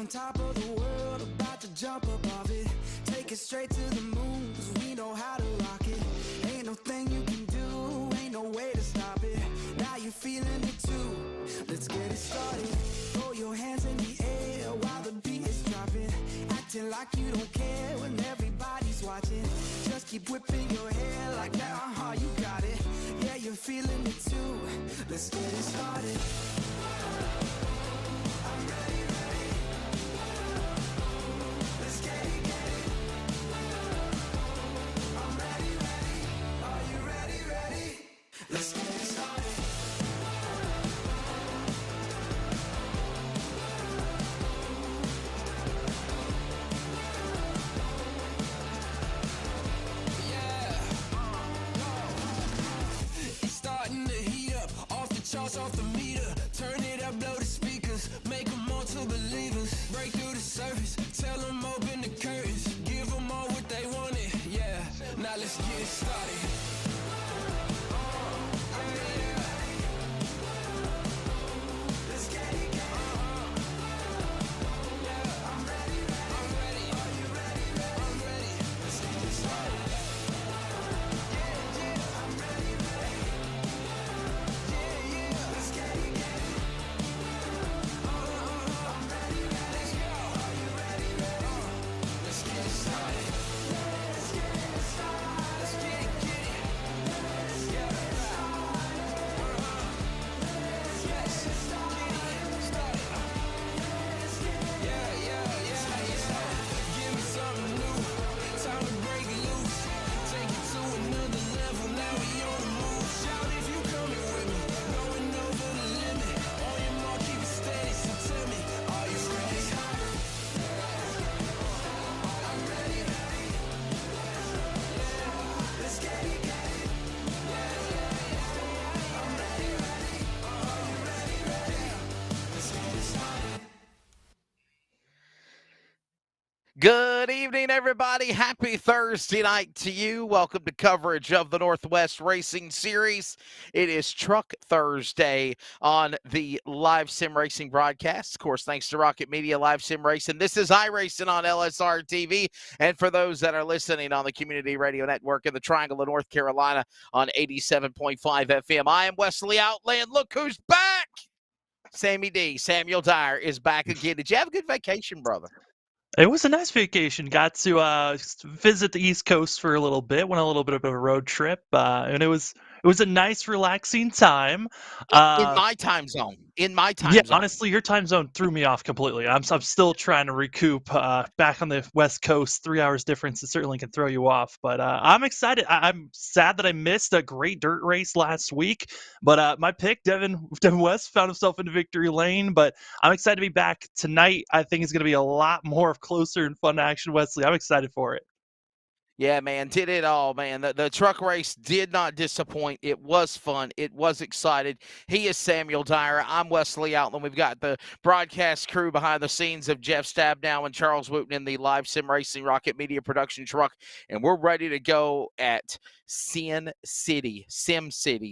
top of the world, about to jump above it. Take it straight to the moon, 'cause we know how to rock it. Ain't no thing you can do, ain't no way to stop it. Now you're feeling it too, let's get it started. Throw your hands in the air while the beat is dropping. Acting like you don't care when everybody's watching. Just keep whipping your hair like that, you got it. Yeah, you're feeling it too, let's get it started. I'm ready, ready. Let's get it, get it. I'm ready, ready. Are you ready, ready? Let's get it started. Charge off the meter, turn it up, blow the speakers, make them all to believers, break through the surface, tell them open the curtains, give them all what they wanted, yeah, now let's get it started. Let's get it, get it. I'm ready, ready. Are you ready, ready? I'm ready. Let's get it started. I'm ready, ready. Let's get it, get it. I'm ready, ready. Are you ready, ready? Let's get it started. Let's get it started. Let's get it, get it. Let's get it started. Let's get it started. Give me something new. Time to break loose. Take it to another level. Now we on the move. Shout if you coming with me. Going over the limit. On your mark, keep it steady. So tell me, are you ready? I'm ready, ready. Let's get it, get it. I'm ready, ready. Are you ready, ready? Let's get it started. Good evening, everybody. Happy Thursday night to you. Welcome to coverage of the Northwest Racing Series. It is Truck Thursday on the Live Sim Racing broadcast. Of course, thanks to Rocket Media Live Sim Racing. This is iRacing on LSRTV. And for those that are listening on the Community Radio Network in the Triangle of North Carolina on 87.5 FM, I am Wesley Outland. Look who's back! Sammy D. Samuel Dyer is back again. Did you have a good vacation, brother? It was a nice vacation. Got to visit the East Coast for a little bit. Went on a little bit of a road trip, and it was a nice, relaxing time. In my time zone. Yeah, honestly, your time zone threw me off completely. I'm still trying to recoup. Back on the West Coast, 3 hours difference, it certainly can throw you off. But I'm excited. I'm sad that I missed a great dirt race last week. But my pick, Devin West, found himself into victory lane. But I'm excited to be back tonight. I think it's going to be a lot more of closer and fun action, Wesley. I'm excited for it. Yeah, man, did it all, man. The truck race did not disappoint. It was fun. It was excited. He is Samuel Dyer. I'm Wesley Outland. We've got the broadcast crew behind the scenes of Jeff Stabnow and Charles Wooten in the Live Sim Racing Rocket Media production truck, and we're ready to go at Sim City,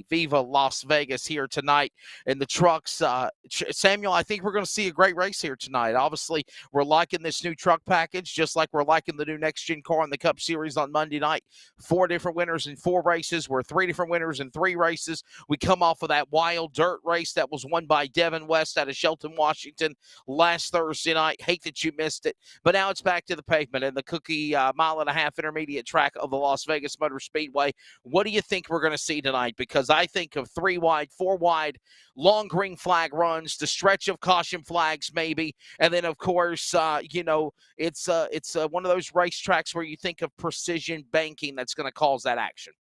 Viva Las Vegas here tonight in the trucks. Samuel, I think we're going to see a great race here tonight. Obviously, we're liking this new truck package, just like we're liking the new next-gen car in the Cup Series on Monday night. 4 different winners in 4 races. We're 3 different winners in 3 races. We come off of that wild dirt race that was won by Devin West out of Shelton, Washington last Thursday night. Hate that you missed it. But now it's back to the pavement and the Cookie mile-and-a-half intermediate track of the Las Vegas Motor Speedway. What do you think we're going to see tonight? Because I think of 3 wide, 4 wide, long green flag runs, the stretch of caution flags maybe, and then, of course, it's one of those racetracks where you think of precision banking that's going to cause that action.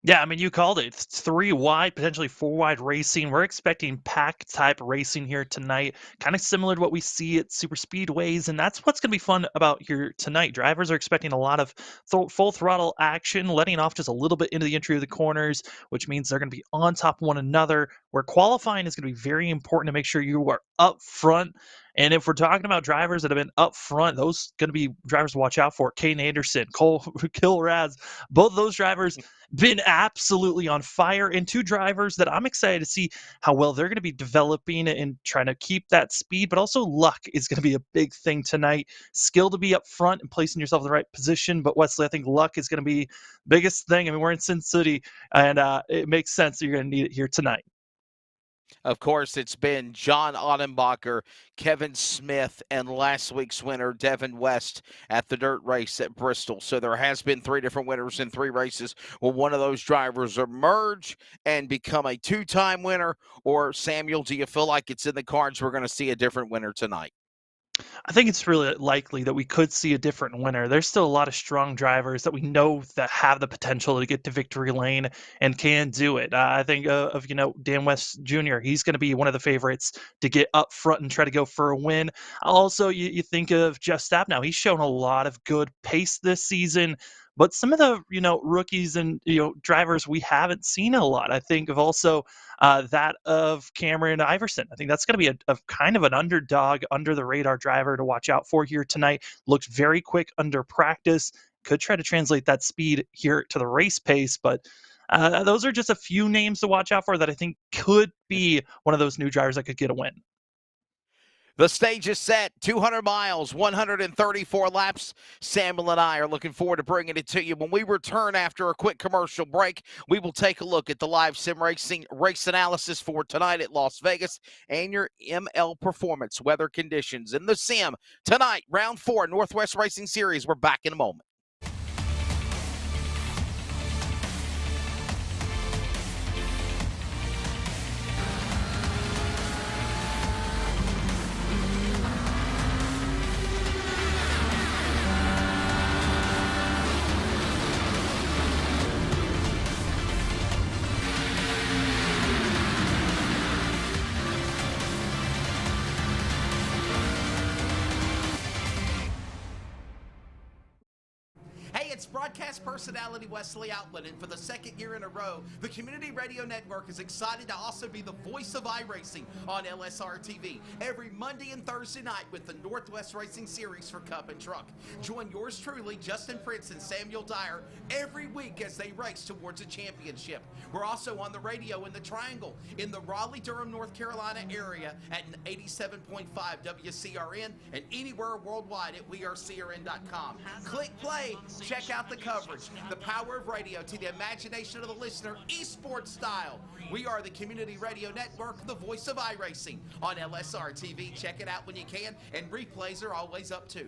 Yeah, I mean, you called it. It's 3 wide, potentially 4 wide racing. We're expecting pack type racing here tonight, kind of similar to what we see at super speedways, and that's what's going to be fun about here tonight. Drivers are expecting a lot of full throttle action, letting off just a little bit into the entry of the corners, which means they're going to be on top of one another, where qualifying is going to be very important to make sure you are up front And if we're talking about drivers that have been up front, those going to be drivers to watch out for. Kane Anderson, Cole Kilraz, both those drivers been absolutely on fire, and two drivers that I'm excited to see how well they're going to be developing and trying to keep that speed, but also luck is going to be a big thing tonight. Skill to be up front and placing yourself in the right position, but Wesley, I think luck is going to be biggest thing. I mean, we're in Sin City, and it makes sense that you're going to need it here tonight. Of course, it's been John Ottenbacher, Kevin Smith, and last week's winner, Devin West, at the dirt race at Bristol. So there has been 3 different winners in 3 races. Will one of those drivers emerge and become a 2-time winner? Or, Samuel, do you feel like it's in the cards we're going to see a different winner tonight? I think it's really likely that we could see a different winner. There's still a lot of strong drivers that we know that have the potential to get to victory lane and can do it. I think of Dan West Jr. He's going to be one of the favorites to get up front and try to go for a win. Also, you think of Jeff Stabnow. He's shown a lot of good pace this season. But some of the rookies and drivers we haven't seen a lot. I think of also that of Cameron Iverson. I think that's going to be a kind of an underdog, under the radar driver to watch out for here tonight. Looked very quick under practice. Could try to translate that speed here to the race pace, but those are just a few names to watch out for that I think could be one of those new drivers that could get a win. The stage is set, 200 miles, 134 laps. Samuel and I are looking forward to bringing it to you. When we return after a quick commercial break, we will take a look at the live sim racing race analysis for tonight at Las Vegas and your ML Performance weather conditions in the sim. Tonight, round 4, Northwest Racing Series. We're back in a moment. It's broadcast personality Wesley Outland, and for the 2nd year in a row, the Community Radio Network is excited to also be the voice of iRacing on LSRTV every Monday and Thursday night with the Northwest Racing Series for Cup and Truck. Join yours truly, Justin Prince and Samuel Dyer, every week as they race towards a championship. We're also on the radio in the Triangle in the Raleigh-Durham, North Carolina area at 87.5 WCRN and anywhere worldwide at wearecrn.com. Click play, check out the coverage, the power of radio to the imagination of the listener, esports style. We are the Community Radio Network, the voice of iRacing on LSR TV. Check it out when you can, and replays are always up too.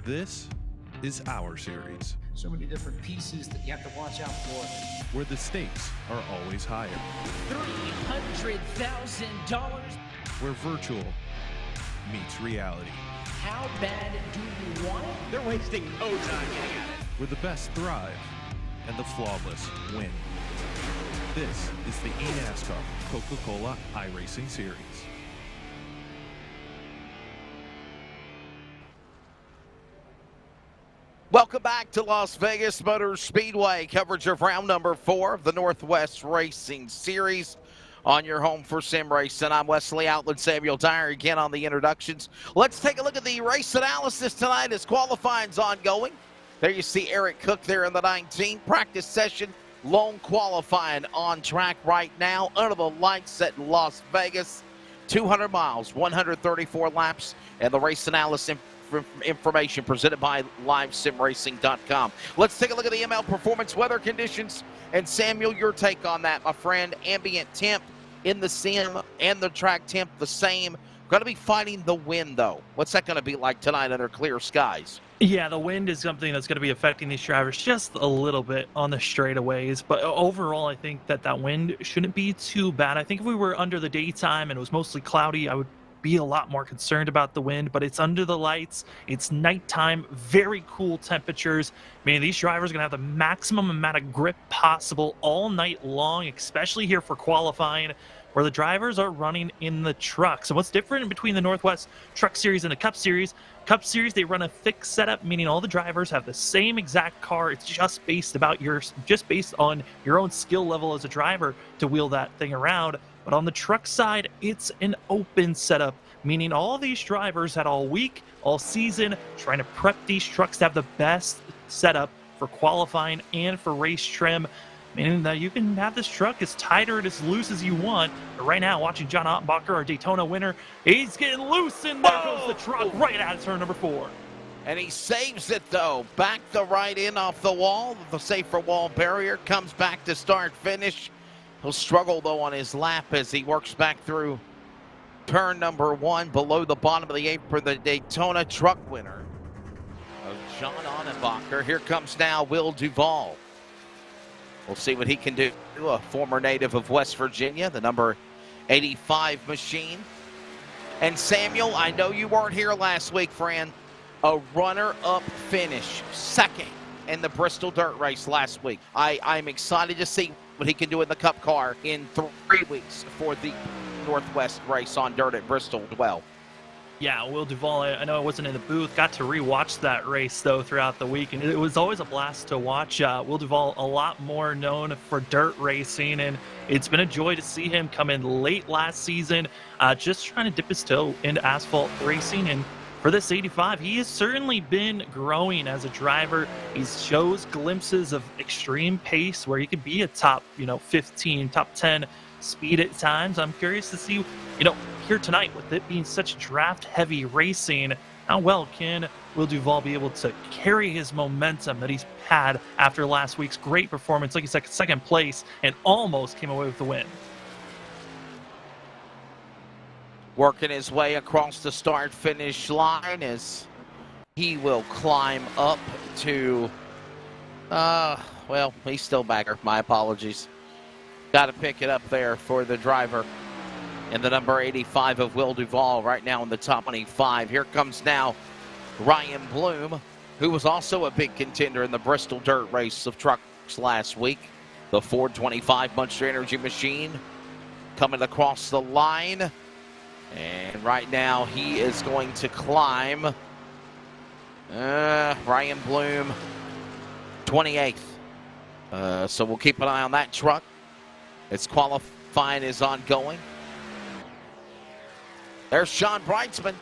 This is our series. So many different pieces that you have to watch out for. Where the stakes are always higher. $300,000. Where virtual meets reality. How bad do you want it? They're wasting no time getting at it. Where the best thrive and the flawless win. This is the eNASCAR Coca-Cola iRacing Series. Welcome back to Las Vegas Motor Speedway. Coverage of round number 4 of the Northwest Racing Series on your home for sim racing. I'm Wesley Outland, Samuel Dyer again on the introductions. Let's take a look at the race analysis tonight as qualifying's ongoing. There you see Eric Cook there in the 19 practice session. Lone qualifying on track right now under the lights at Las Vegas. 200 miles, 134 laps, and the race analysis information presented by LiveSimRacing.com. Let's take a look at the ML Performance weather conditions. And Samuel, your take on that, my friend. Ambient temp in the sim and the track temp the same. Going to be fighting the wind, though. What's that going to be like tonight under clear skies? Yeah, the wind is something that's going to be affecting these drivers just a little bit on the straightaways. But overall, I think that wind shouldn't be too bad. I think if we were under the daytime and it was mostly cloudy, I would be a lot more concerned about the wind, but it's under the lights, it's nighttime, very cool temperatures. Man, these drivers are going to have the maximum amount of grip possible all night long, especially here for qualifying, where the drivers are running in the trucks. And what's different between the Northwest Truck Series and the Cup Series? Cup Series, they run a fixed setup, meaning all the drivers have the same exact car. It's just based on your own skill level as a driver to wheel that thing around. But on the truck side, it's an open setup, meaning all these drivers had all week, all season, trying to prep these trucks to have the best setup for qualifying and for race trim, meaning that you can have this truck as tight or as loose as you want. But right now, watching John Ottenbacher, our Daytona winner, he's getting loose, and there goes the truck right out of turn number 4. And he saves it, though. Back the right in off the wall. The safer wall barrier comes back to start finish. He'll struggle, though, on his lap as he works back through turn number 1 below the bottom of the apron. The Daytona truck winner of John Ottenbacher. Here comes now Will Duvall. We'll see what he can do. A former native of West Virginia, the number 85 machine. And Samuel, I know you weren't here last week, friend. A runner-up finish, second in the Bristol dirt race last week. I'm excited to see what he can do in the Cup car in 3 weeks for the Northwest race on dirt at Bristol as well. Yeah, Will Duvall, I know I wasn't in the booth, got to rewatch that race, though, throughout the week, and it was always a blast to watch. Will Duvall, a lot more known for dirt racing, and it's been a joy to see him come in late last season, just trying to dip his toe into asphalt racing. And for this 85, he has certainly been growing as a driver. He shows glimpses of extreme pace where he could be a top, 15, top 10 speed at times. I'm curious to see, here tonight, with it being such draft-heavy racing, how well can Will Duvall be able to carry his momentum that he's had after last week's great performance, like he said, second place, and almost came away with the win. Working his way across the start-finish line as he will climb up to, well, he's still back there. My apologies. Got to pick it up there for the driver. And the number 85 of Will Duvall right now in the top 25. Here comes now Ryan Bloom, who was also a big contender in the Bristol dirt race of trucks last week. The Ford 25 Monster Energy machine coming across the line. And right now he is going to climb. Ryan Bloom, 28th. So we'll keep an eye on that truck. Its qualifying is ongoing. There's Sean Breitzman,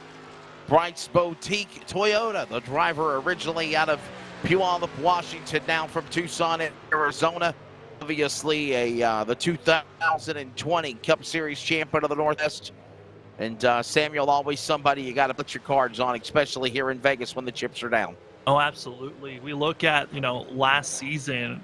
Breitz Boutique Toyota, the driver originally out of Puyallup, Washington, now from Tucson, Arizona. Obviously, the 2020 Cup Series champion of the Northwest. And Samuel, always somebody you got to put your cards on, especially here in Vegas when the chips are down. Oh, absolutely. We look at, last season,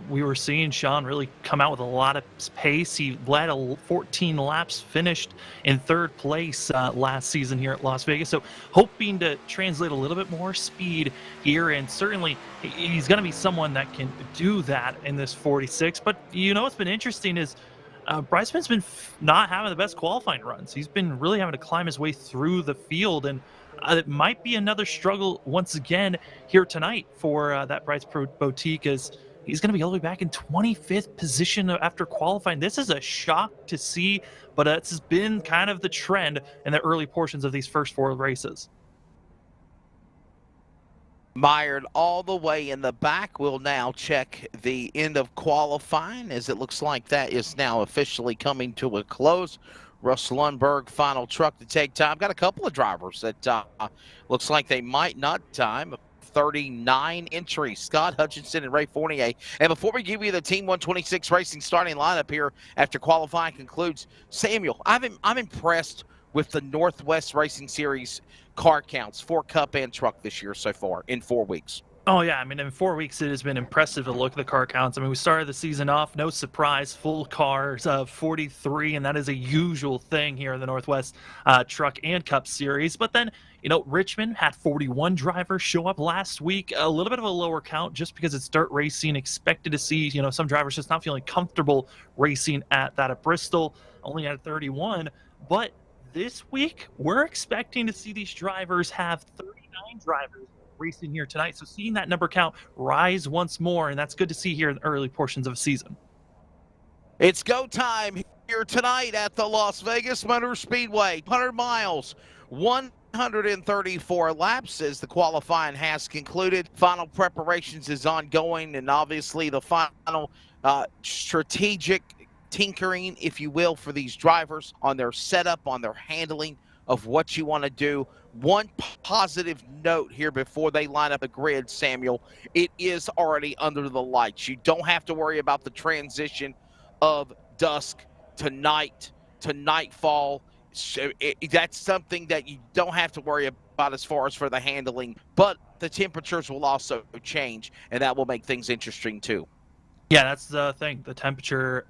we were seeing Sean really come out with a lot of pace. He led 14 laps, finished in 3rd place last season here at Las Vegas. So hoping to translate a little bit more speed here. And certainly he's going to be someone that can do that in this 46. But, what's been interesting is Breitzman's been not having the best qualifying runs. He's been really having to climb his way through the field, and it might be another struggle once again here tonight for that Breitz Boutique, as he's going to be all the way back in 25th position after qualifying. This is a shock to see, but it's been kind of the trend in the early portions of these first 4 races. Mired all the way in the back. We'll now check the end of qualifying, as it looks like that is now officially coming to a close. Russ Lundberg, final truck to take time. Got a couple of drivers that looks like they might not time. 39 entries, Scott Hutchinson and Ray Fournier. And before we give you the Team 126 Racing starting lineup here after qualifying concludes, Samuel, I'm impressed with the Northwest Racing Series car counts for Cup and Truck this year so far in 4 weeks. Oh, yeah. I mean, in 4 weeks, it has been impressive to look at the car counts. I mean, we started the season off, no surprise, full cars of 43, and that is a usual thing here in the Northwest Truck and Cup Series. But then, Richmond had 41 drivers show up last week, a little bit of a lower count just because it's dirt racing. Expected to see, some drivers just not feeling comfortable racing at that at Bristol, only at 31. But this week, we're expecting to see these drivers have 39 drivers racing here tonight. So seeing that number count rise once more, and that's good to see here in the early portions of the season. It's go time here tonight at the Las Vegas Motor Speedway. 100 miles, 134 laps as the qualifying has concluded. Final preparations is ongoing, and obviously the final strategic tinkering, if you will, for these drivers on their setup, on their handling of what you want to do. One positive note here before they line up the grid, Samuel, it is already under the lights. You don't have to worry about the transition of dusk to night to nightfall. So that's something that you don't have to worry about as far as for the handling, but the temperatures will also change, and that will make things interesting too. Yeah, that's the thing. The temperature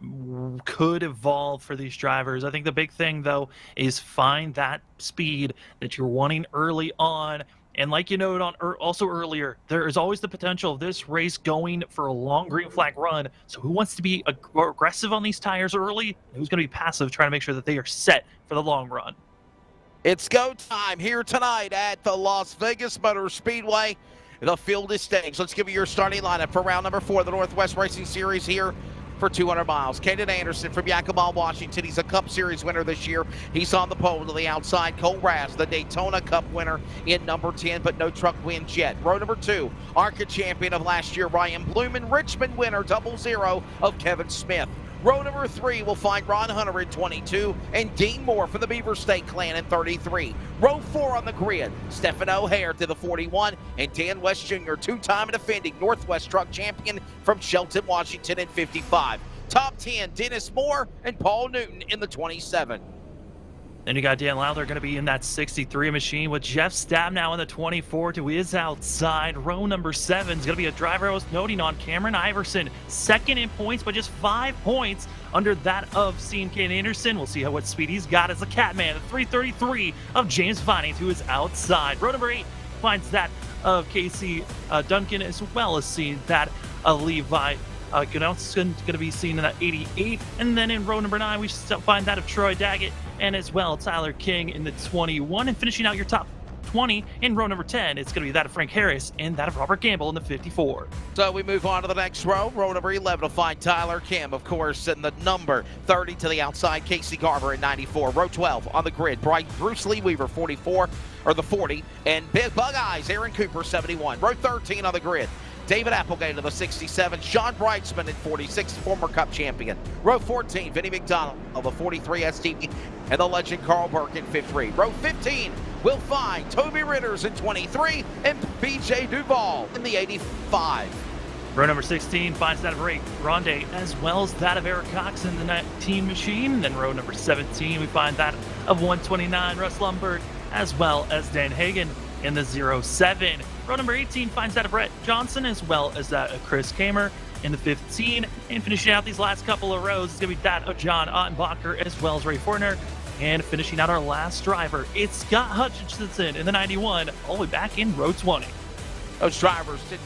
could evolve for these drivers. I think the big thing, though, is find that speed that you're wanting early on. And like you noted on also earlier, there is always the potential of this race going for a long green flag run. So who wants to be aggressive on these tires early? And who's going to be passive, trying to make sure that they are set for the long run? It's go time here tonight at the Las Vegas Motor Speedway. The field is staged. Let's give you your starting lineup for round number 4, the Northwest Racing Series here for 200 miles. Caden Anderson from Yakima, Washington. He's a Cup Series winner this year. He's on the pole to the outside. Cole Raz, the Daytona Cup winner in number 10, but no truck wins yet. Row number 2, ARCA champion of last year, Ryan Bloom, and Richmond winner, 00 of Kevin Smith. Row number 3 will find Ron Hunter in 22 and Dean Moore for the Beaver State Clan in 33. Row 4 on the grid, Stephen O'Hare to the 41 and Dan West Jr., two-time defending Northwest Truck Champion from Shelton, Washington in 55. Top 10, Dennis Moore and Paul Newton in the 27. Then you got Dan Lowther going to be in that 63 machine with Jeff Stabnow in the 24 to his outside. Row number 7 is going to be a driver I was noting on, Cameron Iverson. Second in points, but just 5 points under that of C&K Anderson. We'll see what speed he's got as a Catman. The 333 of James Vining to his outside. Row number 8 finds that of Casey Duncan, as well as seeing that of Levi Gunnarsson going to be seen in that 88. And then in row number 9, we find that of Troy Daggett, and as well Tyler King in the 21. And finishing out your top 20 in row number 10, it's going to be that of Frank Harris and that of Robert Gamble in the 54. So we move on to the next row. Row number 11 will find Tyler Kim, of course, in the number 30 to the outside, Casey Garver in 94. Row 12 on the grid, Bruce Lee Weaver, 44, or the 40, and Big Bug Eyes, Aaron Cooper, 71. Row 13 on the grid, David Applegate to the 67, Sean Breitzman in 46, former Cup champion. Row 14, Vinnie McDonald of the 43 STV, and the legend Carl Burke in 53. Row 15 will find Toby Ritters in 23 and BJ Duval in the 85. Row number 16 finds that of Ray Grande, as well as that of Eric Cox in the 19 machine. And then row number 17, we find that of 129, Russ Lundberg, as well as Dan Hagen in the 07. Row number 18 finds that of Brett Johnson, as well as that of Chris Kamer in the 15. And finishing out these last couple of rows is going to be that of John Ottenbacher, as well as Ray Fortner. And finishing out our last driver, it's Scott Hutchinson in the 91, all the way back in row 20. Those drivers did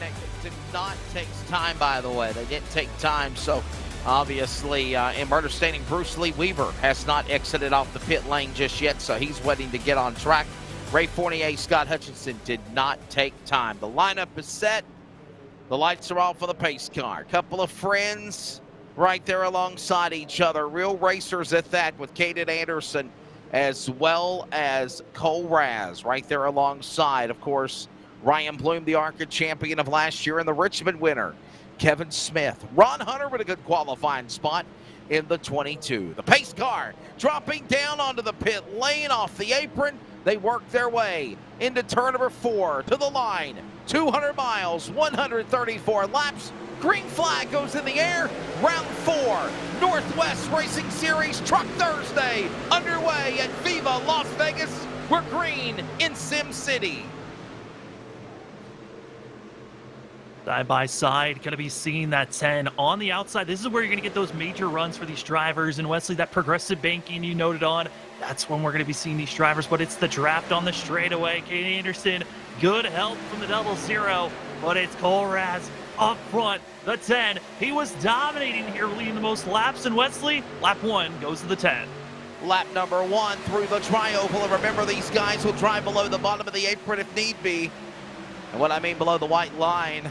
not take time, by the way. They didn't take time, so obviously in understanding, Bruce Lee Weaver has not exited off the pit lane just yet, so he's waiting to get on track. Ray Fournier, Scott Hutchinson did not take time. The lineup is set. The lights are off for the pace car. Couple of friends right there alongside each other. Real racers at that, with Caden Anderson as well as Cole Raz right there alongside. Of course, Ryan Bloom, the ARCA champion of last year and the Richmond winner, Kevin Smith. Ron Hunter with a good qualifying spot in the 22. The pace car dropping down onto the pit lane off the apron. They work their way into turn number 4 to the line. 200 miles, 134 laps. Green flag goes in the air. Round 4, Northwest Racing Series Truck Thursday underway at Viva Las Vegas. We're green in Sim City. Side by side, going to be seeing that 10 on the outside. This is where you're going to get those major runs for these drivers. And Wesley, that progressive banking you noted on, that's when we're going to be seeing these drivers. But it's the draft on the straightaway. Caden Anderson, good help from the 00, but it's Cole Raz up front, the 10. He was dominating here, leading the most laps. And Wesley, lap 1 goes to the 10. Lap number 1 through the tri-oval. And remember, these guys will drive below the bottom of the apron if need be. And what I mean below the white line,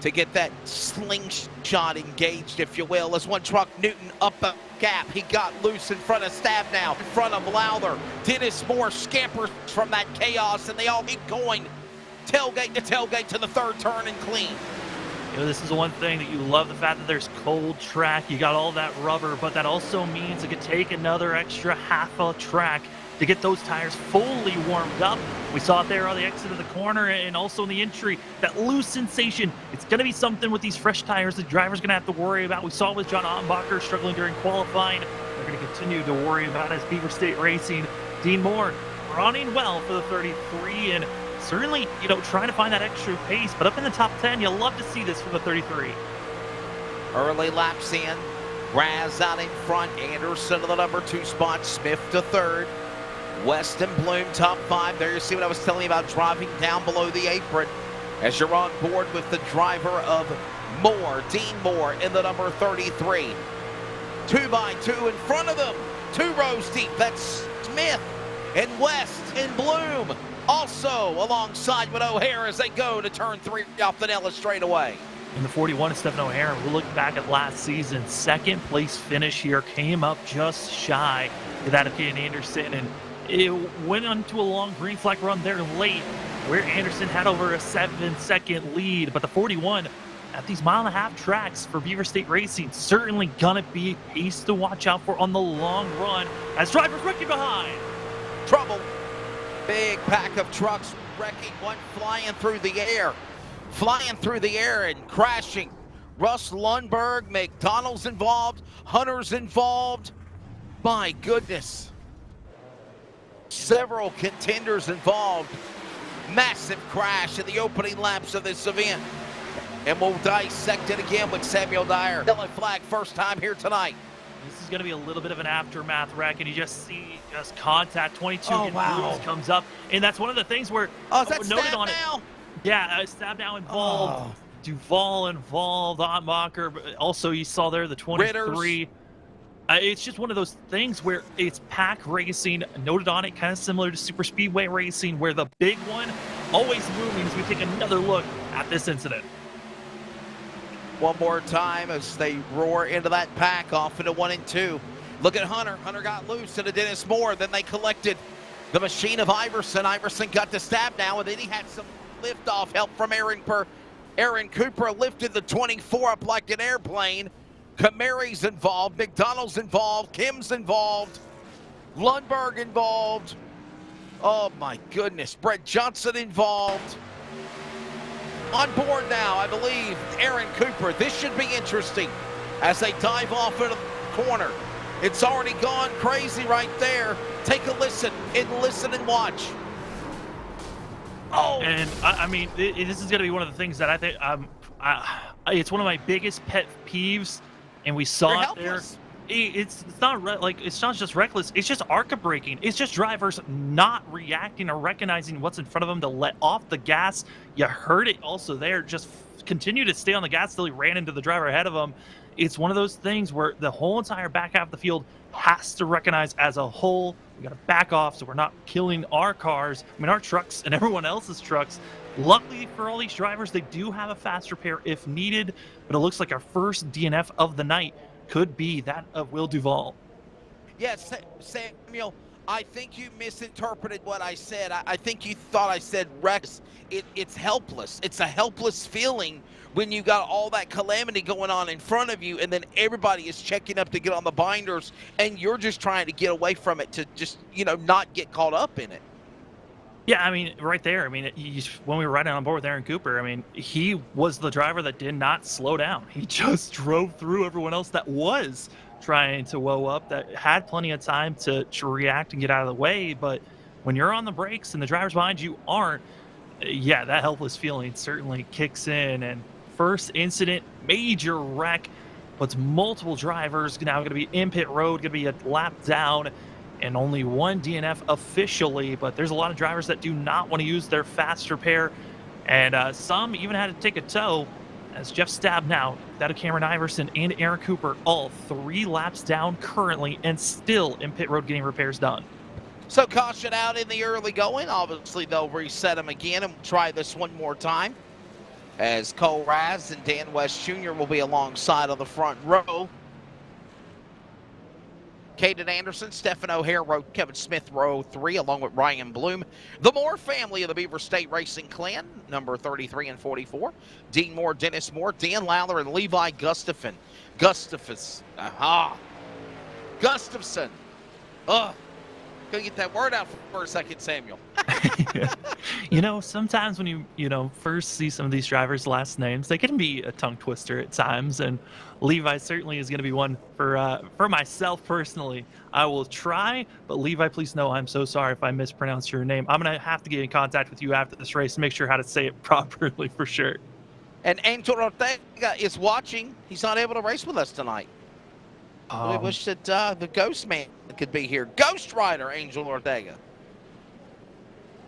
to get that slingshot engaged, if you will, as one truck, Newton, up a gap. He got loose in front of Stabnow, in front of Lowther. Dennis Moore scampers from that chaos, and they all get going. Tailgate to tailgate to the 3rd turn and clean. You know, this is the one thing that you love, the fact that there's cold track. You got all that rubber, but that also means it could take another extra half a track to get those tires fully warmed up. We saw it there on the exit of the corner and also in the entry, that loose sensation. It's going to be something with these fresh tires the driver's going to have to worry about. We saw it with John Ottenbacher struggling during qualifying. They're going to continue to worry about as Beaver State Racing. Dean Moore running well for the 33 and certainly, you know, trying to find that extra pace. But up in the top 10, you'll love to see this from the 33. Early laps in. Raz out in front. Anderson to the number 2 spot. Smith to 3rd. West and Bloom top 5. There you see what I was telling you about driving down below the apron as you're on board with the driver of Moore, Dean Moore in the number 33. 2 by 2 in front of them. 2 rows deep. That's Smith and West and Bloom. Also alongside with O'Hare as they go to turn 3 off the Nellis straightaway. In the 41 is Stephen O'Hare. We look back at last season, second place finish here, came up just shy of that of Caden Anderson, and it went onto a long green flag run there late where Anderson had over a 7-second lead. But the 41 at these mile-and-a-half tracks for Beaver State Racing certainly gonna be a pace to watch out for on the long run as drivers wrecking behind. Trouble. Big pack of trucks wrecking, one flying through the air. Flying through the air and crashing. Russ Lundberg, McDonald's involved, Hunter's involved. My goodness. Several contenders involved. Massive crash in the opening laps of this event. And we'll dissect it again with Samuel Dyer. Yellow flag first time here tonight. This is going to be a little bit of an aftermath wreck, and you just see contact. 22 comes up, and that's one of the things where that's noted stab on now? it. Yeah, stab now involved. Duval involved. Ottenbacher. Also, you saw there the 23. It's just one of those things where it's pack racing. Noted on it, kind of similar to super speedway racing, where the big one always moving as we take another look at this incident. One more time as they roar into that pack off into 1 and 2. Look at Hunter. Hunter got loose into Dennis Moore. Then they collected the machine of Iverson. Iverson got to stab now, and then he had some liftoff help from Aaron Cooper. Lifted the 24 up like an airplane. Kamari's involved. McDonald's involved. Kim's involved. Lundberg involved. Oh, my goodness. Brett Johnson involved. On board now, I believe, Aaron Cooper. This should be interesting as they dive off into the corner. It's already gone crazy right there. Take a listen and watch. Oh! And, I mean, this is going to be one of the things that I think it's one of my biggest pet peeves, and we saw it there. It's not just reckless. It's just ARCA braking. It's just drivers not reacting or recognizing what's in front of them to let off the gas. You heard it also there. Just continue to stay on the gas until he ran into the driver ahead of him. It's one of those things where the whole entire back half of the field has to recognize as a whole, we got to back off so we're not killing our cars, our trucks and everyone else's trucks. Luckily for all these drivers, they do have a fast repair if needed, but it looks like our first DNF of the night could be that of Will Duval. Yes, Samuel, I think you misinterpreted what I said. I think you thought I said Rex. It's helpless. It's a helpless feeling when you got all that calamity going on in front of you, and then everybody is checking up to get on the binders, and you're just trying to get away from it to just, not get caught up in it. Yeah, right there. When we were riding on board with Aaron Cooper, he was the driver that did not slow down. He just drove through everyone else that was trying to woe up, that had plenty of time to react and get out of the way. But when you're on the brakes and the drivers behind you aren't, yeah, that helpless feeling certainly kicks in. And first incident, major wreck, puts multiple drivers now going to be in pit road, going to be a lap down, and only one DNF officially, but there's a lot of drivers that do not want to use their fast repair, and some even had to take a tow, as Jeff Stab now, that of Cameron Iverson and Aaron Cooper, all 3 laps down currently and still in pit road getting repairs done. So caution out in the early going. Obviously, they'll reset them again and try this one more time, as Cole Raz and Dan West Jr. will be alongside on the front row. Caden Anderson, Stephen O'Hare, Kevin Smith, row 3, along with Ryan Bloom. The Moore family of the Beaver State Racing Clan, number 33 and 44. Dean Moore, Dennis Moore, Dan Lowler, and Levi Gustafson. Gustafson. Ugh. Couldn't get that word out for a second, Samuel. Sometimes when you first see some of these drivers' last names, they can be a tongue twister at times, and Levi certainly is going to be one for myself personally. I will try, but Levi, please know I'm so sorry if I mispronounce your name. I'm going to have to get in contact with you after this race to make sure how to say it properly for sure. And Angel Ortega is watching. He's not able to race with us tonight. We wish that the Ghost Man could be here. Ghost Rider Angel Ortega.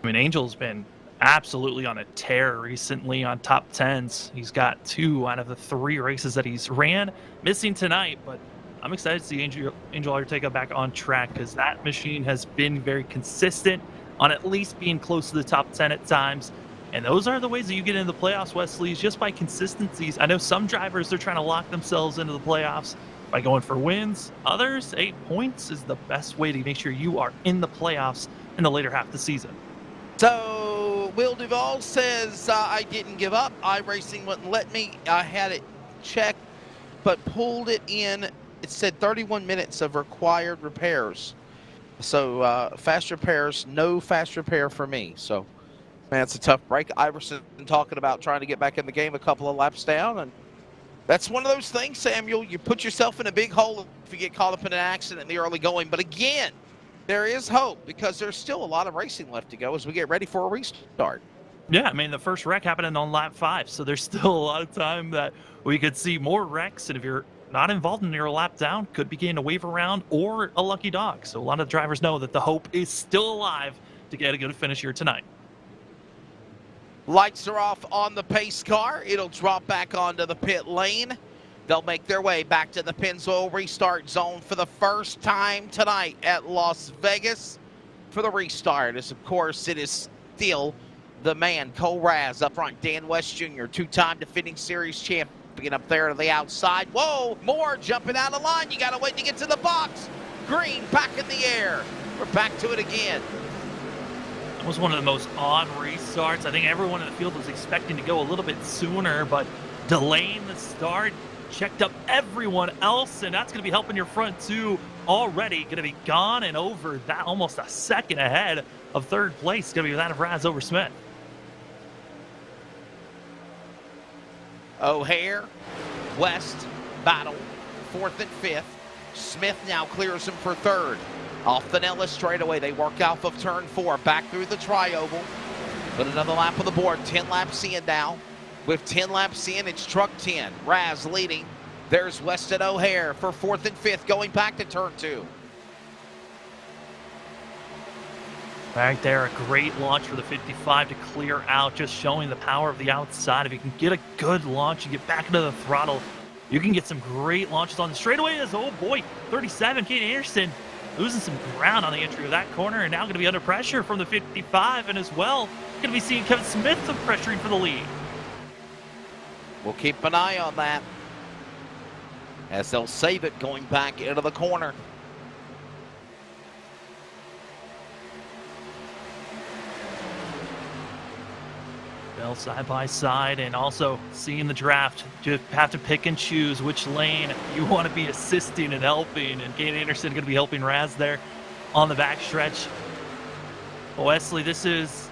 I mean, Angel's been absolutely on a tear recently on top 10s. He's got 2 out of the 3 races that he's ran, missing tonight, but I'm excited to see Angel Ortega back on track because that machine has been very consistent on at least being close to the top 10 at times. And those are the ways that you get into the playoffs, Wesley, is just by consistencies. I know some drivers, they're trying to lock themselves into the playoffs by going for wins. Others, 8 points is the best way to make sure you are in the playoffs in the later half of the season. So Will Duvall says, I didn't give up. iRacing wouldn't let me. I had it checked, but pulled it in. It said 31 minutes of required repairs. So fast repairs, no fast repair for me. So, man, it's a tough break. Iverson talking about trying to get back in the game a couple of laps down, and that's one of those things, Samuel. You put yourself in a big hole if you get caught up in an accident in the early going. But again, there is hope because there's still a lot of racing left to go as we get ready for a restart. Yeah, I mean, the first wreck happened on lap 5, so there's still a lot of time that we could see more wrecks. And if you're not involved in your lap down, could be getting a wave around or a lucky dog. So a lot of drivers know that the hope is still alive to get a good finish here tonight. Lights are off on the pace car. It'll drop back onto the pit lane. They'll make their way back to the Pennzoil restart zone for the first time tonight at Las Vegas for the restart. As, of course, it is still the man, Cole Raz, up front. Dan West Jr., 2-time defending series champion up there to the outside. Whoa, Moore jumping out of line. You got to wait to get to the box. Green back in the air. We're back to it again. That was one of the most odd restarts. I think everyone in the field was expecting to go a little bit sooner, but delaying the start checked up everyone else, and that's going to be helping your front two already. Going to be gone and over that, almost a second ahead of third place. Going to be that of Raz over Smith. O'Hare, West, battle, 4th and 5th. Smith now clears him for 3rd. Off the Nellis straightaway, they work off of turn 4, back through the tri-oval. Put another lap on the board, 10 laps in now. With 10 laps in, it's truck 10. Raz leading. There's West and O'Hare for 4th and 5th, going back to turn 2. Right there, a great launch for the 55 to clear out, just showing the power of the outside. If you can get a good launch and get back into the throttle, you can get some great launches on the straightaway. As, oh boy, 37, Kate Anderson losing some ground on the entry of that corner, and now going to be under pressure from the 55, and as well, going to be seeing Kevin Smith pressuring for the lead. We'll keep an eye on that as they'll save it going back into the corner. Well, side by side, and also seeing the draft, you have to pick and choose which lane you want to be assisting and helping, and Kate Anderson going to be helping Raz there on the backstretch. Wesley, this is,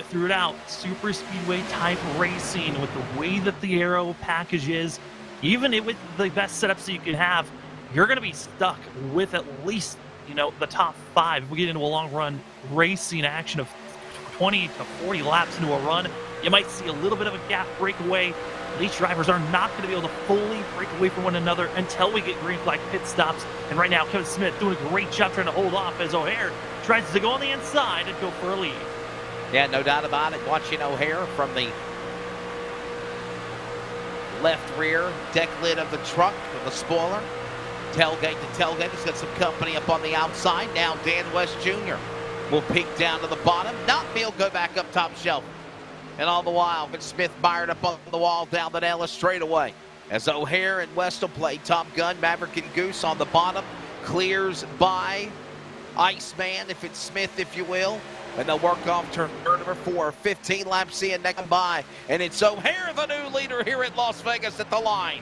through it out, super speedway type racing with the way that the aero package is. Even with the best setups that you can have, you're going to be stuck with at least, the top 5. If we get into a long run racing action of 20 to 40 laps into a run, you might see a little bit of a gap breakaway. These drivers are not going to be able to fully break away from one another until we get green flag pit stops. And right now, Kevin Smith doing a great job trying to hold off as O'Hare tries to go on the inside and go for a lead. Yeah, no doubt about it. Watching O'Hare from the left rear deck lid of the truck with the spoiler. Tailgate to tailgate. He's got some company up on the outside. Now Dan West Jr. will peek down to the bottom. Not me, he'll go back up top shelf. And all the while, Smith fired up on the wall down the Nellis straightaway. As O'Hare and West will play Top Gun, Maverick and Goose on the bottom. clears by Iceman, if it's Smith, if you will. And they'll work off turn number 4. 15 laps in, next by. And it's O'Hare, the new leader here at Las Vegas at the line.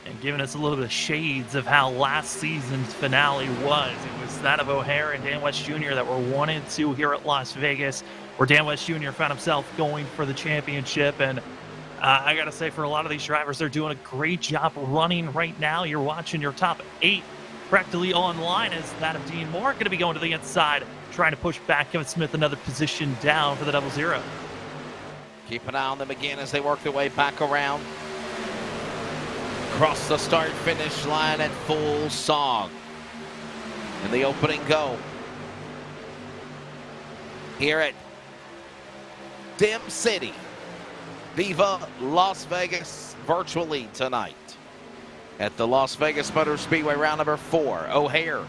And giving us a little bit of shades of how last season's finale was. It was that of O'Hare and Dan West Jr. that were 1 and 2 here at Las Vegas, where Dan West Jr. found himself going for the championship. And I got to say, for a lot of these drivers, they're doing a great job running right now. You're watching your top 8 practically online as that of Dean Moore going to be going to the inside, trying to push back Kevin Smith another position down for the 00. Keep an eye on them again as they work their way back around. Across the start-finish line at full song. In the opening go. Here at Dim City. Viva Las Vegas virtually tonight. At the Las Vegas Motor Speedway, round number 4. O'Hare.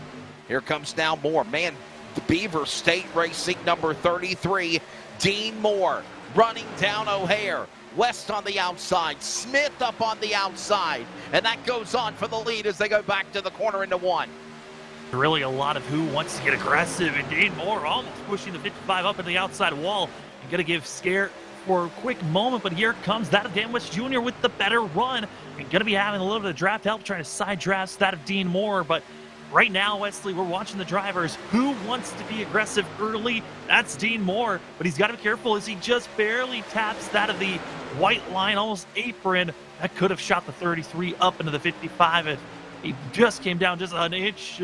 Here comes now Moore. Man, the Beaver State Racing number 33. Dean Moore running down O'Hare. West on the outside, Smith up on the outside, and that goes on for the lead as they go back to the corner into 1. Really a lot of who wants to get aggressive, and Dean Moore almost pushing the 55 up in the outside wall and going to give scare for a quick moment, but here comes that of Dan West Jr. with the better run and going to be having a little bit of draft help trying to side draft that of Dean Moore, but right now, Wesley, we're watching the drivers. Who wants to be aggressive early? That's Dean Moore, but he's got to be careful as he just barely taps that of the white line, almost apron. That could have shot the 33 up into the 55 if he just came down just an inch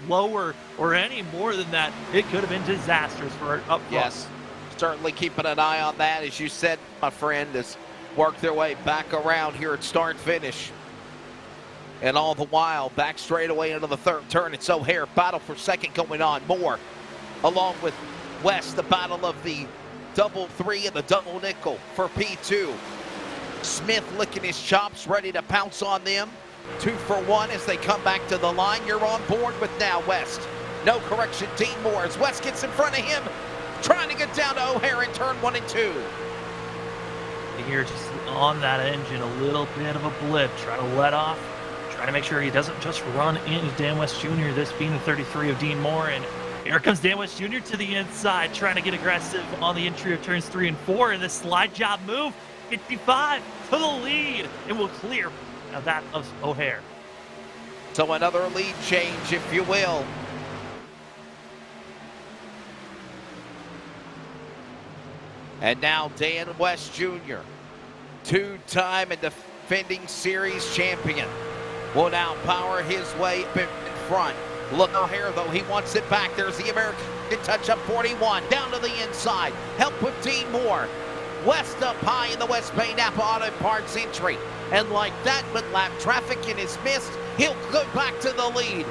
lower or any more than that. It could have been disastrous for up front. Yes, certainly keeping an eye on that, as you said, my friend, as work their way back around here at start-finish. And all the while, back straight away into the third turn, it's O'Hare. Battle for second going on. Moore, along with West, the battle of the double 3 and the double nickel for P2. Smith licking his chops, ready to pounce on them. 2 for 1 as they come back to the line. You're on board with now West. No correction, Dean Moore as West gets in front of him, trying to get down to O'Hare in turn 1 and 2. Here, just on that engine, a little bit of a blip, trying to let off. Trying to make sure he doesn't just run into Dan West Jr., this being the 33 of Dean Moore. And here comes Dan West Jr. to the inside, trying to get aggressive on the entry of turns 3 and 4. And this slide job move, 55 to the lead. It will clear that of O'Hare. So another lead change, if you will. And now Dan West Jr., 2-time and defending series champion, will now power his way in front. Look O'Hare, though, he wants it back. There's the American touch up 41, down to the inside. Help with Dean Moore. West up high in the West Bay Napa Auto Parts entry. And like that, but lap traffic in his missed, he'll go back to the lead.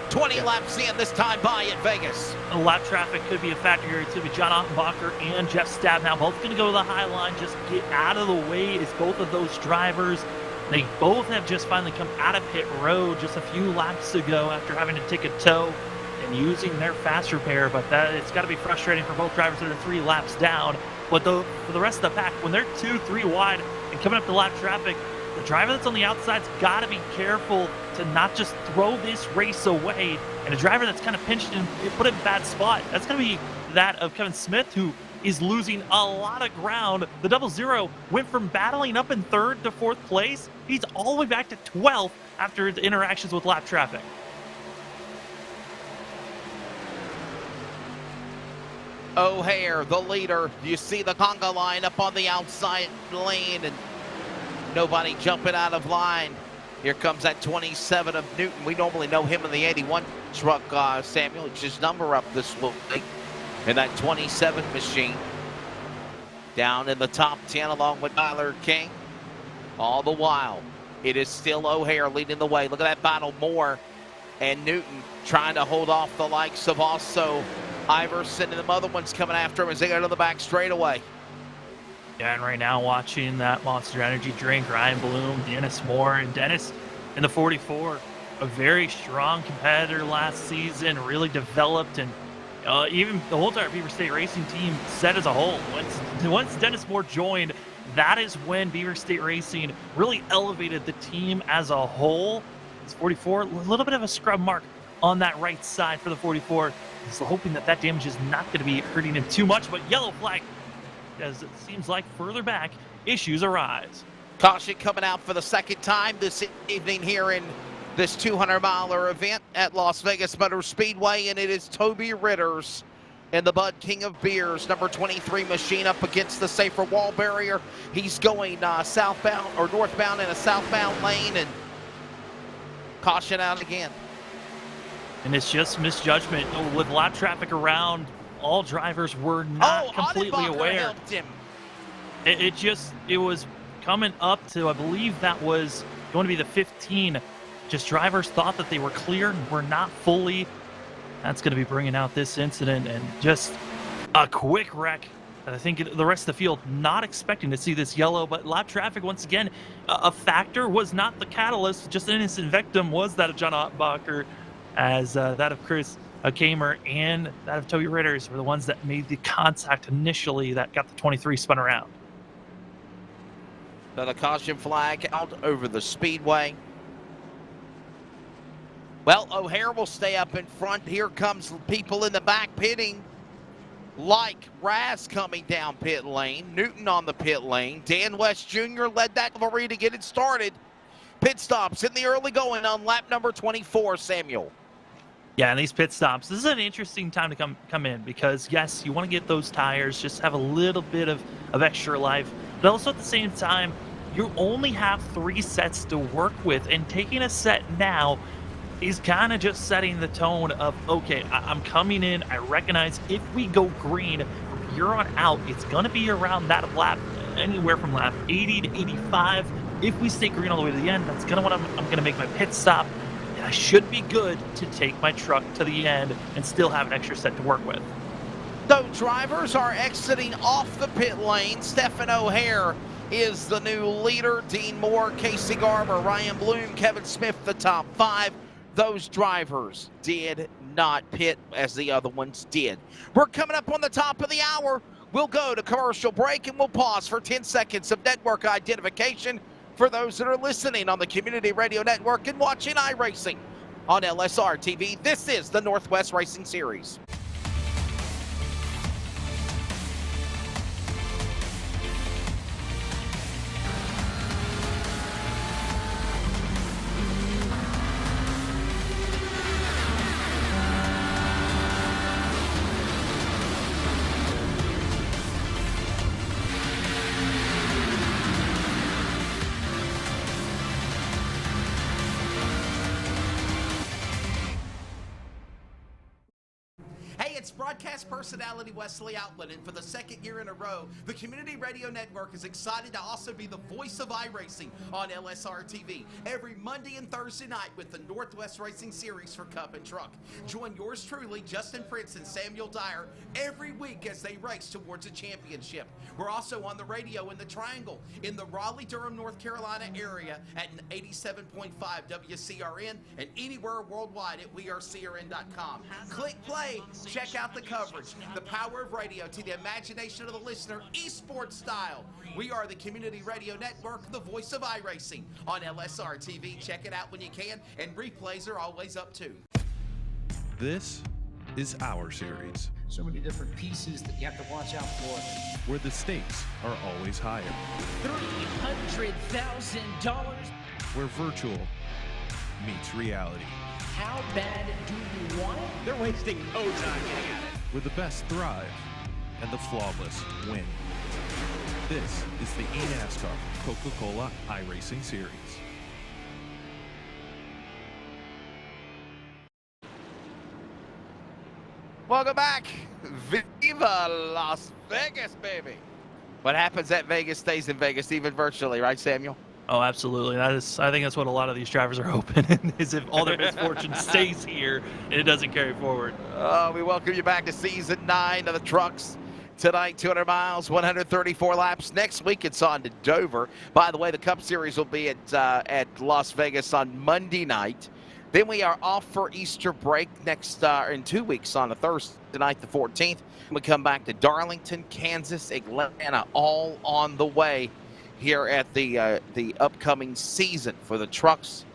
20 laps in this time by at Vegas. Lap traffic could be a factor here. It's going to be John Ottenbacher and Jeff Stab now. Both going to go to the high line, just get out of the way as both of those drivers. They both have just finally come out of pit road just a few laps ago after having to take a tow and using their fast repair. But it's got to be frustrating for both drivers that are 3 laps down. But for the rest of the pack, when they're 2-3 wide and coming up to lap traffic, the driver that's on the outside's got to be careful to not just throw this race away. And a driver that's kind of pinched and put in a bad spot, that's going to be that of Kevin Smith, who is losing a lot of ground. The 00 went from battling up in 3rd to 4th place. He's all the way back to 12th after the interactions with lap traffic. O'Hare, the leader. You see the conga line up on the outside lane and nobody jumping out of line. Here comes that 27 of Newton. We normally know him in the 81 truck, Samuel. It's his number up this week in that 27 machine. Down in the top 10 along with Tyler King. All the while, it is still O'Hare leading the way. Look at that battle. Moore and Newton trying to hold off the likes of also Iverson and the other ones coming after him as they go to the back straightaway. Yeah, and right now watching that Monster Energy drink, Ryan Bloom, Dennis Moore, and Dennis in the 44, a very strong competitor last season, really developed, and even the whole entire Beaver State Racing team set as a whole. Once Dennis Moore joined, that is when Beaver State Racing really elevated the team as a whole. It's 44, a little bit of a scrub mark on that right side for the 44. He's hoping that damage is not going to be hurting him too much, but yellow flag, as it seems like further back, issues arise. Caution coming out for the second time this evening here in this 200-miler event at Las Vegas Motor Speedway, and it is Toby Ritters and the Bud King of Beers, number 23 machine, up against the safer wall barrier. He's going southbound or northbound in a southbound lane, and caution out again. And it's just misjudgment with lap traffic around. All drivers were not completely aware. Helped him. It was coming up to, I believe that was going to be the 15. Just drivers thought that they were clear and were not fully. That's going to be bringing out this incident, and just a quick wreck. I think the rest of the field not expecting to see this yellow, but lap traffic, once again, a factor was not the catalyst. Just an innocent victim was that of John Ottbacher, as that of Chris Kamer and that of Toby Ritters were the ones that made the contact initially that got the 23 spun around. So the caution flag out over the speedway. Well, O'Hare will stay up in front. Here comes people in the back pitting, like Raz coming down pit lane, Newton on the pit lane. Dan West Jr. led that cavalry to get it started. Pit stops in the early going on lap number 24, Samuel. Yeah, and these pit stops, this is an interesting time to come in, because yes, you want to get those tires, just have a little bit of extra life, but also at the same time, you only have 3 sets to work with, and taking a set now is kind of just setting the tone of, okay, I'm coming in, I recognize if we go green from here on out, it's going to be around that lap, anywhere from lap 80 to 85. If we stay green all the way to the end, that's going to I'm going to make my pit stop. I should be good to take my truck to the end and still have an extra set to work with. So drivers are exiting off the pit lane. Stephen O'Hare is the new leader. Dean Moore, Casey Garber, Ryan Bloom, Kevin Smith, the top 5. Those drivers did not pit as the other ones did. We're coming up on the top of the hour. We'll go to commercial break and we'll pause for 10 seconds of network identification for those that are listening on the Community Radio Network and watching iRacing on LSRTV. This is the Northwest Racing Series. Broadcast personality Wesley Outland, and for the second year in a row, the Community Radio Network is excited to also be the voice of iRacing on LSRTV every Monday and Thursday night with the Northwest Racing Series for Cup and Truck. Join yours truly, Justin Prince and Samuel Dyer, every week as they race towards a championship. We're also on the radio in the Triangle in the Raleigh-Durham, North Carolina area at 87.5 WCRN and anywhere worldwide at wearecrn.com. Click play, check out the coverage, the power of radio to the imagination of the listener, esports style. We are the Community Radio Network, the voice of iRacing on LSR TV. Check it out when you can, and replays are always up too. This is our series, So many different pieces that you have to watch out for. where the stakes are always higher, $300,000. where virtual meets reality, How bad do you want it? They're wasting no time getting at it. where the best thrive and the flawless win. This is the eNASCAR Coca-Cola iRacing Series. Welcome back. Viva Las Vegas, baby. What happens at Vegas stays in Vegas, even virtually, right, Samuel? Oh, absolutely. I think that's what a lot of these drivers are hoping, is if all their misfortune stays here and it doesn't carry forward. We welcome you back to Season 9 of the Trucks. Tonight, 200 miles, 134 laps. Next week, it's on to Dover. By the way, the Cup Series will be at Las Vegas on Monday night. Then we are off for Easter break next in 2 weeks on a Thursday night, the 14th. We come back to Darlington, Kansas, Atlanta, all on the way here at the upcoming season for the Trucks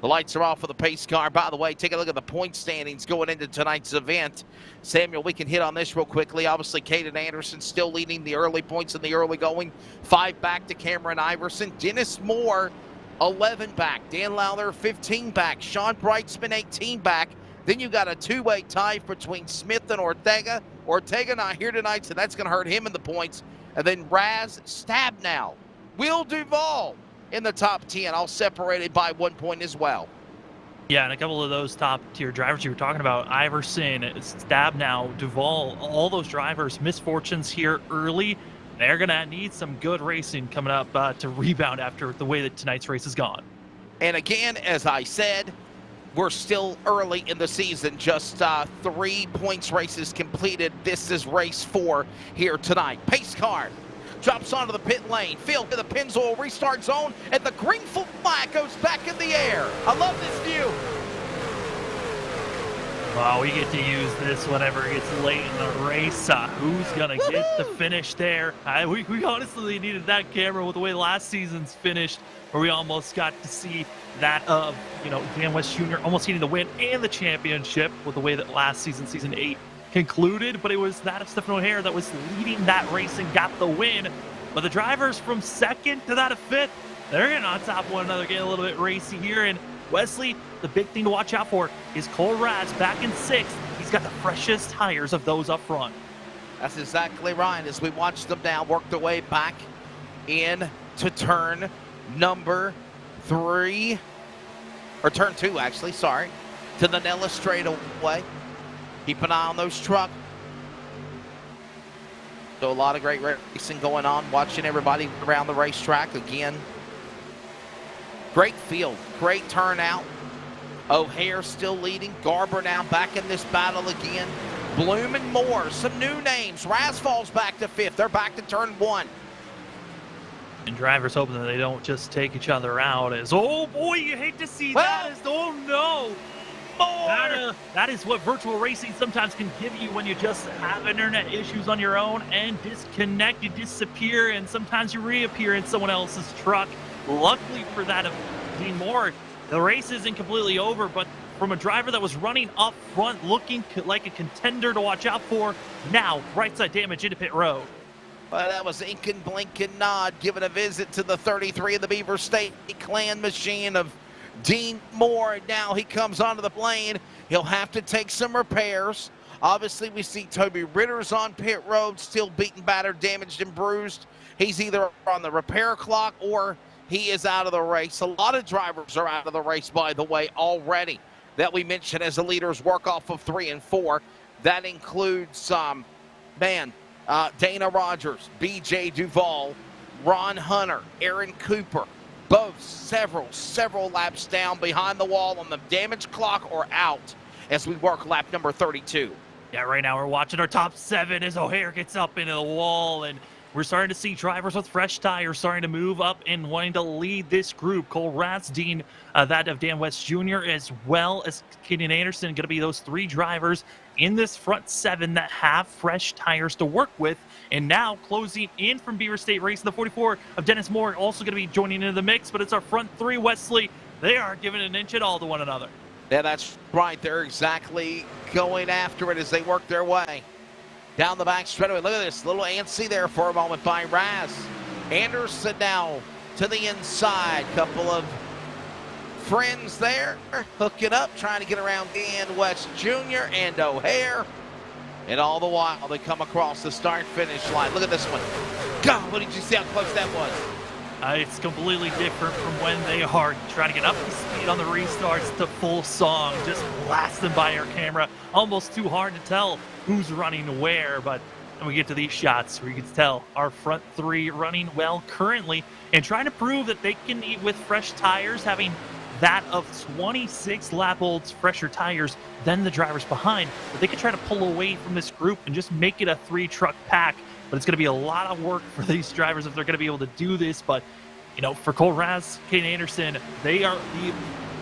The lights are off for the pace car. By the way, take a look at the point standings going into tonight's event. Samuel, we can hit on this real quickly. Obviously, Caden Anderson still leading the early points in the early going. 5 back to Cameron Iverson. Dennis Moore, 11 back. Dan Lowther, 15 back. Sean Brightsman, 18 back. Then you got a two-way tie between Smith and Ortega. Ortega not here tonight, so that's going to hurt him in the points. And then Raz Stabnow, Will Duvall in the top 10, all separated by 1 point as well. Yeah, and a couple of those top-tier drivers you were talking about, Iverson, Stabnow, Duvall, all those drivers, misfortunes here early. They're going to need some good racing coming up to rebound after the way that tonight's race has gone. And again, as I said, we're still early in the season. Just 3 points races completed. This is race 4 here tonight. Pace car drops onto the pit lane. Field to the Pennzoil restart zone, and the green flag goes back in the air. I love this view. Well, we get to use this whenever it gets late in the race. Who's going to get the finish there? We honestly needed that camera with the way last season's finished, where we almost got to see that of, Dan West Jr. almost getting the win and the championship with the way that last season, season 8, concluded. But it was that of Stephen O'Hare that was leading that race and got the win. But the drivers from 2nd to that of 5th, they're getting on top of one another, getting a little bit racy here. And Wesley, the big thing to watch out for is Cole Raz back in 6th. He's got the freshest tires of those up front. That's exactly right. As we watch them now work their way back in to turn number 3, or turn 2, actually, sorry, to the Nella straightaway. Keep an eye on those trucks. So a lot of great racing going on, watching everybody around the racetrack again. Great field, great turnout. O'Hare still leading. Garber now back in this battle again. Bloom and Moore, some new names. Raz falls back to 5th. They're back to turn 1. And drivers hoping that they don't just take each other out as, oh boy, you hate to see that. Oh no. That is what virtual racing sometimes can give you when you just have internet issues on your own and disconnect, you disappear, and sometimes you reappear in someone else's truck. Luckily for that of Dean Moore, the race isn't completely over, but from a driver that was running up front, looking like a contender to watch out for, now right side damage into pit road. Well, that was Incan Blinken Nod giving a visit to the 33 of the Beaver State clan machine of Dean Moore. Now he comes onto the lane. He'll have to take some repairs. Obviously, we see Toby Ritter's on pit road, still beaten, battered, damaged, and bruised. He's either on the repair clock or he is out of the race. A lot of drivers are out of the race, by the way, already that we mentioned as the leaders work off of 3 and 4. That includes, Dana Rogers, BJ Duvall, Ron Hunter, Aaron Cooper, both several laps down behind the wall on the damage clock or out as we work lap number 32. Yeah, right now we're watching our top 7 as O'Hare gets up into the wall, and we're starting to see drivers with fresh tires starting to move up and wanting to lead this group. Cole Ratsdean, that of Dan West Jr., as well as Kenyon Anderson, going to be those 3 drivers in this front 7 that have fresh tires to work with. And now closing in from Beaver State Racing, the 44 of Dennis Moore, also going to be joining into the mix, but it's our front 3, Wesley. They are giving an inch at all to one another. Yeah, that's right. They're exactly going after it as they work their way down the back straightaway. Look at this, little antsy there for a moment by Raz. Anderson now to the inside. Couple of friends there hooking up, trying to get around Dan West Jr. and O'Hare. And all the while, they come across the start-finish line. Look at this one. God, what did you see how close that was? It's completely different from when they are trying to get up to speed on the restarts to full song, just blasting by our camera. Almost too hard to tell who's running where, but then we get to these shots where you can tell our front 3 running well currently and trying to prove that they can eat with fresh tires, having that of 26 lap olds fresher tires than the drivers behind. But they could try to pull away from this group and just make it a 3-truck pack. But it's going to be a lot of work for these drivers if they're going to be able to do this. But, for Cole Raz, Kane Anderson, they are the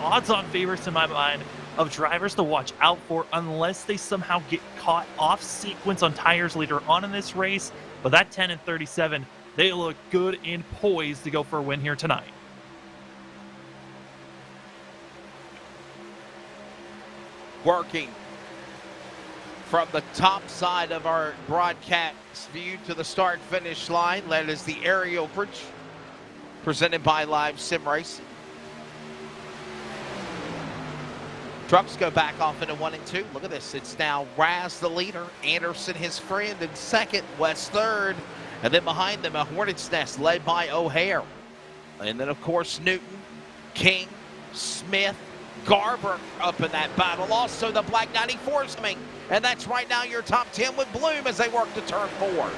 odds-on favorites in my mind of drivers to watch out for unless they somehow get caught off sequence on tires later on in this race. But that 10 and 37, they look good and poised to go for a win here tonight. working from the top side of our broadcast view to the start-finish line. That is the aerial bridge presented by Live Sim Racing. Trucks go back off into 1 and 2. Look at this. It's now Raz the leader, Anderson his friend in second, West third, and then behind them a Hornet's Nest led by O'Hare. And then, of course, Newton, King, Smith, Garber up in that battle. Also, the Black 94's coming. And that's right now your top 10 with Bloom as they work to turn 4.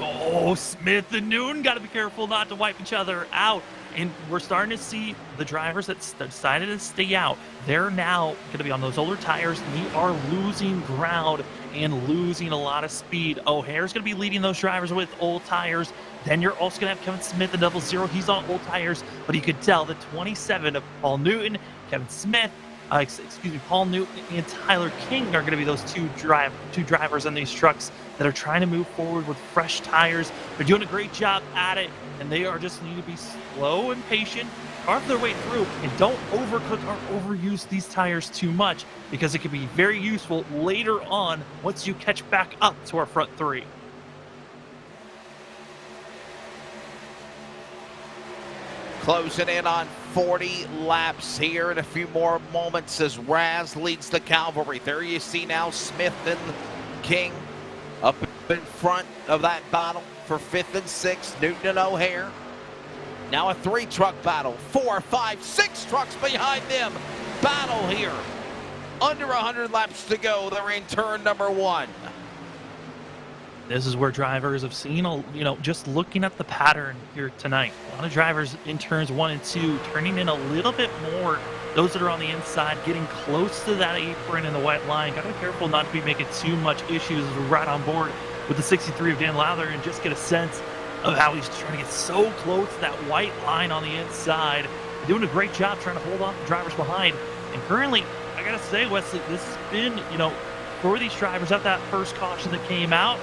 Oh, Smith and Newton got to be careful not to wipe each other out. And we're starting to see the drivers that decided to stay out. They're now going to be on those older tires. We are losing ground and losing a lot of speed. O'Hare's going to be leading those drivers with old tires. Then you're also going to have Kevin Smith in double zero. He's on old tires, but you could tell the 27 of Paul Newton, Kevin Smith, Paul Newton and Tyler King are going to be those two drivers on these trucks that are trying to move forward with fresh tires. They're doing a great job at it, and they are just need to be slow and patient, carve their way through, and don't overcook or overuse these tires too much, because it can be very useful later on once you catch back up to our front three. Closing in on 40 laps here in a few more moments as Raz leads the cavalry. There you see now Smith and King up in front of that battle for 5th and 6th. Newton and O'Hare. Now a 3-truck battle. 4, 5, 6 trucks behind them. Battle here. Under 100 laps to go. They're in turn number 1. This is where drivers have seen, just looking at the pattern here tonight. A lot of drivers in turns 1 and 2 turning in a little bit more. Those that are on the inside getting close to that apron and the white line. Got to be careful not to be making too much issues as we're right on board with the 63 of Dan Lowther and just get a sense of how he's trying to get so close to that white line on the inside. Doing a great job trying to hold off the drivers behind. And currently, I got to say, Wesley, this has been, for these drivers at that first caution that came out,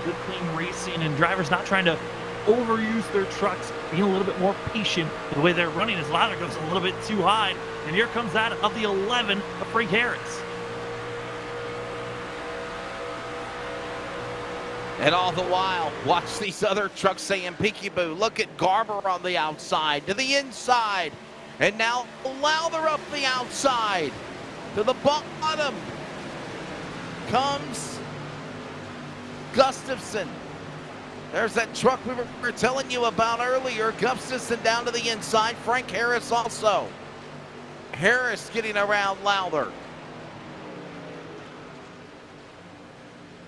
good clean racing and drivers not trying to overuse their trucks, being a little bit more patient with the way they're running as Lowther goes a little bit too high. And here comes that of the 11 of Frank Harris. And all the while, watch these other trucks saying peekaboo. Look at Garber on the outside to the inside. And now Lowther up the outside to the bottom comes Gustafson. There's that truck we were telling you about earlier. Gustafson down to the inside. Frank Harris also. Harris getting around Lowther.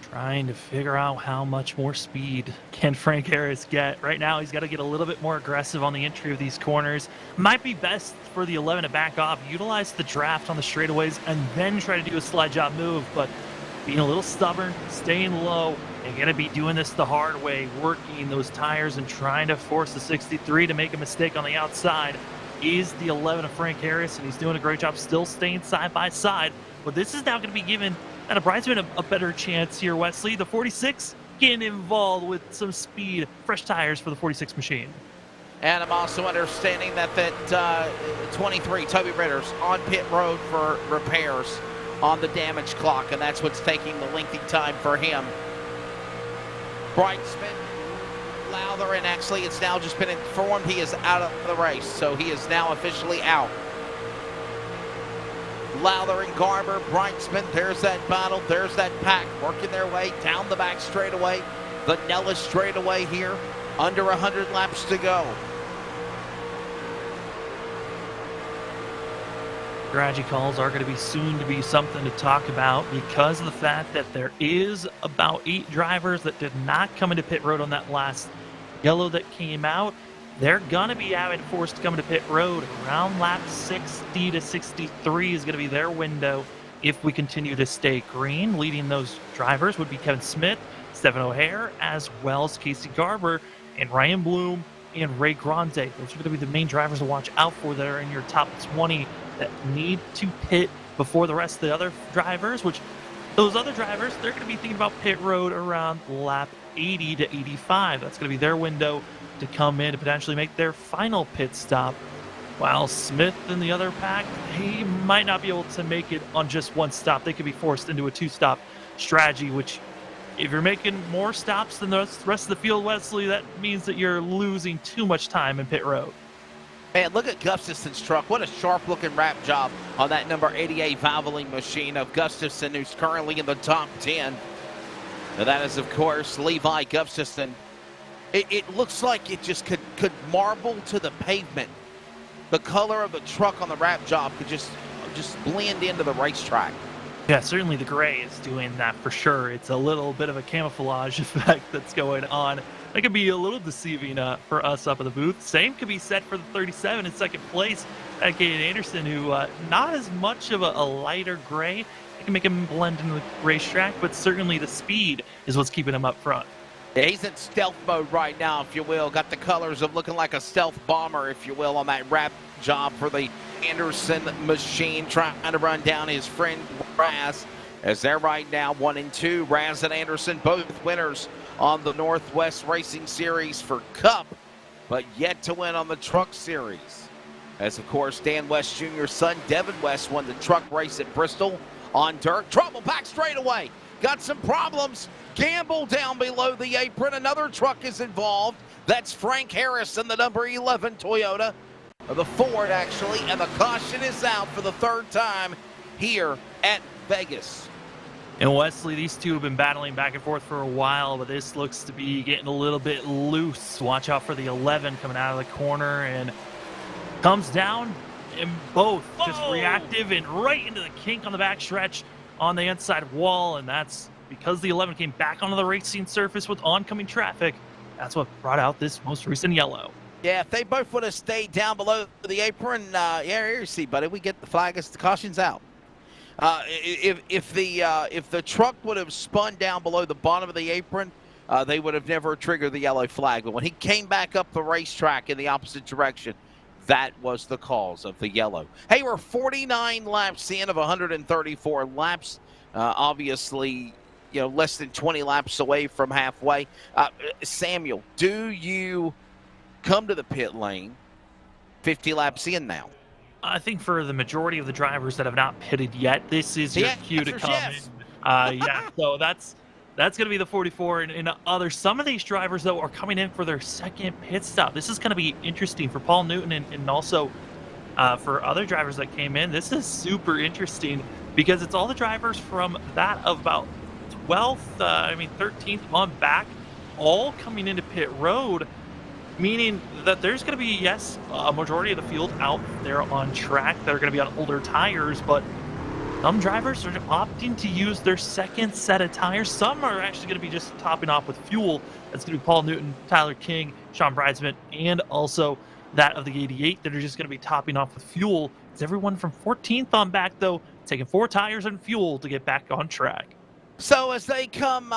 Trying to figure out how much more speed can Frank Harris get. Right now, he's got to get a little bit more aggressive on the entry of these corners. Might be best for the 11 to back off, utilize the draft on the straightaways, and then try to do a slide job move. But being a little stubborn, staying low, and going to be doing this the hard way, working those tires and trying to force the 63 to make a mistake on the outside is the 11 of Frank Harris, and he's doing a great job still staying side by side. But this is now going to be giving a Bridesman a better chance here, Wesley. The 46 getting involved with some speed, fresh tires for the 46 machine. And I'm also understanding that 23, Toby Ritter's on pit road for repairs on the damage clock, and that's what's taking the lengthy time for him. Bridesman, Lowther, and actually it's now just been informed he is out of the race, so he is now officially out. Lowther and Garber, Bridesman, there's that battle, there's that pack working their way down the back straightaway. The Nellis straightaway here, under 100 laps to go. Strategy calls are going to be soon to be something to talk about because of the fact that there is about 8 drivers that did not come into pit road on that last yellow that came out. They're going to be having forced to come to pit road around lap 60 to 63 is going to be their window if we continue to stay green. Leading those drivers would be Kevin Smith, Stephen O'Hare, as well as Casey Garber and Ryan Bloom and Ray Grande. Those are going to be the main drivers to watch out for that are in your top 20 that need to pit before the rest of the other drivers, which those other drivers, they're going to be thinking about pit road around lap 80 to 85. That's going to be their window to come in to potentially make their final pit stop. While Smith and the other pack, he might not be able to make it on just one stop. They could be forced into a two-stop strategy, which if you're making more stops than the rest of the field, Wesley, that means that you're losing too much time in pit road. Man, look at Gustafson's truck. What a sharp-looking wrap job on that number 88 Valvoline machine of Gustafson, who's currently in the top 10. Now that is, of course, Levi Gustafson. It looks like it just could marble to the pavement. The color of the truck on the wrap job could just blend into the racetrack. Yeah, certainly the gray is doing that for sure. It's a little bit of a camouflage effect that's going on. That could be a little deceiving for us up in the booth. Same could be said for the 37 in second place at Caden Anderson, who not as much of a lighter gray. It can make him blend into the racetrack, but certainly the speed is what's keeping him up front. Yeah, he's in stealth mode right now, if you will. Got the colors of looking like a stealth bomber, if you will, on that wrap job for the Anderson machine, trying to run down his friend Raz. As they're right now 1 and 2. Raz and Anderson, both winners on the Northwest Racing Series for Cup, but yet to win on the Truck Series. As, of course, Dan West Jr.'s son, Devin West, won the truck race at Bristol on dirt. Trouble back straightaway. Got some problems. Gamble down below the apron. Another truck is involved. That's Frank Harris in the number 11 Toyota. The Ford, actually. And the caution is out for the third time here at Vegas. And Wesley, these two have been battling back and forth for a while, but this looks to be getting a little bit loose. Watch out for the 11 coming out of the corner and comes down, and both just reactive and right into the kink on the backstretch on the inside wall, and that's because the 11 came back onto the racing surface with oncoming traffic. That's what brought out this most recent yellow. Yeah, if they both would have stayed down below the apron, yeah, here you see, buddy, we get the flag as the caution's out. If the truck would have spun down below the bottom of the apron, they would have never triggered the yellow flag. But when he came back up the racetrack in the opposite direction, that was the cause of the yellow. Hey, we're 49 laps in of 134 laps. Obviously, you know, less than 20 laps away from halfway. Samuel, do you come to the pit lane 50 laps in now? I think for the majority of the drivers that have not pitted yet, this is your cue to come in. Yeah, so that's going to be the 44. And some of these drivers, though, are coming in for their second pit stop. This is going to be interesting for Paul Newton and also for other drivers that came in. This is super interesting because it's all the drivers from that of about 13th on back, all coming into pit road, meaning that there's going to be, yes, a majority of the field out there on track that are going to be on older tires, but some drivers are opting to use their second set of tires. Some are actually going to be just topping off with fuel. That's going to be Paul Newton, Tyler King, Sean Bridesman, and also that of the 88 that are just going to be topping off with fuel. It's everyone from 14th on back, though, taking 4 tires and fuel to get back on track. So as they come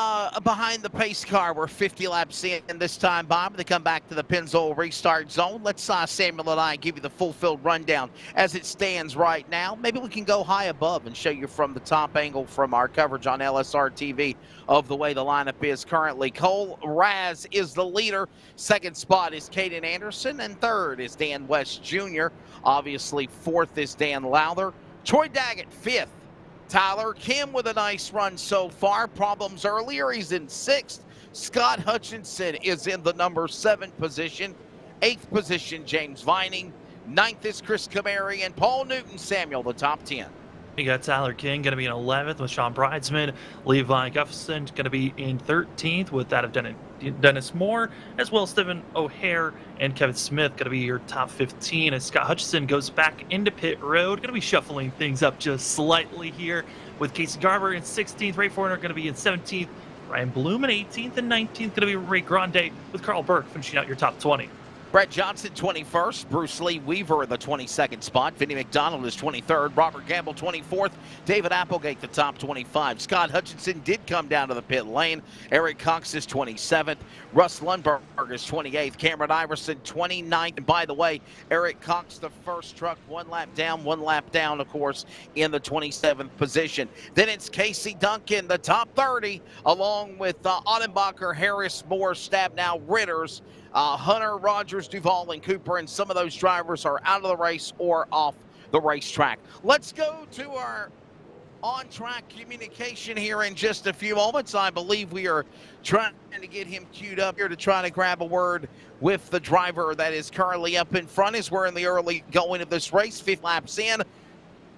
behind the pace car, we're 50 laps in this time, Bob. They come back to the Pennzoil restart zone. Let's Samuel and I give you the full-filled rundown as it stands right now. Maybe we can go high above and show you from the top angle from our coverage on LSRTV of the way the lineup is currently. Cole Raz is the leader. Second spot is Caden Anderson, and third is Dan West Jr. Obviously, fourth is Dan Lowther. Troy Daggett, fifth. Tyler Kim with a nice run so far. Problems earlier. He's in 6th. Scott Hutchinson is in the number 7 position. 8th position, James Vining. 9th is Chris Camary and Paul Newton. Samuel, the top 10. You got Tyler King going to be in 11th with Sean Bridesman. Levi Gustafson going to be in 13th with that of Dennis Moore, as well as Stephen O'Hare and Kevin Smith going to be your top 15 as Scott Hutchinson goes back into pit road. Going to be shuffling things up just slightly here with Casey Garber in 16th. Ray Forner going to be in 17th. Ryan Bloom in 18th and 19th. Going to be Ray Grande with Carl Burke finishing out your top 20. Brett Johnson, 21st. Bruce Lee Weaver in the 22nd spot. Vinnie McDonald is 23rd. Robert Gamble, 24th. David Applegate, the top 25. Scott Hutchinson did come down to the pit lane. Eric Cox is 27th. Russ Lundberg is 28th. Cameron Iverson, 29th. And by the way, Eric Cox, the first truck, one lap down, of course, in the 27th position. Then it's Casey Duncan, the top 30, along with Ottenbacher, Harris, Moore, Stabnow, Ritters. Hunter, Rogers, Duvall, and Cooper, and some of those drivers are out of the race or off the racetrack. Let's go to our on-track communication here in just a few moments. I believe we are trying to get him queued up here to try to grab a word with the driver that is currently up in front as we're in the early going of this race, 5 laps in.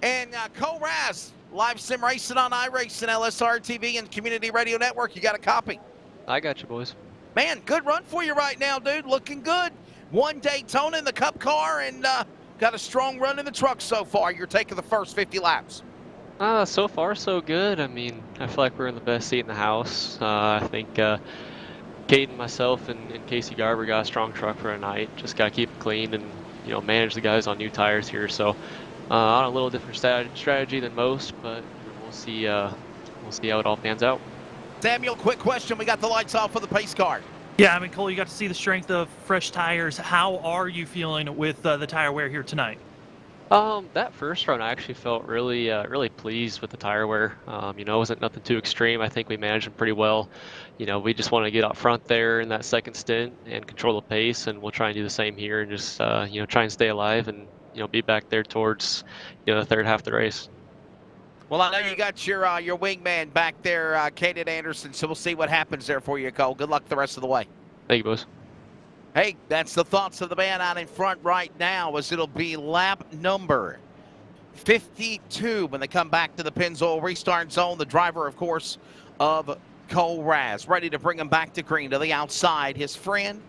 And Cole Raz, live sim racing on iRacing, LSRTV, and Community Radio Network. You got a copy? I got you, boys. Man, good run for you right now, dude. Looking good. One Daytona in the Cup car and got a strong run in the truck so far. You're taking the first 50 laps. So far, so good. I mean, I feel like we're in the best seat in the house. I think Caden, myself, and Casey Garber got a strong truck for tonight. Just got to keep it clean and, you know, manage the guys on new tires here. So on a little different strategy than most, but we'll see how it all pans out. Samuel, quick question. We got the lights off for the pace car. Yeah, I mean, Cole, you got to see the strength of fresh tires. How are you feeling with the tire wear here tonight? That first run, I actually felt really pleased with the tire wear. You know, it wasn't nothing too extreme. I think we managed them pretty well. You know, we just want to get up front there in that second stint and control the pace, and we'll try and do the same here and just, you know, try and stay alive and, you know, be back there towards, you know, the third half of the race. Well, I know you got your wingman back there, Caden Anderson, so we'll see what happens there for you, Cole. Good luck the rest of the way. Thank you, boys. Hey, that's the thoughts of the man out in front right now, as it'll be lap number 52 when they come back to the Pennzoil restart zone. The driver, of course, of Cole Raz, ready to bring him back to green to the outside. His friend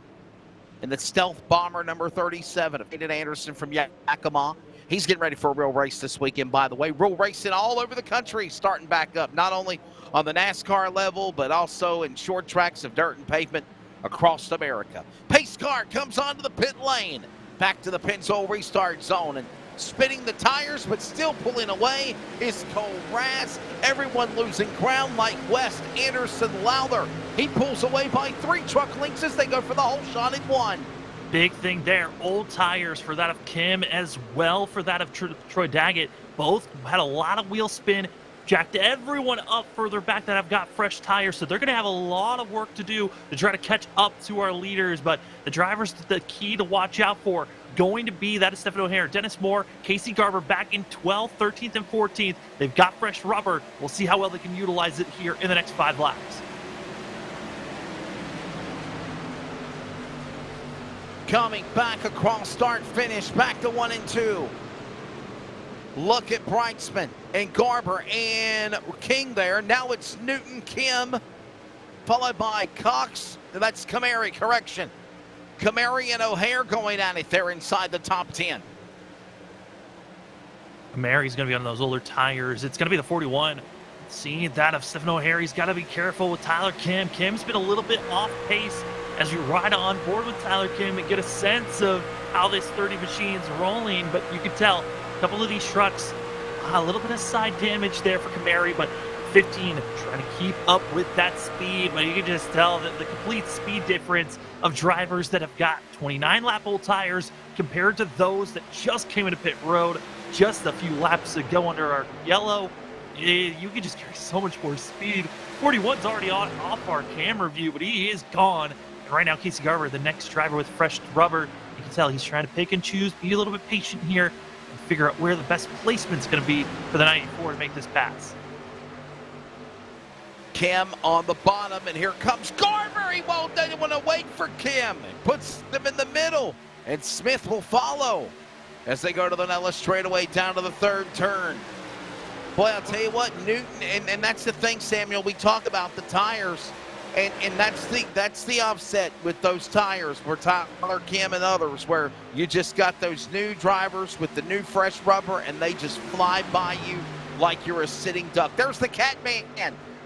in the Stealth Bomber number 37 of Caden Anderson from Yakima. He's getting ready for a real race this weekend, by the way. Real racing all over the country starting back up, not only on the NASCAR level, but also in short tracks of dirt and pavement across America. Pace car comes onto the pit lane. Back to the Pennzoil restart zone, and spinning the tires but still pulling away is Cole Raz. Everyone losing ground like West Anderson Lowther. He pulls away by 3 truck lengths as they go for the whole shot in 1. Big thing there. Old tires for that of Kim as well for that of Troy Daggett. Both had a lot of wheel spin. Jacked everyone up further back that have got fresh tires, so they're going to have a lot of work to do to try to catch up to our leaders. But the drivers, the key to watch out for, going to be that of Stephen O'Hare, Dennis Moore, Casey Garber back in 12th, 13th, and 14th. They've got fresh rubber. We'll see how well they can utilize it here in the next 5 laps. Coming back across start finish, back to 1 and 2. Look at Brightsman and Garber and King there. Now it's Newton, Kim, followed by Cox. That's Kamari, correction. Kamari and O'Hare going at it there inside the top 10. Kamari's going to be on those older tires. It's going to be the 41. See that of Stephen O'Hare. He's got to be careful with Tyler Kim. Kim's been a little bit off pace as you ride on board with Tyler Kim and get a sense of how this 30 machine's rolling, but you can tell a couple of these trucks, a little bit of side damage there for Kamari, but 15 trying to keep up with that speed. But you can just tell that the complete speed difference of drivers that have got 29 lap old tires compared to those that just came into pit road just a few laps ago under our yellow. You can just carry so much more speed. 41's already off our camera view, but he is gone. And right now, Casey Garber, the next driver with fresh rubber, you can tell he's trying to pick and choose, be a little bit patient here, and figure out where the best placement's going to be for the 94 to make this pass. Kim on the bottom, and here comes Garber. He won't want to wait for Kim. He puts them in the middle, and Smith will follow as they go to the Nellis straightaway down to the 3rd turn. Boy, I'll tell you what, Newton, and that's the thing, Samuel, we talk about the tires, and that's the offset with those tires where Tyler, Kim, and others, where you just got those new drivers with the new fresh rubber, and they just fly by you like you're a sitting duck. There's the Catman,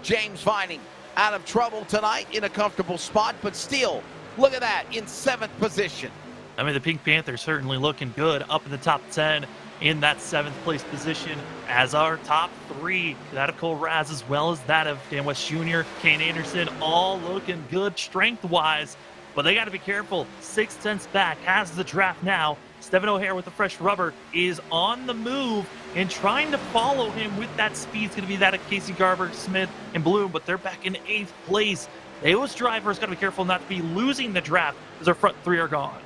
James Vining, out of trouble tonight in a comfortable spot, but still, look at that, in 7th position. I mean, the Pink Panthers certainly looking good up in the top 10 in that 7th place position as our top 3, that of Cole Raz as well as that of Dan West Jr., Kane Anderson, all looking good strength-wise, but they got to be careful. 6 tenths back has the draft now. Stephen O'Hare with the fresh rubber is on the move and trying to follow him with that speed. It's going to be that of Casey Garber, Smith, and Bloom, but they're back in 8th place. Those drivers got to be careful not to be losing the draft as their front 3 are gone.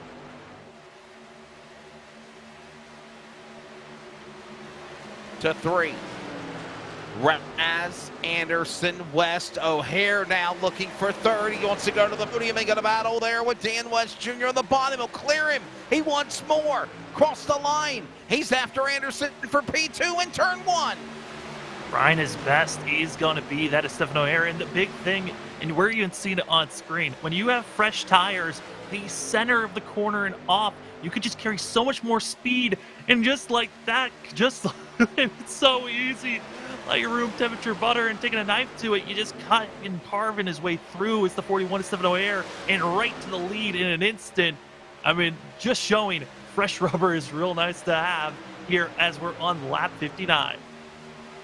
To 3. Raz, Anderson, West, O'Hare now looking for 3rd. He wants to go to the podium and get a battle there with Dan West Jr. on the bottom. He'll clear him. He wants more. Cross the line. He's after Anderson for P2 in turn 1. Ryan, his best is going to be that of Stephen O'Hare. And the big thing, and we're even seeing it on screen, when you have fresh tires, the center of the corner and off, you could just carry so much more speed. And just like that, just it's so easy. Like room temperature butter and taking a knife to it, you just cut and carving his way through. It's the 41 Stephen O'Hare and right to the lead in an instant. I mean, just showing fresh rubber is real nice to have here as we're on lap 59.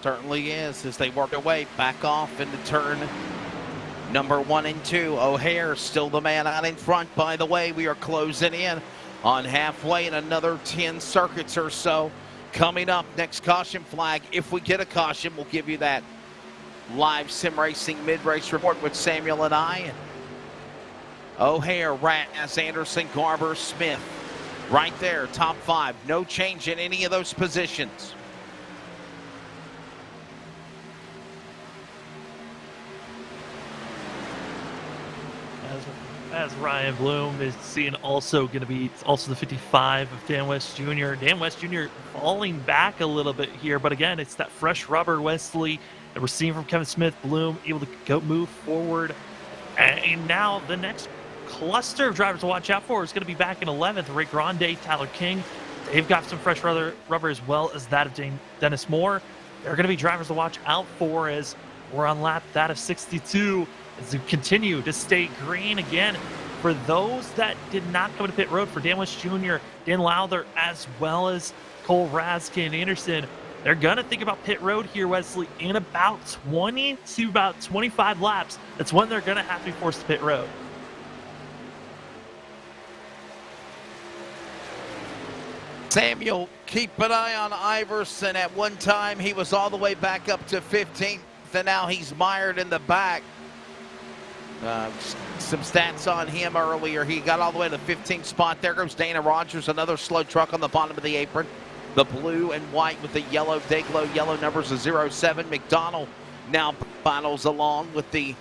Certainly is, as they work their way back off into turn number 1 and 2. O'Hare still the man out in front. By the way, we are closing in on halfway in another 10 circuits or so. Coming up, next caution flag. If we get a caution, we'll give you that live sim racing mid-race report with Samuel and I. O'Hare, Raz, Anderson, Garber, Smith. Right there, top 5. No change in any of those positions. As Ryan Bloom is seeing also going to be also the 55 of Dan West Jr. Dan West Jr. falling back a little bit here, but again, it's that fresh rubber Wesley that we're seeing from Kevin Smith. Bloom able to move forward. And now the next cluster of drivers to watch out for is going to be back in 11th. Ray Grande, Tyler King. They've got some fresh rubber as well as that of Dennis Moore. They're going to be drivers to watch out for as we're on lap that of 62. As we continue to stay green again for those that did not come to pit road for Dan West Jr., Dan Lowther, as well as Cole Raskin Anderson. They're going to think about pit road here, Wesley, in about 20 to about 25 laps. That's when they're going to have to be forced to pit road. Samuel, keep an eye on Iverson. At one time, he was all the way back up to 15th, and now he's mired in the back. Some stats on him earlier. He got all the way to the 15th spot. There goes Dana Rogers, another slow truck on the bottom of the apron. The blue and white with the yellow, Dayglow yellow numbers of 07. McDonald now battles along with the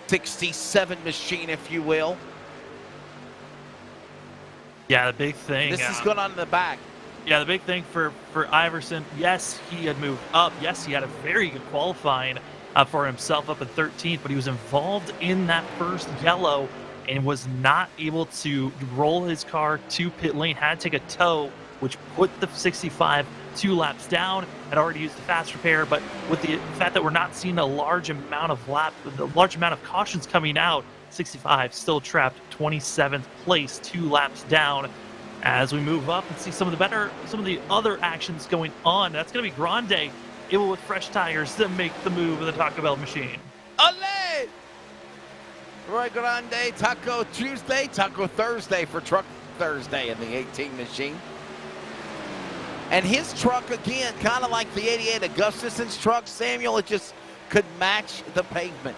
67 machine, if you will. Yeah, the big thing. This is going on in the back. Yeah, the big thing for Iverson, yes, he had moved up. Yes, he had a very good qualifying for himself up at 13th, but he was involved in that first yellow and was not able to roll his car to pit lane, had to take a tow, which put the 65 2 laps down, had already used the fast repair, but with the fact that we're not seeing a large amount of cautions coming out, 65 still trapped 27th place, 2 laps down. As we move up and see some of the other actions going on, that's going to be Grande able with fresh tires to make the move of the Taco Bell machine. Ole! Roy Grande, Taco Tuesday, Taco Thursday for Truck Thursday in the 18 machine. And his truck, again, kind of like the 88 Augustuson's truck, Samuel, it just could match the pavement.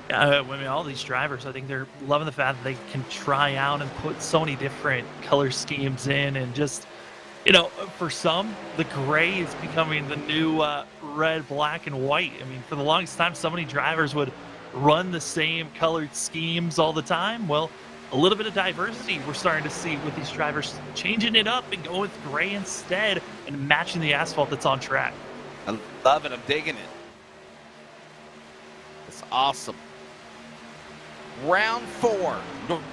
I mean, all these drivers, I think they're loving the fact that they can try out and put so many different color schemes in, and just, you know, for some, the gray is becoming the new red, black, and white. I mean, for the longest time, so many drivers would run the same colored schemes all the time. Well, a little bit of diversity we're starting to see with these drivers changing it up and going with gray instead and matching the asphalt that's on track. I love it. I'm digging it. It's awesome. Round 4,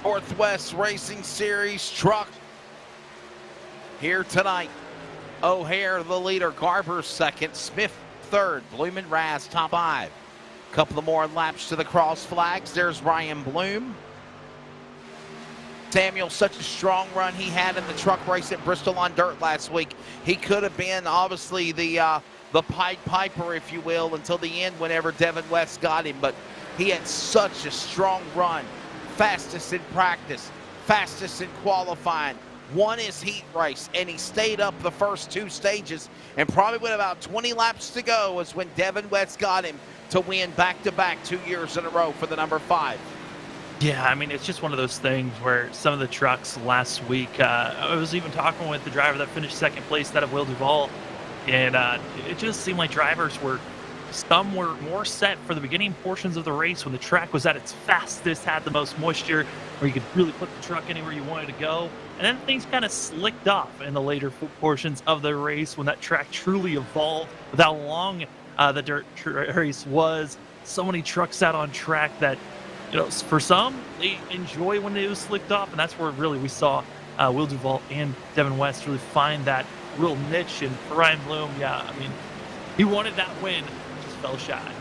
Northwest Racing Series truck. Here tonight, O'Hare the leader, Garber second, Smith third, Bloom and Raz top 5. Couple of more laps to the cross flags. There's Ryan Bloom. Samuel, such a strong run he had in the truck race at Bristol on dirt last week. He could have been obviously the Pied Piper, if you will, until the end whenever Devin West got him, but he had such a strong run, fastest in practice, fastest in qualifying. Won his heat race, and he stayed up the first 2 stages. And probably with about 20 laps to go was when Devin West got him to win back-to-back 2 years in a row for the number 5. Yeah, I mean, it's just one of those things where some of the trucks last week, I was even talking with the driver that finished second place, that of Will Duvall, and it just seemed like drivers some were more set for the beginning portions of the race when the track was at its fastest, had the most moisture, where you could really put the truck anywhere you wanted to go. And then things kind of slicked off in the later portions of the race when that track truly evolved with how long the dirt race was. So many trucks out on track that, for some, they enjoy when it was slicked off, and that's where really we saw Will Duvall and Devin West really find that real niche. And for Ryan Bloom, yeah, I mean, he wanted that win, just fell shy.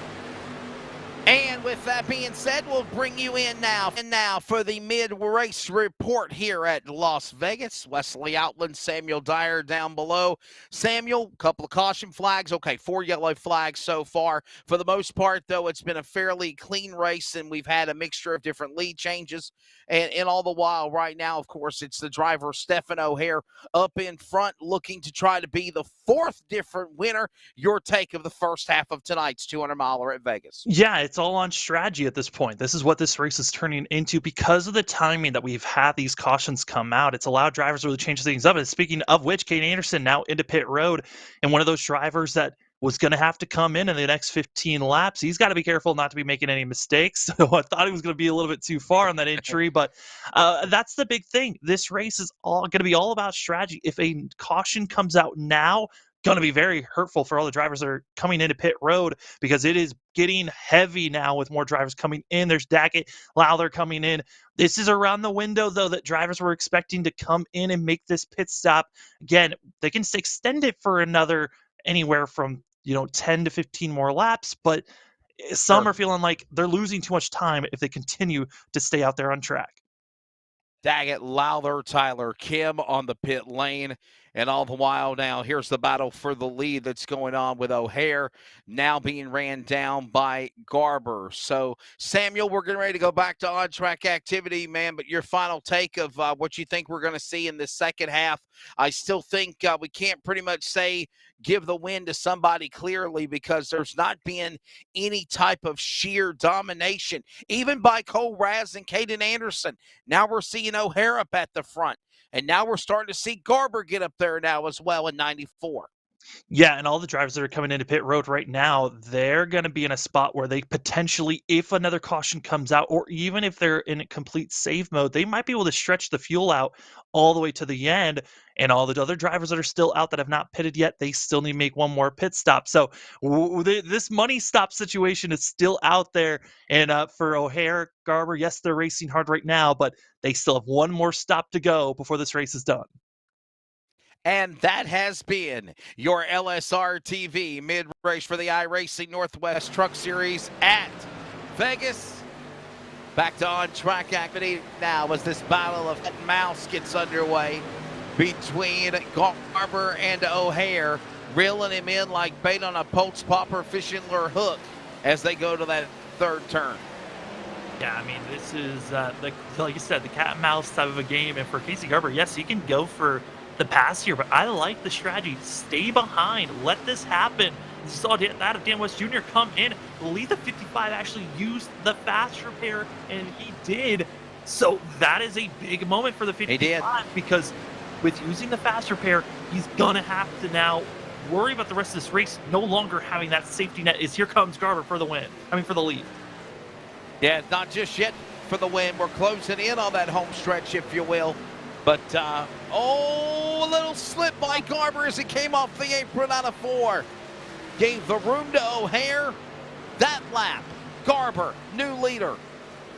And with that being said, we'll bring you in now. And now for the mid-race report here at Las Vegas. Wesley Outland, Samuel Dyer down below. Samuel, a couple of caution flags. Okay, 4 yellow flags so far. For the most part, though, it's been a fairly clean race, and we've had a mixture of different lead changes. And all the while, right now, of course, it's the driver, Stephen O'Hare, up in front, looking to try to be the 4th different winner. Your take of the first half of tonight's 200-miler at Vegas. Yeah, it's all on strategy at this point. This is what this race is turning into because of the timing that we've had these cautions come out. It's allowed drivers to really change things up. And speaking of which, Kate Anderson now into pit road, and one of those drivers that was going to have to come in the next 15 laps. He's got to be careful not to be making any mistakes. So I thought he was going to be a little bit too far on that entry, but that's the big thing. This race is all going to be all about strategy. If a caution comes out now, going to be very hurtful for all the drivers that are coming into pit road because it is getting heavy now with more drivers coming in. There's Daggett, Lowther coming in. This is around the window, though, that drivers were expecting to come in and make this pit stop. Again, they can extend it for another anywhere from 10 to 15 more laps, but some are feeling like they're losing too much time if they continue to stay out there on track. Daggett, Lowther, Tyler Kim on the pit lane. And all the while now, here's the battle for the lead that's going on with O'Hare now being ran down by Garber. So, Samuel, we're getting ready to go back to on-track activity, man, but your final take of what you think we're going to see in this second half. I still think we can't pretty much say give the win to somebody clearly because there's not been any type of sheer domination, even by Cole Raz and Caden Anderson. Now we're seeing O'Hare up at the front. And now we're starting to see Garber get up there now as well in 94. Yeah, and all the drivers that are coming into pit road right now, they're going to be in a spot where they potentially, if another caution comes out, or even if they're in a complete save mode, they might be able to stretch the fuel out all the way to the end. And all the other drivers that are still out that have not pitted yet, they still need to make one more pit stop. So this money stop situation is still out there. And for O'Hare, Garber, yes, they're racing hard right now, but they still have one more stop to go before this race is done. And that has been your LSRTV mid-race for the iRacing Northwest Truck Series at Vegas. Back to on-track activity now as this battle of cat and mouse gets underway between Garber and O'Hare, reeling him in like bait on a pulse popper fishing lure hook as they go to that third turn. Yeah, I mean, this is, like you said, the cat and mouse type of a game. And for Casey Garber, yes, he can go for the pass here, but I like the strategy. Stay behind. Let this happen. You saw that of Dan West Jr. come in. Lead the 55 actually used the fast repair, and he did. So that is a big moment for the 55 because with using the fast repair, he's going to have to now worry about the rest of this race, no longer having that safety net. Here comes Garber for the win. For the lead. Yeah, not just yet for the win. We're closing in on that home stretch, if you will. But, a little slip by Garber as it came off the apron out of 4. Gave the room to O'Hare. That lap, Garber, new leader,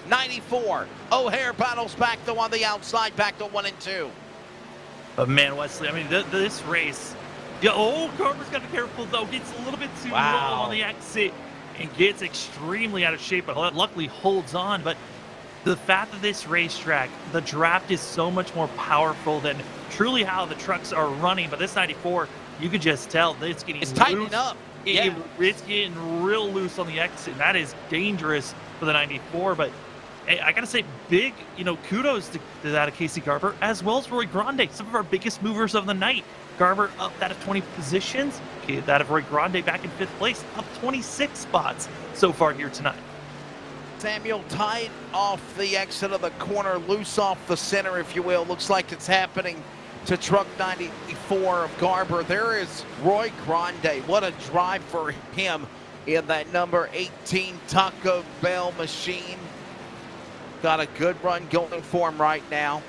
94. O'Hare battles back though on the outside, back to 1 and 2. But man, Wesley, this race, Garber's got to be careful though. Gets a little bit too low on the exit and gets extremely out of shape, but luckily holds on. But the fact that this racetrack, the draft is so much more powerful than truly how the trucks are running. But this 94, you could just tell that it's getting tightening up. It's getting real loose on the exit, and that is dangerous for the 94. But hey, I gotta say, big, kudos to that of Casey Garber, as well as Roy Grande, some of our biggest movers of the night. Garber up that of 20 positions. Okay, that of Roy Grande back in 5th place, up 26 spots so far here tonight. Samuel tied off the exit of the corner, loose off the center, if you will. Looks like it's happening to truck 94 of Garber. There is Roy Grande. What a drive for him in that number 18 Taco Bell machine. Got a good run going for him right now,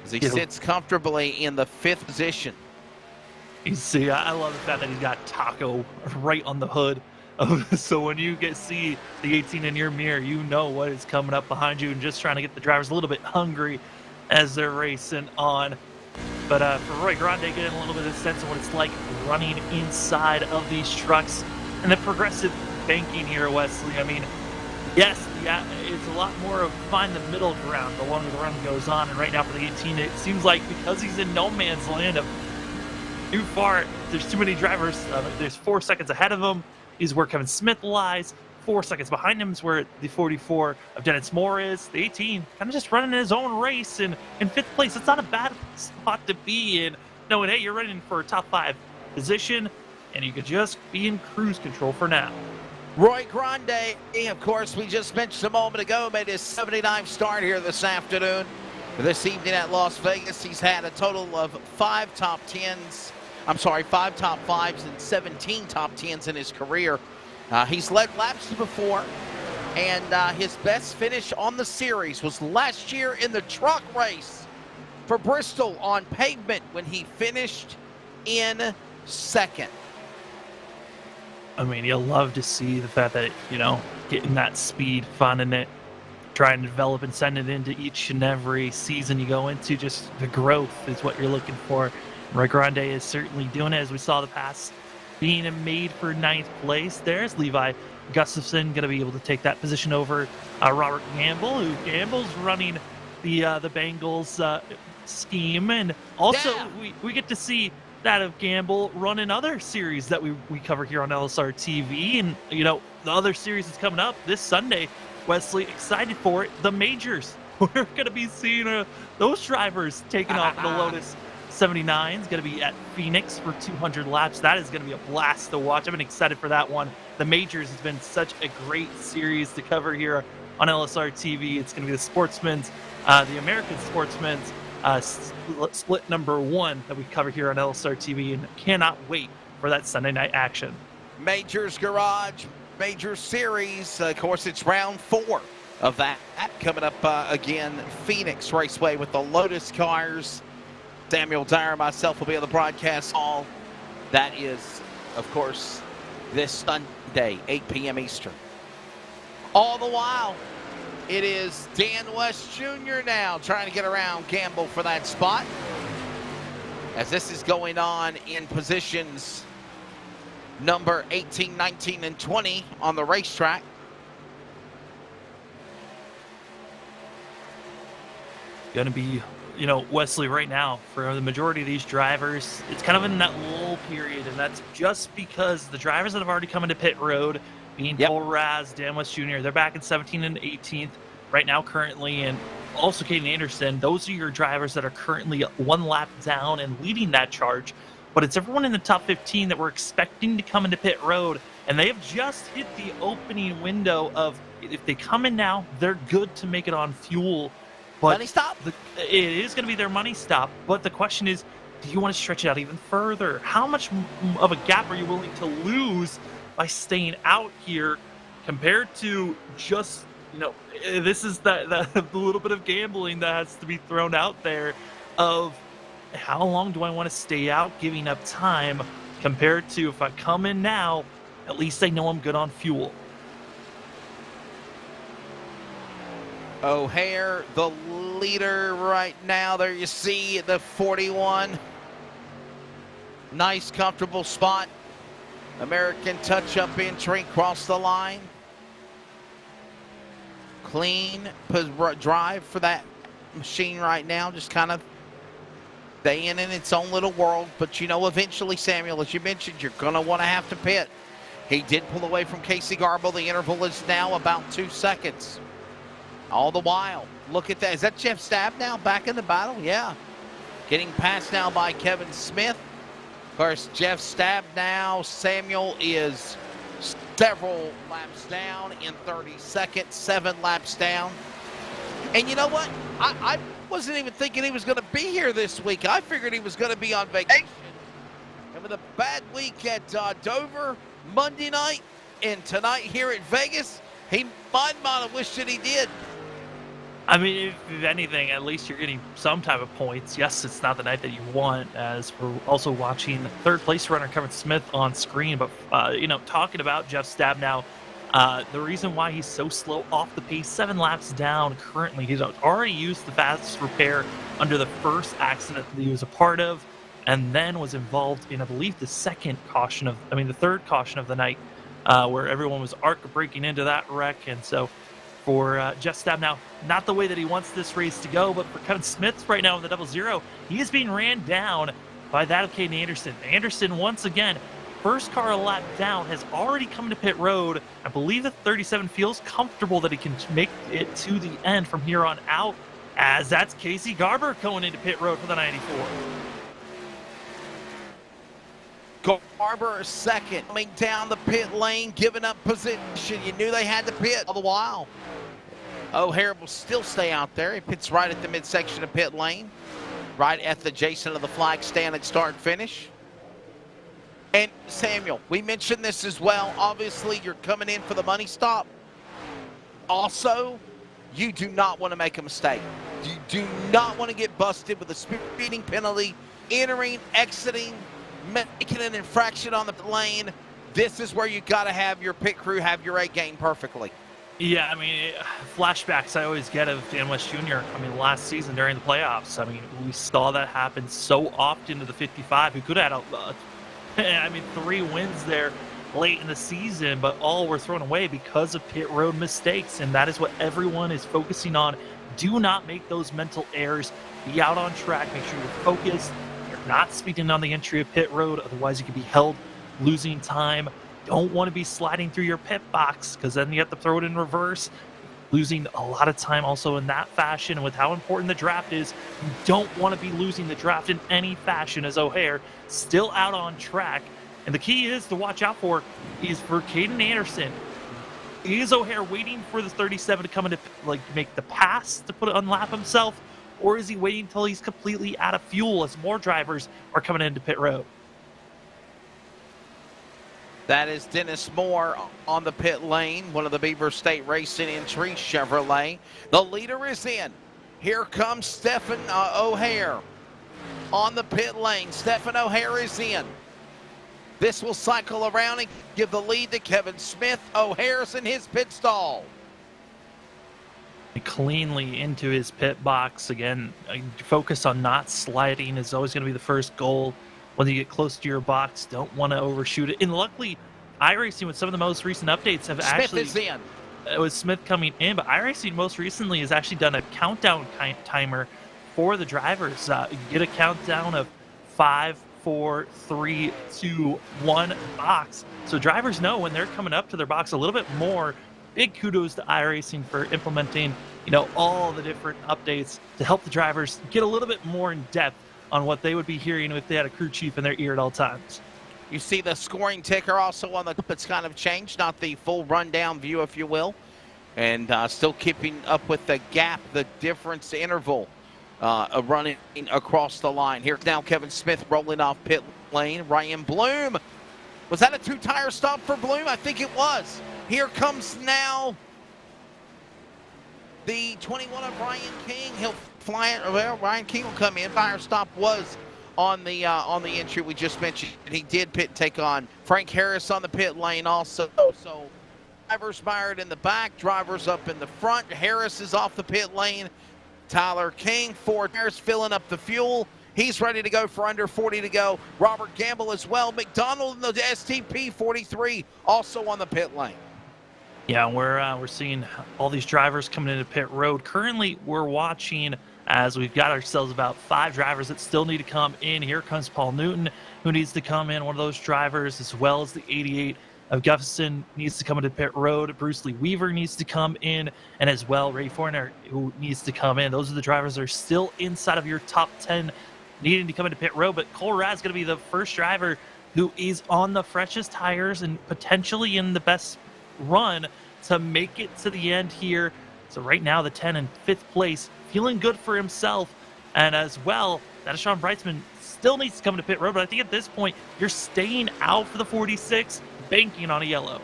as he sits comfortably in the 5th position. You see, I love the fact that he's got Taco right on the hood. So when you see the 18 in your mirror, you know what is coming up behind you, and just trying to get the drivers a little bit hungry as they're racing on. But for Roy Grande, getting a little bit of a sense of what it's like running inside of these trucks and the progressive banking here, Wesley. I mean, yes, it's a lot more of find the middle ground the longer the run goes on. And right now for the 18, it seems like because he's in no man's land of too far, there's too many drivers. There's 4 seconds ahead of him is where Kevin Smith lies. 4 seconds behind him is where the 44 of Dennis Moore is. The 18 kind of just running his own race in 5th place. It's not a bad spot to be in, knowing, hey, you're running for a top 5 position, and you could just be in cruise control for now. Roy Grande, of course, we just mentioned a moment ago, made his 79th start here this afternoon. This evening at Las Vegas, he's had a total of 5 top 5s and 17 top 10s in his career. He's led laps before, and his best finish on the series was last year in the truck race for Bristol on pavement when he finished in 2nd. I mean, you'll love to see the fact that, getting that speed, finding it, trying to develop and send it into each and every season you go into. Just the growth is what you're looking for. Roy Grande is certainly doing it, as we saw the pass being made for 9th place. There's Levi Gustafson going to be able to take that position over Robert Gamble, who Gamble's running the Bengals scheme. And also, we get to see that of Gamble run in other series that we cover here on LSRTV. And, the other series is coming up this Sunday. Wesley, excited for it. The majors. We're going to be seeing those drivers taking off the Lotus 79 is going to be at Phoenix for 200 laps. That is going to be a blast to watch. I've been excited for that one. The majors has been such a great series to cover here on LSRTV. It's going to be the Sportsman's, the American Sportsman's split number 1 that we cover here on LSRTV, and cannot wait for that Sunday night action. Majors Garage, Major Series. Of course, it's round 4 of that coming up again. Phoenix Raceway with the Lotus cars. Samuel Dyer and myself will be on the broadcast hall. That is, of course, this Sunday, 8 p.m. Eastern. All the while, it is Dan West Jr. now trying to get around Gamble for that spot, as this is going on in positions number 18, 19, and 20 on the racetrack. Going to be, Wesley, right now, for the majority of these drivers, it's kind of in that lull period, and that's just because the drivers that have already come into pit road, being Cole Raz, Dan West Jr., they're back in 17th and 18th right now currently, and also Caden Anderson. Those are your drivers that are currently 1 lap down and leading that charge. But it's everyone in the top 15 that we're expecting to come into pit road, and they have just hit the opening window of, if they come in now, they're good to make it on fuel. But money stop. It is going to be their money stop. But the question is, do you want to stretch it out even further? How much of a gap are you willing to lose by staying out here compared to just, this is the little bit of gambling that has to be thrown out there of how long do I want to stay out, giving up time, compared to if I come in now, at least I know I'm good on fuel. O'Hare, the leader right now. There you see the 41. Nice, comfortable spot. American touch-up entry, cross the line. Clean drive for that machine right now. Just kind of staying in its own little world. But, eventually, Samuel, as you mentioned, you're going to want to have to pit He did pull away from Casey Garbo. The interval is now about 2 seconds. All the while, look at that. Is that Jeff Stab now back in the battle? Yeah. Getting passed now by Kevin Smith. Of course, Jeff Stab now. Samuel is several laps down in 30 seconds, 7 laps down. And you know what? I wasn't even thinking he was going to be here this week. I figured he was going to be on vacation. And with a bad week at Dover Monday night and tonight here at Vegas, he might have wished that he did. I mean, if anything, at least you're getting some type of points. Yes, it's not the night that you want, as we're also watching third place runner Kevin Smith on screen. But, talking about Jeff Stab now, the reason why he's so slow off the pace, 7 laps down currently, he's already used the fast repair under the first accident that he was a part of, and then was involved in, I believe, the third caution of the night, where everyone was breaking into that wreck. And so for Jeff Stab now, not the way that he wants this race to go, but for Kevin Smith right now in the 00, he is being ran down by that of Caden Anderson. Anderson, once again, first car a lap down, has already come to pit road. I believe the 37 feels comfortable that he can make it to the end from here on out, as that's Casey Garber going into pit road for the 94. Garber second, coming down the pit lane, giving up position. You knew they had to pit all the while. O'Hare will still stay out there. He pits right at the midsection of pit lane, right at the adjacent of the flag stand at start and finish. And Samuel, we mentioned this as well. Obviously, you're coming in for the money stop. Also, you do not want to make a mistake. You do not want to get busted with a speeding penalty, entering, exiting, making an infraction on the lane. This is where you got to have your pit crew have your A game perfectly. Yeah, I mean, flashbacks I always get of Dan West Jr. Last season during the playoffs, we saw that happen so often to the 55, who could have had 3 wins there late in the season, but all were thrown away because of pit road mistakes, and that is what everyone is focusing on. Do not make those mental errors. Be out on track. Make sure you're focused. You're not speeding on the entry of pit road, otherwise you could be held losing time. Don't want to be sliding through your pit box, because then you have to throw it in reverse, losing a lot of time also in that fashion. And with how important the draft is, you don't want to be losing the draft in any fashion, as O'Hare still out on track. And the key is to watch out for is for Caden Anderson. Is O'Hare waiting for the 37 to come in to make the pass to unlap himself, or is he waiting until he's completely out of fuel as more drivers are coming into pit road? That is Dennis Moore on the pit lane, one of the Beaver State Racing entries, Chevrolet. The leader is in. Here comes Stephen O'Hare on the pit lane. Stephen O'Hare is in. This will cycle around and give the lead to Kevin Smith. O'Hare's in his pit stall. Cleanly into his pit box. Again, focus on not sliding is always going to be the first goal. When you get close to your box, don't want to overshoot it. And luckily, iRacing with some of the most recent updates have Smith is in. With Smith coming in, but iRacing most recently has actually done a countdown timer for the drivers. You get a countdown of 5, 4, 3, 2, 1 box. So drivers know when they're coming up to their box a little bit more. Big kudos to iRacing for implementing, all the different updates to help the drivers get a little bit more in depth on what they would be hearing if they had a crew chief in their ear at all times. You see the scoring ticker also on the clip. It's kind of changed, not the full rundown view, if you will. And still keeping up with the gap, the difference interval running across the line. Here's now Kevin Smith rolling off pit lane. Ryan Bloom. Was that a 2-tire stop for Bloom? I think it was. Here comes now the 21 of Ryan King. He'll fly it. Well, Ryan King will come in. Fire stop was on the entry we just mentioned. He did pit and take on Frank Harris on the pit lane also. So drivers mired in the back, drivers up in the front. Harris is off the pit lane. Tyler King, Ford Harris filling up the fuel. He's ready to go for under 40 to go. Robert Gamble as well. McDonald in the STP 43 also on the pit lane. Yeah, we're seeing all these drivers coming into pit road. Currently, we're watching as we've got ourselves about 5 drivers that still need to come in. Here comes Paul Newton, who needs to come in, one of those drivers, as well as the 88 Gustafson needs to come into pit road. Bruce Lee Weaver needs to come in, and as well Ray Forner, who needs to come in. Those are the drivers that are still inside of your top 10 needing to come into pit road. But Cole Raz is going to be the first driver who is on the freshest tires and potentially in the best run to make it to the end here. So right now, the 10 and 5th place, feeling good for himself. And as well, that is Sean Brightsman still needs to come to pit road. But I think at this point, you're staying out for the 46, banking on a yellow.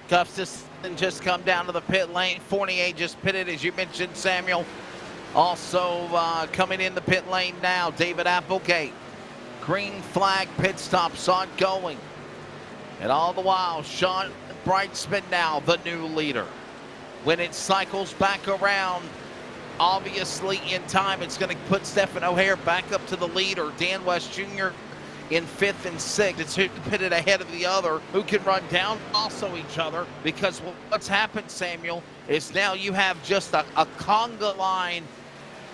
Gustafson just come down to the pit lane. Fournier just pitted, as you mentioned, Samuel. Also coming in the pit lane now, David Applegate. Green flag pit stops ongoing. And all the while, Sean Brightsman now the new leader. When it cycles back around, obviously in time, it's going to put Stephen O'Hare back up to the leader. Dan West Jr. in 5th and 6th. It's pitted ahead of the other, who can run down also each other, because what's happened, Samuel, is now you have just a conga line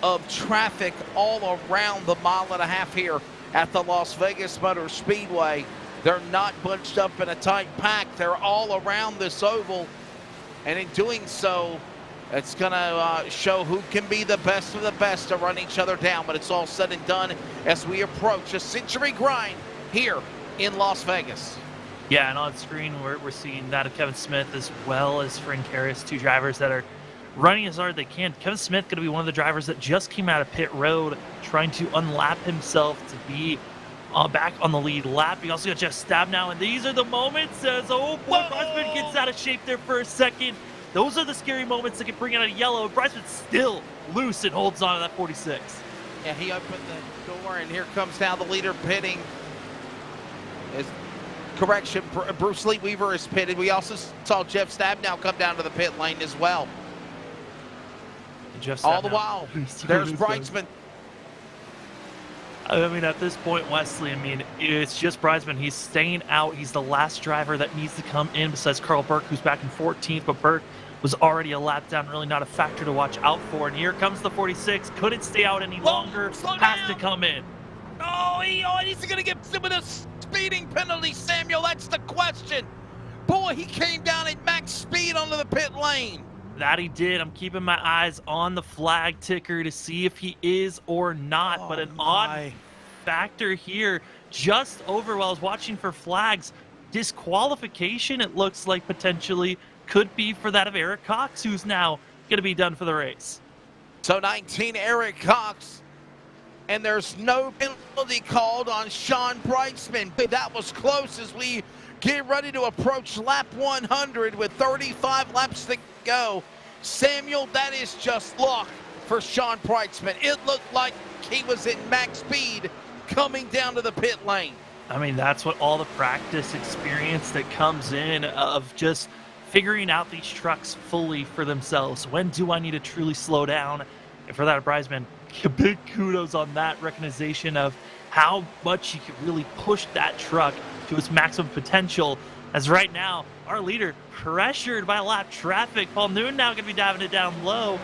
of traffic all around the 1.5 miles here at the Las Vegas Motor Speedway. They're not bunched up in a tight pack. They're all around this oval. And in doing so, it's going to show who can be the best of the best to run each other down. But it's all said and done as we approach a century grind here in Las Vegas. Yeah, and on screen, we're seeing that of Kevin Smith as well as Frank Harris, two drivers that are running as hard as they can. Kevin Smith going to be one of the drivers that just came out of pit road, trying to unlap himself to be back on the lead lap. You also got Jeff Stab now, and these are the moments as, oh boy, Brightsman gets out of shape there for a second. Those are the scary moments that can bring out a yellow. Brightsman's still loose and holds on to that 46. Yeah, he opened the door, and here comes now the leader pitting. Correction, Bruce Lee Weaver is pitted. We also saw Jeff Stab now come down to the pit lane as well. All the while, there's Brightsman. I mean, at this point, Wesley, it's just Brightsman. He's staying out. He's the last driver that needs to come in besides Carl Burke, who's back in 14th. But Burke was already a lap down, really not a factor to watch out for. And here comes the 46. Couldn't stay out any longer. Has to come in. Oh, he's going to get some of the speeding penalty, Samuel. That's the question. Boy, he came down at max speed onto the pit lane. That he did. I'm keeping my eyes on the flag ticker to see if he is or not. But an odd factor here, just over while I was watching for flags. Disqualification, it looks like potentially could be for that of Eric Cox, who's now going to be done for the race. So 19, Eric Cox. And there's no penalty called on Sean Brightsman. That was close as we get ready to approach lap 100 with 35 laps to go. Samuel, that is just luck for Sean Brightsman. It looked like he was in max speed coming down to the pit lane. I mean, that's what all the practice experience that comes in of just figuring out these trucks fully for themselves. When do I need to truly slow down? And for that, Brightsman, big kudos on that recognition of how much he could really push that truck to its maximum potential. As right now, our leader pressured by lap traffic. Paul Newton now going to be diving it down low.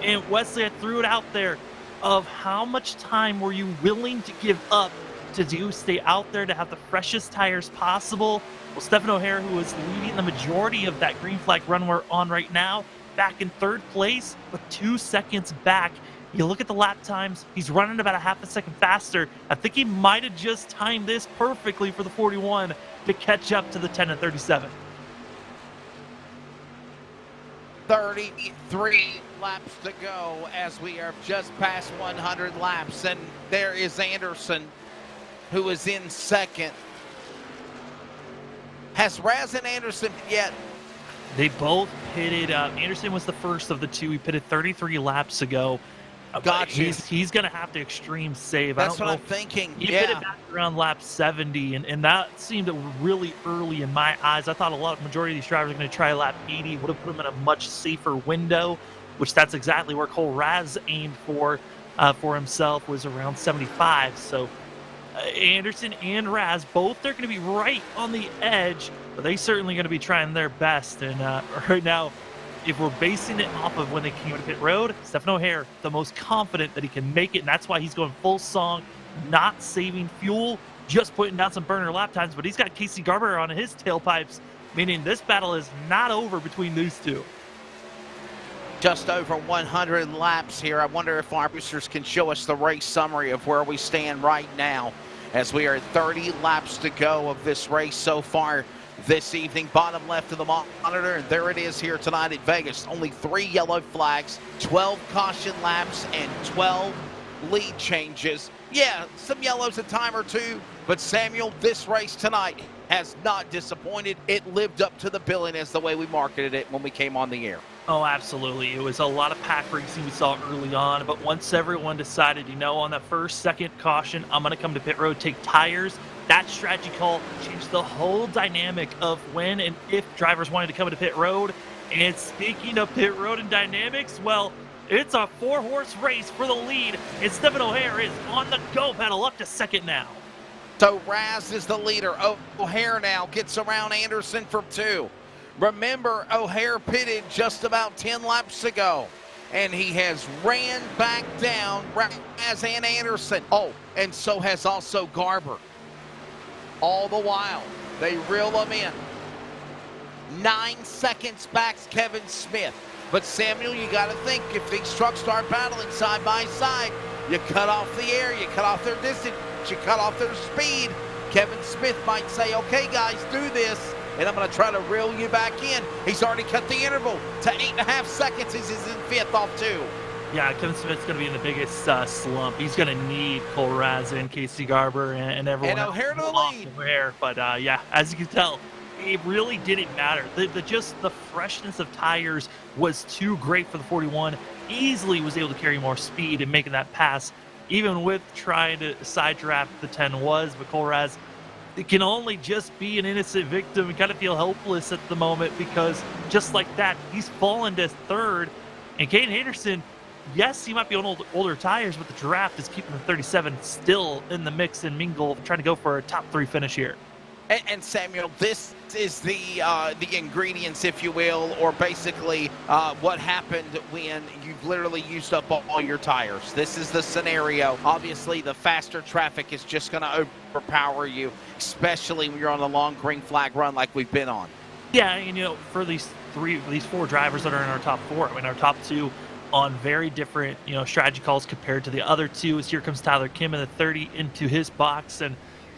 And Wesley, I threw it out there of how much time were you willing to give up to stay out there to have the freshest tires possible? Well, Stephen O'Hare, who is leading the majority of that green flag run we're on right now, back in 3rd place, but 2 seconds back. You look at the lap times, he's running about a half a second faster. I think he might have just timed this perfectly for the 41 to catch up to the 10 and 37. 33 laps to go as we are just past 100 laps. And there is Anderson, who is in 2nd. Has Raz and Anderson yet? They both pitted. Anderson was the first of the two. He pitted 33 laps ago. Gotcha. He's going to have to extreme save. That's what I'm thinking. He pitted back around lap 70, and that seemed really early in my eyes. I thought majority of these drivers are going to try lap 80. Would have put him in a much safer window, which that's exactly where Cole Raz aimed for himself, was around 75. So Anderson and Raz, both they're going to be right on the edge, but they certainly going to be trying their best. And right now, if we're basing it off of when they came to pit road, Stephen O'Hare, the most confident that he can make it, and that's why he's going full song, not saving fuel, just putting down some burner lap times. But he's got Casey Garber on his tailpipes meaning this battle is not over between these two. Just over 100 laps here. I wonder if our producers can show us the race summary of where we stand right now, as we are at 30 laps to go of this race so far this evening. Bottom left of the monitor, and there it is here tonight at Vegas. Only 3 yellow flags, 12 caution laps, and 12 lead changes. Yeah, some yellows a time or two, but Samuel, this race tonight has not disappointed. It lived up to the billing as the way we marketed it when we came on the air. Oh, absolutely. It was a lot of pack racing we saw early on, but once everyone decided, on that first, second caution, I'm going to come to pit road, take tires, that strategy call changed the whole dynamic of when and if drivers wanted to come into pit road. And speaking of pit road and dynamics, well, it's a 4-horse race for the lead, and Stephen O'Hare is on the go pedal up to second now. So Raz is the leader. O'Hare now gets around Anderson for 2. Remember, O'Hare pitted just about 10 laps ago, and he has ran back down Raz and Anderson. Oh, and so has also Garber. All the while, they reel them in. 9 seconds back Kevin Smith. But Samuel, you got to think, if these trucks start battling side by side, you cut off the air, you cut off their distance, you cut off their speed. Kevin Smith might say, okay, guys, do this, and I'm going to try to reel you back in. He's already cut the interval to 8.5 seconds. He's in 5th off 2. Yeah, Kevin Smith's going to be in the biggest slump. He's going to need Cole Raza, Casey Garber, and everyone else. And O'Hare to the lead. O'Hare. But, yeah, as you can tell, it really didn't matter. Just the freshness of tires was too great for the 41. Easily was able to carry more speed and making that pass, even with trying to side draft the 10 was. But Cole Raz, it can only just be an innocent victim and kind of feel helpless at the moment, because just like that, he's fallen to 3rd. And Caden Henderson, yes, he might be on older tires, but the draft is keeping the 37 still in the mix and mingle, trying to go for a top 3 finish here. And Samuel, this is the ingredients, if you will, or basically what happened when you've literally used up all your tires. This is the scenario. Obviously, the faster traffic is just going to overpower you, especially when you're on a long green flag run like we've been on. Yeah, and for these 4 drivers that are in our top 4, I mean, our top 2 on very different, strategy calls compared to the other 2. As here comes Tyler Kim in the 30 into his box, and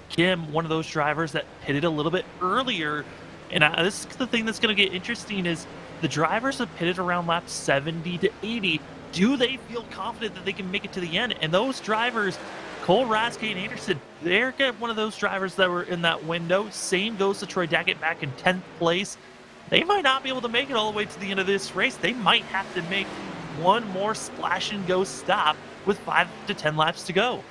Kim, one of those drivers that hit it a little bit earlier. And this is the thing that's going to get interesting, is the drivers have pitted around laps 70 to 80. Do they feel confident that they can make it to the end? And those drivers, Cole Raske and Anderson, they're one of those drivers that were in that window. Same goes to Troy Daggett back in 10th place. They might not be able to make it all the way to the end of this race. They might have to make one more splash and go stop with 5 to 10 laps to go.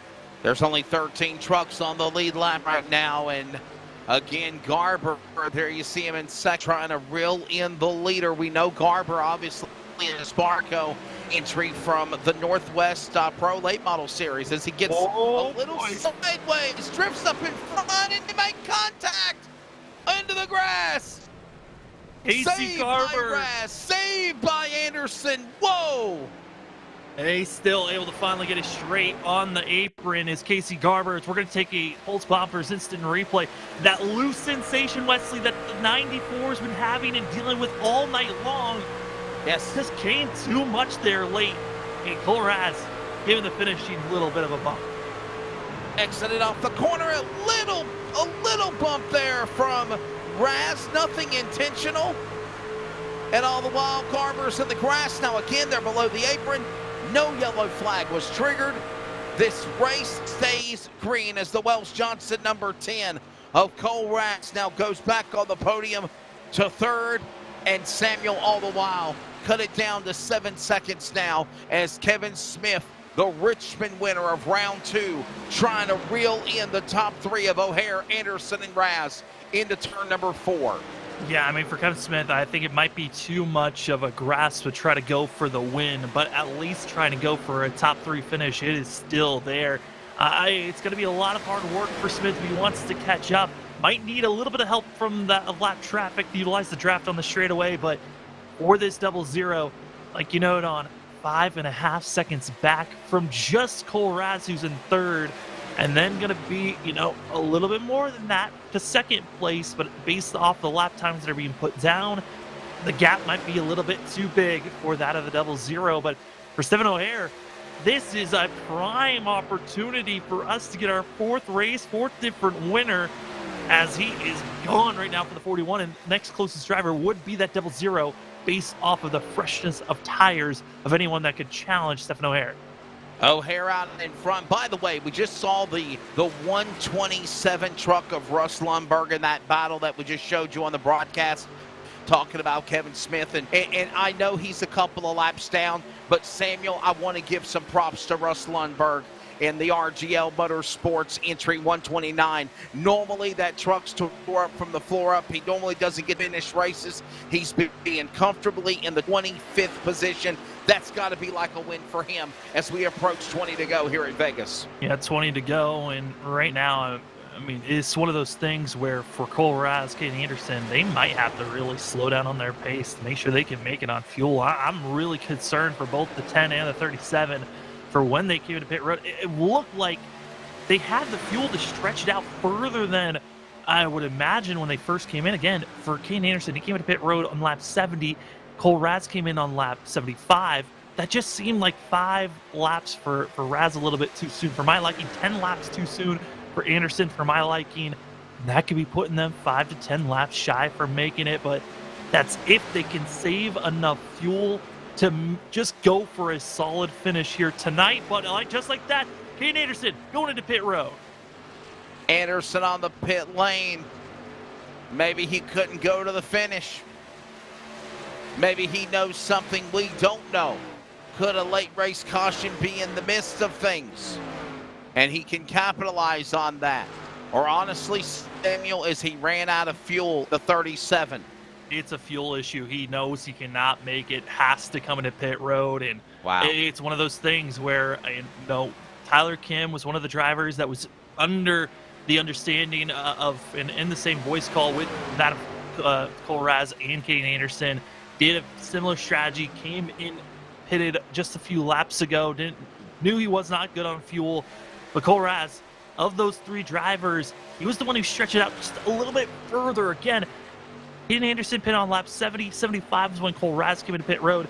There's only 13 trucks on the lead lap right now, and again, Garber, there you see him in second, trying to reel in the leader. We know Garber, obviously, in a Sparco entry from the Northwest Pro Late Model Series, as he gets a little sideways, drifts up in front, and they make contact into the grass. Casey Garber. Saved by Anderson. Whoa. And he's still able to finally get it straight on the apron as Casey Garber. We're going to take a Pulse Bombers instant replay. That loose sensation, Wesley, that the 94 has been having and dealing with all night long. Yes. Just came too much there late. And Cole Raz giving the finishing little bit of a bump. Exited off the corner, a little bump there from Raz, nothing intentional. And all the while, Garber's in the grass. Now again, they're below the apron. No yellow flag was triggered. This race stays green as the Wells Johnson number 10 of Cole Raz now goes back on the podium to 3rd. And Samuel, all the while, cut it down to 7 seconds now as Kevin Smith, the Richmond winner of round 2, trying to reel in the top 3 of O'Hare, Anderson, and Raz into turn number 4. Yeah, I mean, for Kevin Smith, I think it might be too much of a grasp to try to go for the win, but at least trying to go for a top 3 finish, it is still there. It's going to be a lot of hard work for Smith if he wants to catch up. Might need a little bit of help from that lap traffic to utilize the draft on the straightaway, but for this 0-0, like you noted on, 5.5 seconds back from just Cole Raz, who's in 3rd. and then going to be, a little bit more than that to second place, but based off the lap times that are being put down, the gap might be a little bit too big for that of the double zero. But for Stephen O'Hare, this is a prime opportunity for us to get our fourth different winner, as he is gone right now for the 41, and next closest driver would be that double zero based off of the freshness of tires of anyone that could challenge Stephen O'Hare. O'Hare out in front. By the way, we just saw the 127 truck of Russ Lundberg in that battle that we just showed you on the broadcast, talking about Kevin Smith. And I know he's a couple of laps down, but Samuel, I want to give some props to Russ Lundberg in the RGL Motorsports entry 129. Normally that truck's tore up from the floor up. He normally doesn't get finished races. He's being comfortably in the 25th position. That's got to be like a win for him as we approach 20 to go here at Vegas. Yeah, 20 to go, and right now, it's one of those things where for Cole Raz, Kate Anderson, they might have to really slow down on their pace to make sure they can make it on fuel. I'm really concerned for both the 10 and the 37 for when they came to pit road. It looked like they had the fuel to stretch it out further than I would imagine when they first came in. Again, for Kate Anderson, he came into pit road on lap 70. Cole Raz came in on lap 75. That just seemed like 5 laps for Raz a little bit too soon for my liking, 10 laps too soon for Anderson for my liking. That could be putting them 5 to 10 laps shy for making it, but that's if they can save enough fuel to just go for a solid finish here tonight. But just like that, Kate Anderson going into pit road. Anderson on the pit lane. Maybe he couldn't go to the finish. Maybe he knows something we don't know. Could a late race caution be in the midst of things? And he can capitalize on that. Or honestly, Samuel, as he ran out of fuel, the 37. It's a fuel issue. He knows he cannot make it, has to come into pit road. And wow, it's one of those things where, Tyler Kim was one of the drivers that was under the understanding of, and in the same voice call with that of Cole Raz and Kate Anderson, did a similar strategy, came in pitted just a few laps ago, knew he was not good on fuel. But Cole Raz, of those 3 drivers, he was the one who stretched it out just a little bit further. Again, Kate Anderson pit on lap 70, 75 is when Cole Raz came into pit road.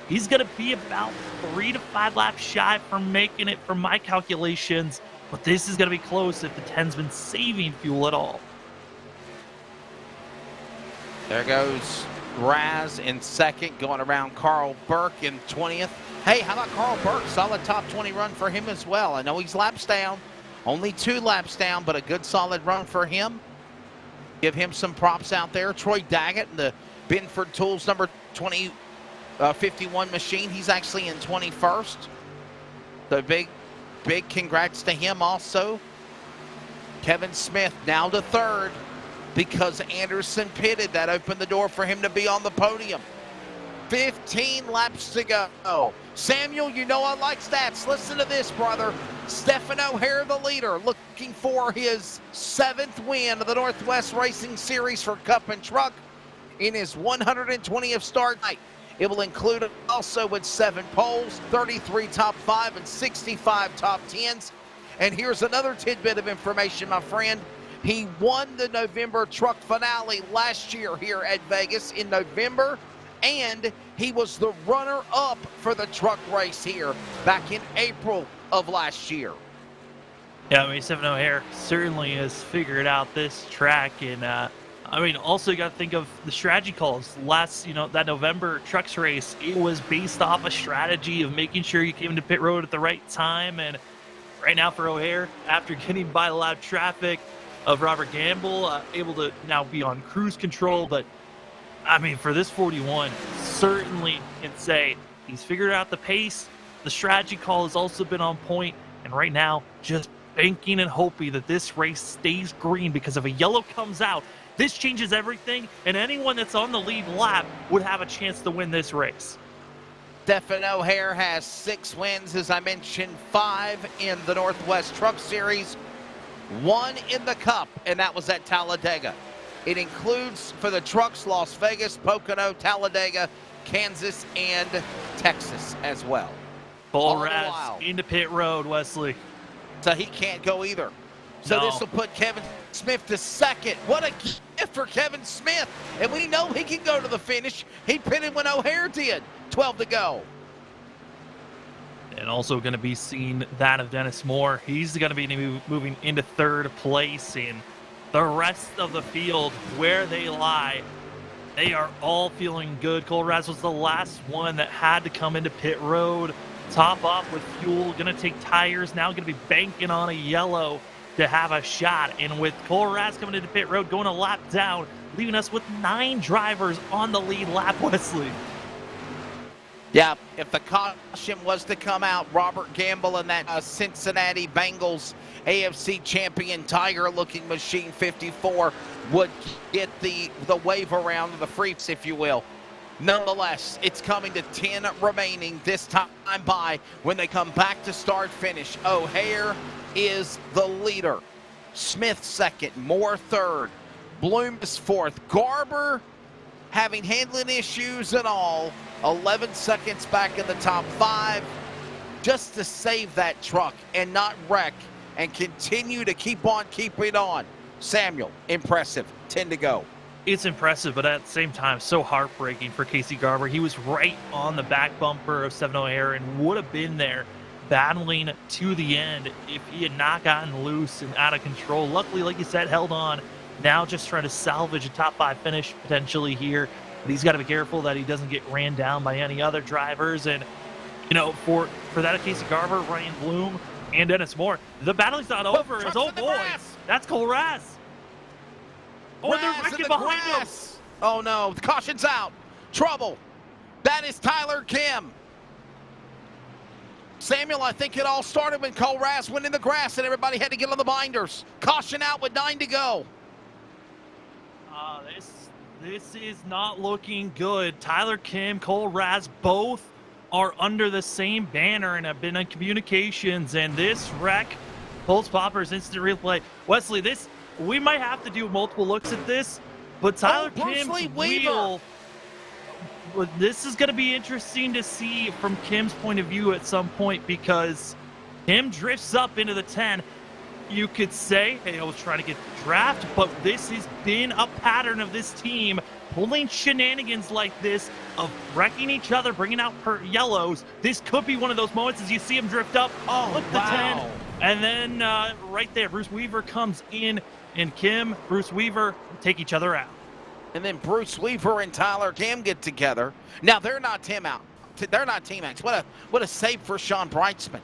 He's going to be about 3 to 5 laps shy from making it from my calculations. But this is going to be close if the 10's been saving fuel at all. There goes Raz in second, going around Carl Burke in 20th. Hey, how about Carl Burke? Solid top 20 run for him as well. I know he's laps down, only 2 laps down, but a good solid run for him. Give him some props out there. Troy Daggett in the Binford Tools number 51 machine. He's actually in 21st. So big congrats to him also. Kevin Smith now to 3rd because Anderson pitted. That opened the door for him to be on the podium. 15 laps to go. Samuel, I like stats. Listen to this, brother. Stephen O'Hare, the leader, looking for his 7th win of the Northwest Racing Series for Cup and Truck in his 120th start night. It will include also with 7 poles, 33 top 5, and 65 top 10s. And here's another tidbit of information, my friend. He won the November truck finale last year here at Vegas in November, and he was the runner-up for the truck race here back in April of last year. Yeah, Stephen O'Hare certainly has figured out this track, and also you got to think of the strategy calls. Last, that November trucks race, it was based off a strategy of making sure you came into pit road at the right time. And right now for O'Hare, after getting by loud traffic of Robert Gamble, able to now be on cruise control. But for this 41, certainly can say he's figured out the pace. The strategy call has also been on point, and right now just banking and hoping that this race stays green, because if a yellow comes out, this changes everything, and anyone that's on the lead lap would have a chance to win this race. Stephen O'Hare has 6 wins, as I mentioned, 5 in the Northwest Truck Series, 1 in the Cup, and that was at Talladega. It includes for the trucks Las Vegas, Pocono, Talladega, Kansas, and Texas as well. Full Raz into pit road, Wesley. so he can't go either. So this will put Kevin Smith to second. What a gift for Kevin Smith. And we know he can go to the finish. He pitted when O'Hare did. 12 to go. And also going to be seeing that of Dennis Moore. He's going to be moving into third place. In the rest of the field, where they lie, they are all feeling good. Cole Raz was the last one that had to come into pit road, top off with fuel, going to take tires, now going to be banking on a yellow to have a shot. And with Cole Raz coming into pit road, going a lap down, leaving us with 9 drivers on the lead lap, Wesley. Yeah, if the caution was to come out, Robert Gamble and that Cincinnati Bengals AFC champion Tiger-looking machine 54 would get the wave around the freaks, if you will. Nonetheless, it's coming to 10 remaining this time by when they come back to start finish. O'Hare is the leader. Smith second, Moore third, Bloom is fourth. Garber, having handling issues and all, 11 seconds back in the top 5, just to save that truck and not wreck and continue to keep on keeping on. Samuel, impressive, 10 to go. It's impressive, but at the same time, so heartbreaking for Casey Garber. He was right on the back bumper of 7 O'Hare and would have been there battling to the end if he had not gotten loose and out of control. Luckily, like you said, held on. Now just trying to salvage a top 5 finish potentially here. But he's got to be careful that he doesn't get ran down by any other drivers. And, you know, for that of Casey Garber, Ryan Bloom, and Dennis Moore, the battling's not over. As oh boy, that's Cole Raz. Oh, Raz they're wrecking behind him. Oh no, the caution's out. Trouble. That is Tyler Kim. Samuel, I think it all started when Cole Raz went in the grass and everybody had to get on the binders. Caution out with 9 to go. This is not looking good. Tyler Kim, Cole Raz, both are under the same banner and have been in communications. And this wreck, Pulse Poppers instant replay. Wesley, we might have to do multiple looks at this, but Tyler Kim's wheel. This is going to be interesting to see from Kim's point of view at some point, because Kim drifts up into the 10. You could say, hey, I was trying to get the draft, but this has been a pattern of this team pulling shenanigans like this, of wrecking each other, bringing out yellows. This could be one of those moments as you see him drift up, look the 10, and then right there, Bruce Weaver comes in, and Kim, Bruce Weaver take each other out. And then Bruce Weaver and Tyler Kim get together. Now they're not teammates. What a save for Sean Brightsman.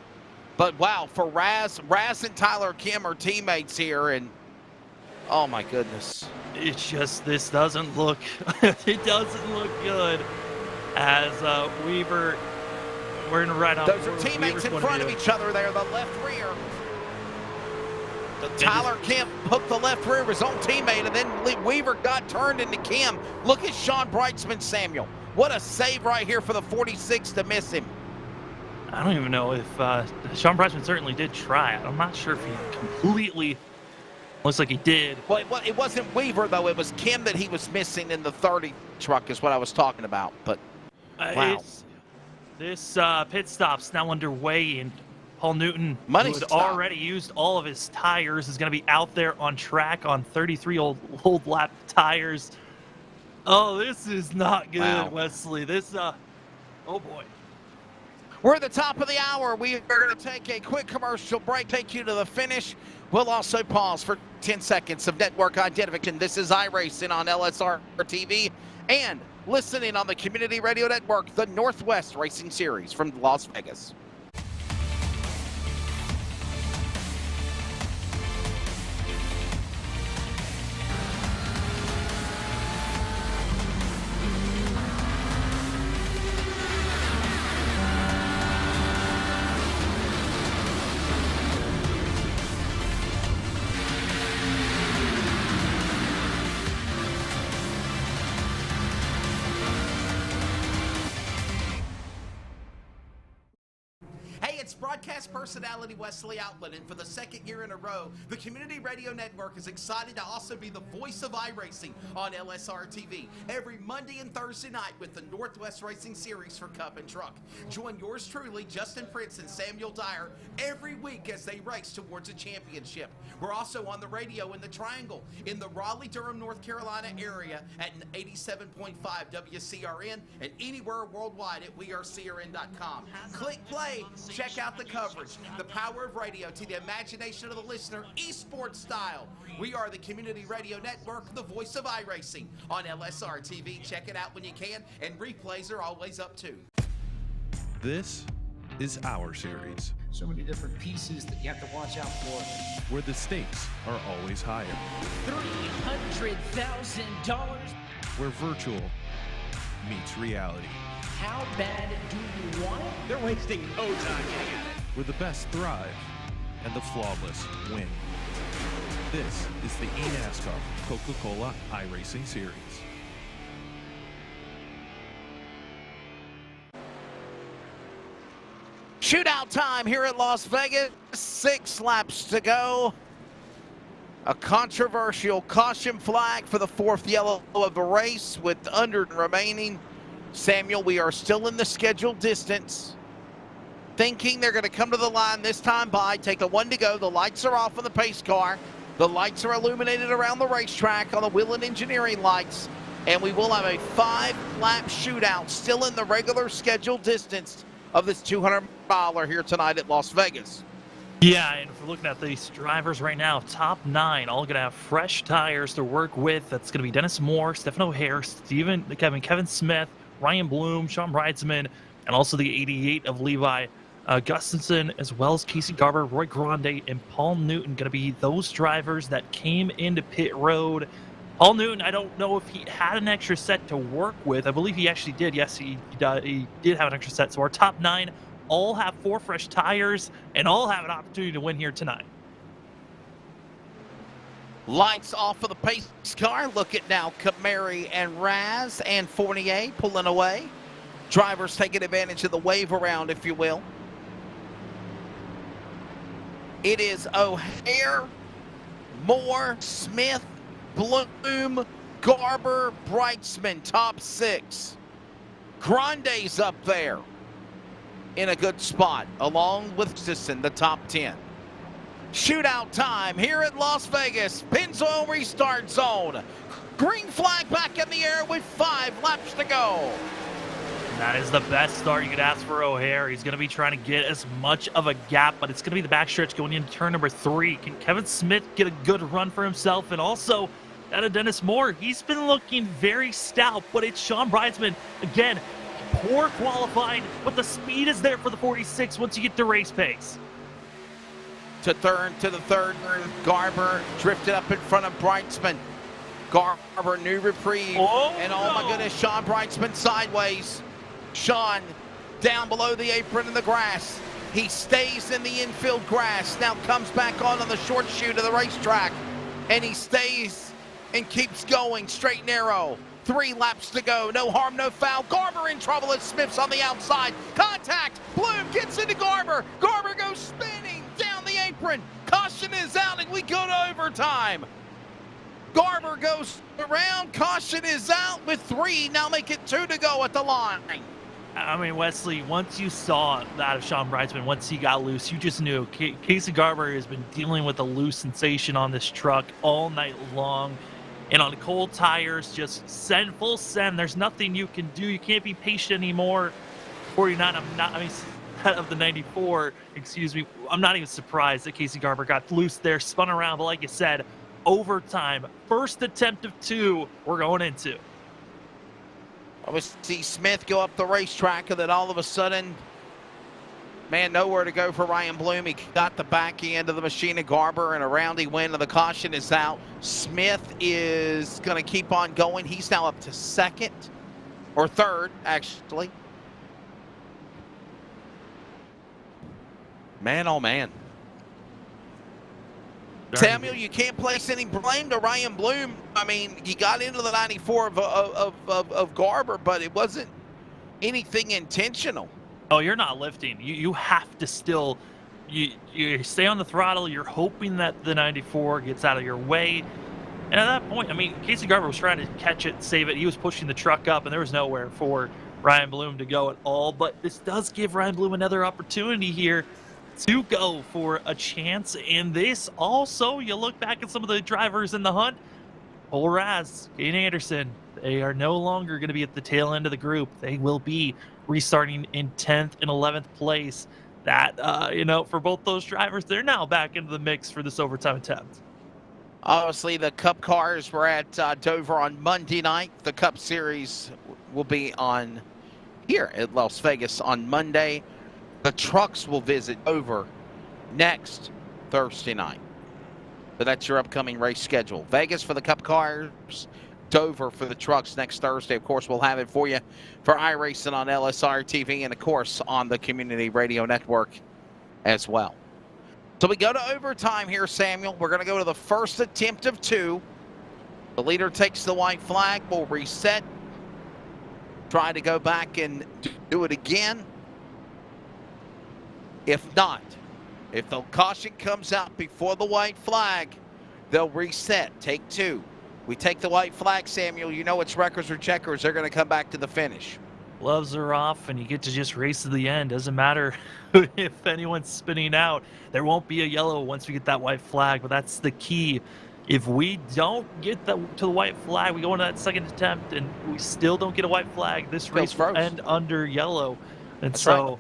But wow, for Raz and Tyler Kim are teammates here, and oh my goodness. It's just, this doesn't look, it doesn't look good as Weaver, we're in right on. Those are teammates in front of each other there, the left rear. Tyler Kim hooked the left rear of his own teammate, and then Weaver got turned into Kim. Look at Sean Brightsman, Samuel. What a save right here for the 46 to miss him. I don't even know if Sean Brightsman certainly did try it. I'm not sure if he completely, looks like he did. Well, it wasn't Weaver, though. It was Kim that he was missing in the 30 truck is what I was talking about. But, wow. This pit stop's now underway, and Paul Newton, who had already used all of his tires, is going to be out there on track on 33 old lap tires. Oh, this is not good, Wesley. This, oh boy. We're at the top of the hour. We are going to take a quick commercial break, take you to the finish. We'll also pause for 10 seconds of network identification. This is iRacing on LSRTV and listening on the Community Radio Network, the Northwest Racing Series from Las Vegas. broadcast personality Wesley Outland, and for the second year in a row, the Community Radio Network is excited to also be the voice of iRacing on LSRTV every Monday and Thursday night with the Northwest Racing Series for Cup and Truck. Join yours truly, Justin Prince and Samuel Dyer, every week as they race towards a championship. We're also on the radio in the Triangle in the Raleigh-Durham, North Carolina area at 87.5 WCRN and anywhere worldwide at wearecrn.com. Click play, check out the coverage, the power of radio to the imagination of the listener, esports style. We are the Community Radio Network, the voice of iRacing on LSR TV. Check it out when you can, and replays are always up too. This is our series, So many different pieces that you have to watch out for. where the stakes are always higher, $300,000. where virtual meets reality, How bad do you want it? They're wasting no time getting at it. where the best thrive and the flawless win. This is the eNASCAR Coca-Cola iRacing Series. Shootout time here at Las Vegas. 6 laps to go. A controversial caution flag for the 4th yellow of the race with under remaining. Samuel, we are still in the scheduled distance. Thinking they're going to come to the line this time by. Take the 1 to go. The lights are off on the pace car. The lights are illuminated around the racetrack on the Whelen Engineering lights. And we will have a 5-lap shootout still in the regular scheduled distance of this $200 here tonight at Las Vegas. Yeah, and if we're looking at these drivers right now, top 9, all going to have fresh tires to work with. That's going to be Dennis Moore, Stephen O'Hare, Kevin Smith, Ryan Bloom, Sean Breitzman, and also the 88 of Levi Gustafson, as well as Casey Garber, Roy Grande, and Paul Newton going to be those drivers that came into pit road. Paul Newton, I don't know if he had an extra set to work with. I believe he actually did. Yes, he did have an extra set. So our top 9 all have 4 fresh tires and all have an opportunity to win here tonight. Lights off of the pace car. Look at now Kamari and Raz and Fournier pulling away. Drivers taking advantage of the wave around, if you will. It is O'Hare, Moore, Smith, Bloom, Garber, Breitzman, top 6. Grande's up there in a good spot, along with Sisson, the top 10. Shootout time here at Las Vegas. Pennzoil restart zone. Green flag back in the air with 5 laps to go. And that is the best start you could ask for O'Hare. He's going to be trying to get as much of a gap, but it's going to be the backstretch going into turn number 3. Can Kevin Smith get a good run for himself? And also, out of Dennis Moore, he's been looking very stout, but it's Sean Breitzman, again, poor qualifying, but the speed is there for the 46 once you get to race pace. To the third, Garber drifted up in front of Breitzman. Garber, new reprieve. And oh my goodness, Sean Breitzman sideways. Sean down below the apron in the grass. He stays in the infield grass, now comes back on the short chute of the racetrack. And he stays and keeps going, straight narrow. 3 laps to go, no harm, no foul. Garber in trouble as Smith's on the outside. Contact, Bloom gets into Garber. Garber goes spinning down the apron. Caution is out and we go to overtime. Garber goes around, caution is out with 3, now make it 2 to go at the line. I mean, Wesley, once you saw that of Sean Breitzman, once he got loose, you just knew. Casey Garber has been dealing with a loose sensation on this truck all night long. And on cold tires, just full send. There's nothing you can do. You can't be patient anymore. 49, of the 94, excuse me. I'm not even surprised that Casey Garber got loose there, spun around. But like you said, overtime. First attempt of 2 we're going into. I was see Smith go up the racetrack, and then all of a sudden, man, nowhere to go for Ryan Bloom. He got the back end of the machine of Garber, and around he went, and the caution is out. Smith is going to keep on going. He's now up to 2nd, or 3rd, actually. Man, oh man. Samuel, you can't place any blame to Ryan Bloom. I mean, he got into the 94 of Garber, but it wasn't anything intentional. Oh, you're not lifting. You have to still, you stay on the throttle. You're hoping that the 94 gets out of your way. And at that point, I mean, Casey Garber was trying to catch it, save it. He was pushing the truck up, and there was nowhere for Ryan Bloom to go at all. But this does give Ryan Bloom another opportunity here to go for a chance. And this also, you look back at some of the drivers in the hunt, Cole Raz, Kane Anderson, they are no longer going to be at the tail end of the group. They will be restarting in 10th and 11th place. That, for both those drivers, they're now back into the mix for this overtime attempt. Obviously, the Cup cars were at Dover on Monday night. The Cup Series will be on here at Las Vegas on Monday. The trucks will visit Dover next Thursday night. So that's your upcoming race schedule. Vegas for the Cup cars, Dover for the trucks next Thursday. Of course, we'll have it for you for iRacing on LSRTV and, of course, on the Community Radio Network as well. So we go to overtime here, Samuel. We're going to go to the first attempt of 2. The leader takes the white flag. We'll reset. Try to go back and do it again. If not, if the caution comes out before the white flag, they'll reset. Take 2. We take the white flag, Samuel. You know it's wreckers or checkers. They're going to come back to the finish. Gloves are off, and you get to just race to the end. Doesn't matter if anyone's spinning out. There won't be a yellow once we get that white flag, but that's the key. If we don't get to the white flag, we go into that second attempt, and we still don't get a white flag, this race will end under yellow. And so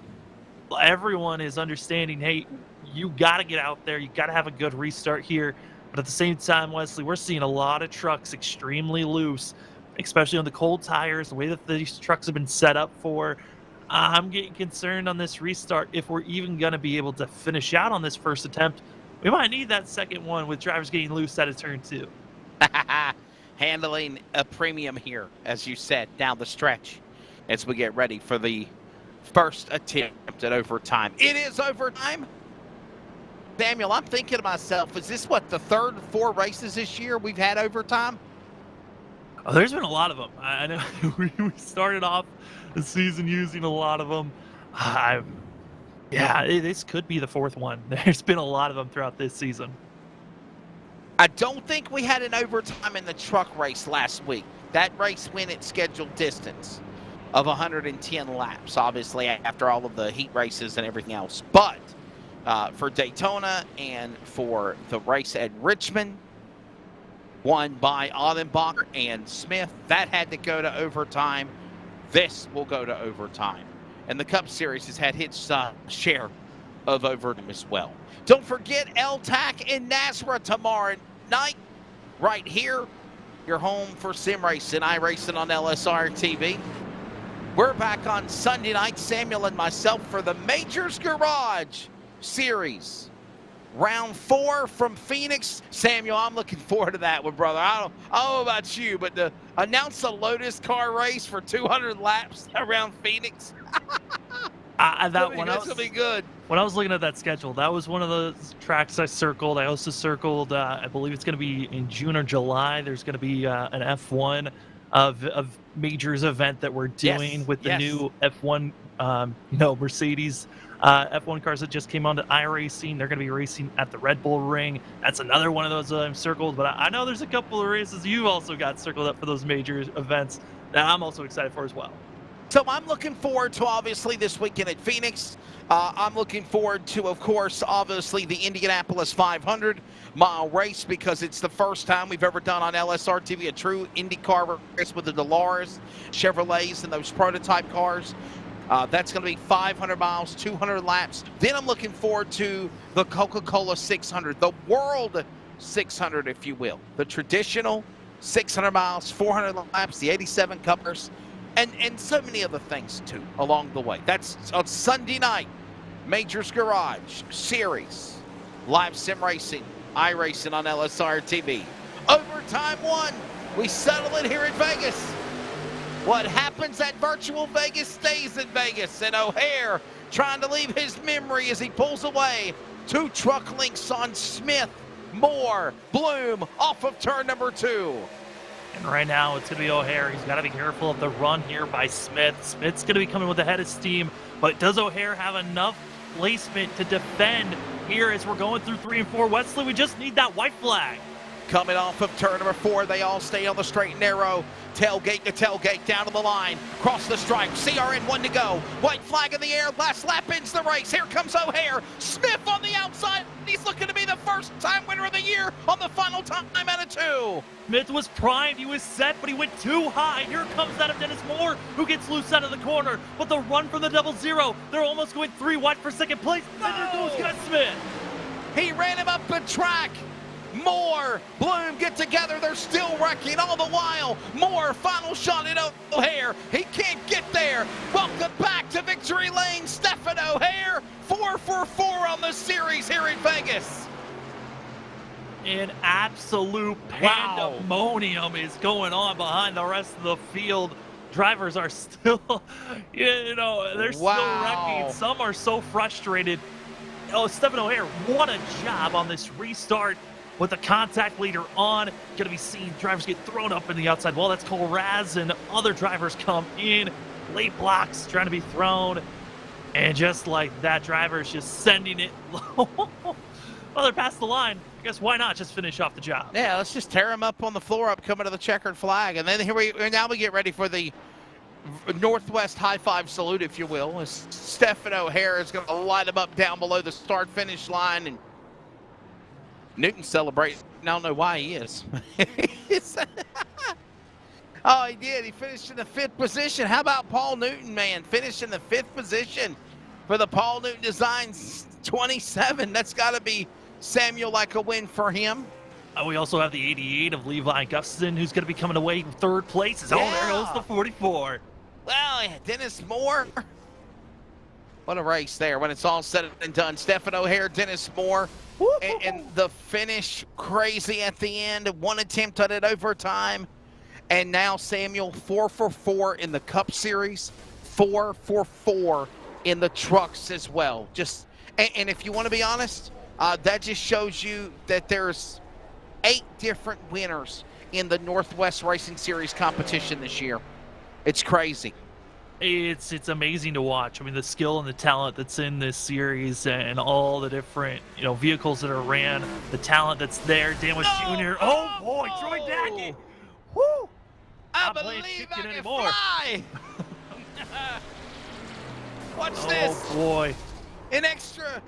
everyone is understanding, hey, you got to get out there. You got to have a good restart here. But at the same time, Wesley, we're seeing a lot of trucks extremely loose, especially on the cold tires, the way that these trucks have been set up for. I'm getting concerned on this restart. If we're even going to be able to finish out on this first attempt, we might need that second one with drivers getting loose out of turn 2. Handling a premium here, as you said, down the stretch as we get ready for the first attempt at overtime. It is overtime. Samuel, I'm thinking to myself, is this what, the 3rd 4 races this year we've had overtime? Oh, there's been a lot of them. I know we started off the season using a lot of them. This could be the 4th one. There's been a lot of them throughout this season. I don't think we had an overtime in the truck race last week. That race went at scheduled distance of 110 laps, obviously, after all of the heat races and everything else. But for Daytona and for the race at Richmond, won by Audenbacher and Smith, that had to go to overtime. This will go to overtime. And the Cup Series has had its share of overtime as well. Don't forget LTAC in Nazareth tomorrow night, right here. Your home for sim racing, iRacing on LSRTV. We're back on Sunday night, Samuel and myself, for the Majors Garage Series. Round 4 from Phoenix. Samuel, I'm looking forward to that one, brother. I don't know about you, but to announce a Lotus car race for 200 laps around Phoenix, that's going to be good. When I was looking at that schedule, that was one of the tracks I circled. I also circled, I believe it's going to be in June or July. There's going to be an F1 of Majors event that we're doing with the new F1, Mercedes F1 cars that just came on to iRacing. They're going to be racing at the Red Bull Ring. That's another one of those that I'm circled, but I know there's a couple of races you've also got circled up for those major events that I'm also excited for as well. So I'm looking forward to, obviously, this weekend at Phoenix. I'm looking forward to, of course, obviously, the Indianapolis 500-mile race, because it's the first time we've ever done on LSRTV a true IndyCar race with the Dolores Chevrolets and those prototype cars. That's going to be 500 miles, 200 laps. Then I'm looking forward to the Coca-Cola 600, the World 600, if you will. The traditional 600 miles, 400 laps, the 87 Cuppers, and so many other things, too, along the way. That's on Sunday night, Majors Garage Series, live sim racing, iRacing on LSRTV. Overtime 1, we settle it here in Vegas. What happens at virtual Vegas stays in Vegas. And O'Hare trying to leave his memory as he pulls away. 2 truck links on Smith, Moore, Bloom off of turn number 2. And right now, it's going to be O'Hare. He's got to be careful of the run here by Smith. Smith's going to be coming with the head of steam, but does O'Hare have enough placement to defend here as we're going through 3 and 4? Wesley, we just need that white flag. Coming off of turn number 4, they all stay on the straight and narrow. Tailgate to tailgate, down to the line, cross the stripe, CRN 1 to go. White flag in the air, last lap ends the race. Here comes O'Hare. Smith on the outside. He's looking to be the first-time winner of the year on the final time out of 2. Smith was primed, he was set, but he went too high. Here comes Adam Dennis Moore, who gets loose out of the corner. But the run from the 0-0, they're almost going 3 wide for second place. And there goes Gus Smith. He ran him up the track. Moore, Bloom get together. They're still wrecking all the while. Moore, final shot at O'Hare. He can't get there. Welcome back to victory lane, Stephen O'Hare. 4 for 4 on the series here in Vegas. An absolute pandemonium is going on behind the rest of the field. Drivers are still, they're still wrecking. Some are so frustrated. Oh, Stephen O'Hare, what a job on this restart. With the contact leader on, going to be seeing drivers get thrown up in the outside wall. That's Cole Raz, and other drivers come in. Late blocks trying to be thrown. And just like that, drivers just sending it low. Well, they're past the line. I guess why not just finish off the job? Yeah, let's just tear them up on the floor up coming to the checkered flag. And then now we get ready for the Northwest high five salute, if you will. As Stephen O'Hare is going to light them up down below the start-finish line. And Newton celebrating. I don't know why he is. Oh, he did. He finished in the 5th position. How about Paul Newton, man? Finished in the 5th position for the Paul Newton Designs 27. That's got to be, Samuel, like a win for him. We also have the 88 of Levi Gustafson, who's going to be coming away 3rd place. Oh, there goes the 44. Well, Dennis Moore. What a race there when it's all said and done. Stephen O'Hare, Dennis Moore. And the finish crazy at the end. 1 attempt at it overtime. And now Samuel 4 for 4 in the Cup Series. 4 for 4 in the trucks as well. And if you want to be honest, that just shows you that there's 8 different winners in the Northwest Racing Series competition this year. It's crazy. It's amazing to watch. I mean, the skill and the talent that's in this series and all the different, vehicles that are ran, the talent that's there. Danwich Jr. Oh, boy, Troy Daggett. Woo! I believe I can fly. Watch this. Oh, boy. An extra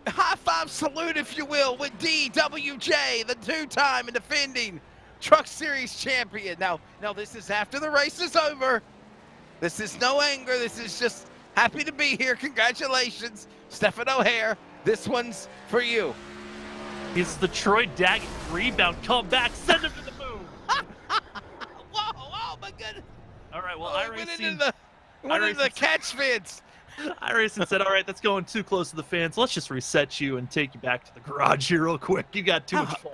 high five salute, if you will, with DWJ, the 2-time and defending Truck Series champion. Now, this is after the race is over. This is no anger. This is just happy to be here. Congratulations, Stephen O'Hare. This one's for you. It's the Troy Daggett rebound comeback. Send him to the moon. Whoa, oh my goodness. All right, well, went into the catch fence. iRacing said, all right, that's going too close to the fans. Let's just reset you and take you back to the garage here real quick. You got too much fun.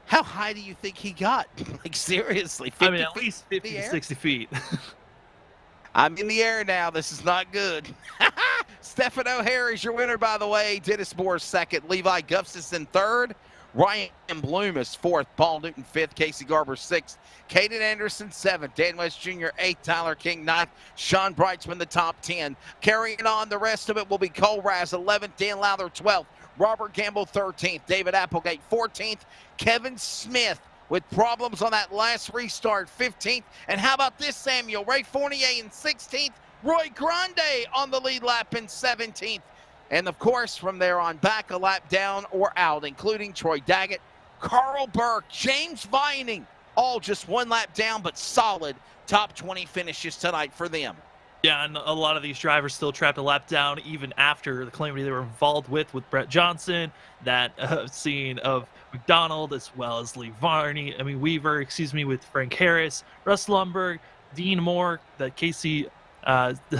How high do you think he got? Like, seriously, 50 at least 50 to 60 feet. I'm in the air now. This is not good. Stephen O'Hare is your winner, by the way. Dennis Moore 2nd. Levi Gustafson 3rd. Ryan Bloom is 4th. Paul Newton 5th. Casey Garber 6th. Caden Anderson 7th. Dan West Jr. 8th. Tyler King 9th. Sean Brightsman the top 10. Carrying on, the rest of it will be Cole Raz 11th. Dan Lowther 12th. Robert Gamble 13th. David Applegate 14th. Kevin Smith with problems on that last restart, 15th. And how about this, Samuel? Ray Fournier in 16th. Roy Grande on the lead lap in 17th. And, of course, from there on back, a lap down or out, including Troy Daggett, Carl Burke, James Vining, all just 1 lap down, but solid top 20 finishes tonight for them. Yeah, and a lot of these drivers still trapped a lap down even after the calamity they were involved with Brett Johnson, that scene of McDonald, as well as Weaver, with Frank Harris, Russ Lumberg, Dean Moore, that Casey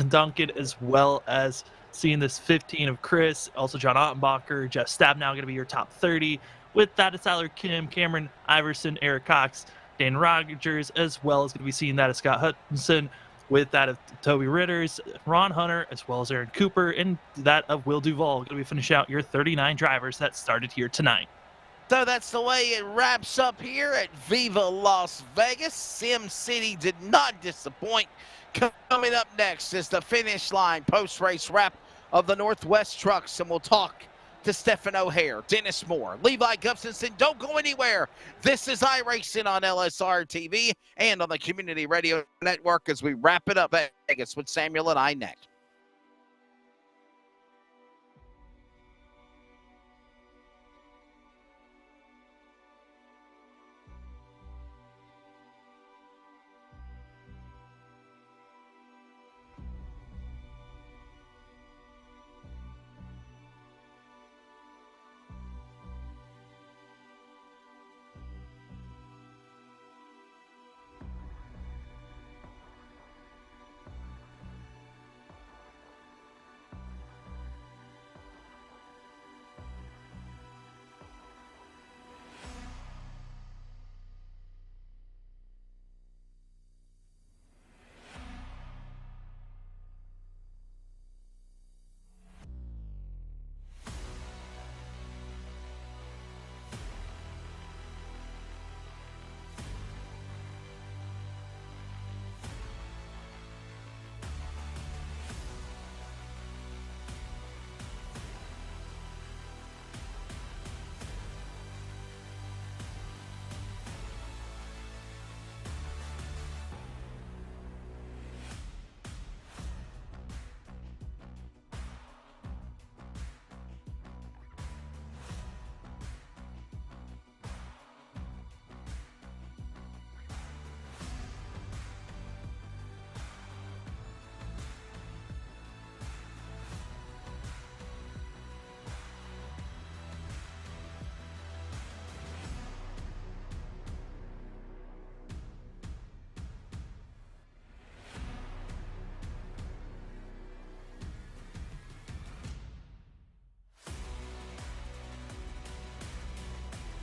Duncan, as well as seeing this 15 of Chris, also John Ottenbacher, Jeff Stabnow going to be your top 30. With that, it's Tyler Kim, Cameron Iverson, Eric Cox, Dan Rogers, as well as going to be seeing that of Scott Hudson, with that of Toby Ritters, Ron Hunter, as well as Aaron Cooper, and that of Will Duvall. Going to be finishing out your 39 drivers that started here tonight. So that's the way it wraps up here at Viva Las Vegas. Sim City did not disappoint. Coming up next is the finish line post-race wrap of the Northwest Trucks, and we'll talk to Stephen O'Hare, Dennis Moore, Levi Gustafson. Don't go anywhere. This is iRacing on LSRTV and on the Community Radio Network as we wrap it up at Vegas with Samuel and I next.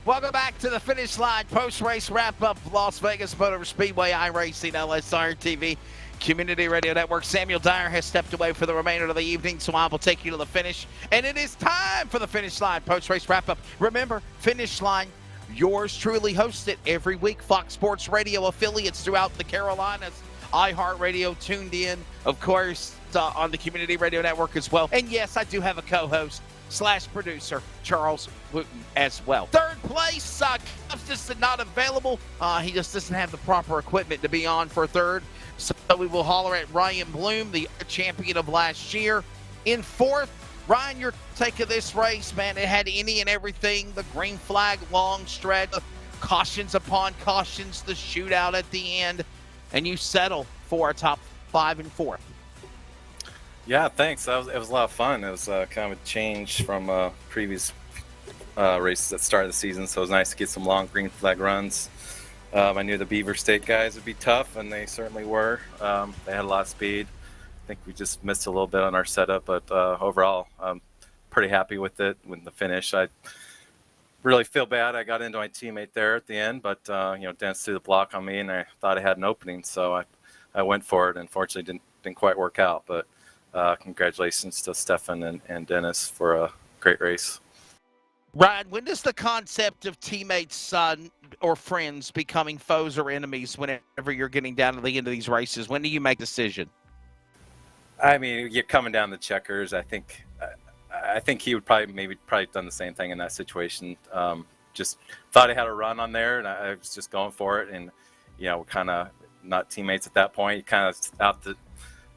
Welcome back to the finish line post-race wrap-up Las Vegas Motor Speedway iRacing LSRTV Community Radio Network. Samuel Dyer has stepped away for the remainder of the evening, so I will take you to the finish. And it is time for the finish line post-race wrap-up. Remember, finish line, yours truly hosts it every week. Fox Sports Radio affiliates throughout the Carolinas. iHeartRadio tuned in, of course, on the Community Radio Network as well. And yes, I do have a co-host / producer, Charles Wooten, as well. Third place, Cubs not available. He just doesn't have the proper equipment to be on for third. So we will holler at Ryan Bloom, the champion of last year. In fourth, Ryan, your take of this race, man, it had any and everything. The green flag, long stretch, cautions upon cautions, the shootout at the end, and you settle for a top 5 and 4th. Yeah, thanks. It was a lot of fun. It was kind of a change from previous races at the start of the season, so it was nice to get some long green flag runs. I knew the Beaver State guys would be tough, and they certainly were. They had a lot of speed. I think we just missed a little bit on our setup, but overall, I'm pretty happy with it, with the finish. I really feel bad. I got into my teammate there at the end, but Dennis threw the block on me, and I thought I had an opening, so I went for it. Unfortunately, didn't quite work out, but congratulations to Stefan and Dennis for a great race. Ryan, when does the concept of teammates or friends becoming foes or enemies whenever you're getting down to the end of these races? When do you make a decision? I mean, you're coming down the checkers. I think he would probably done the same thing in that situation. Just thought he had a run on there, and I was just going for it. And we're kind of not teammates at that point. You kind of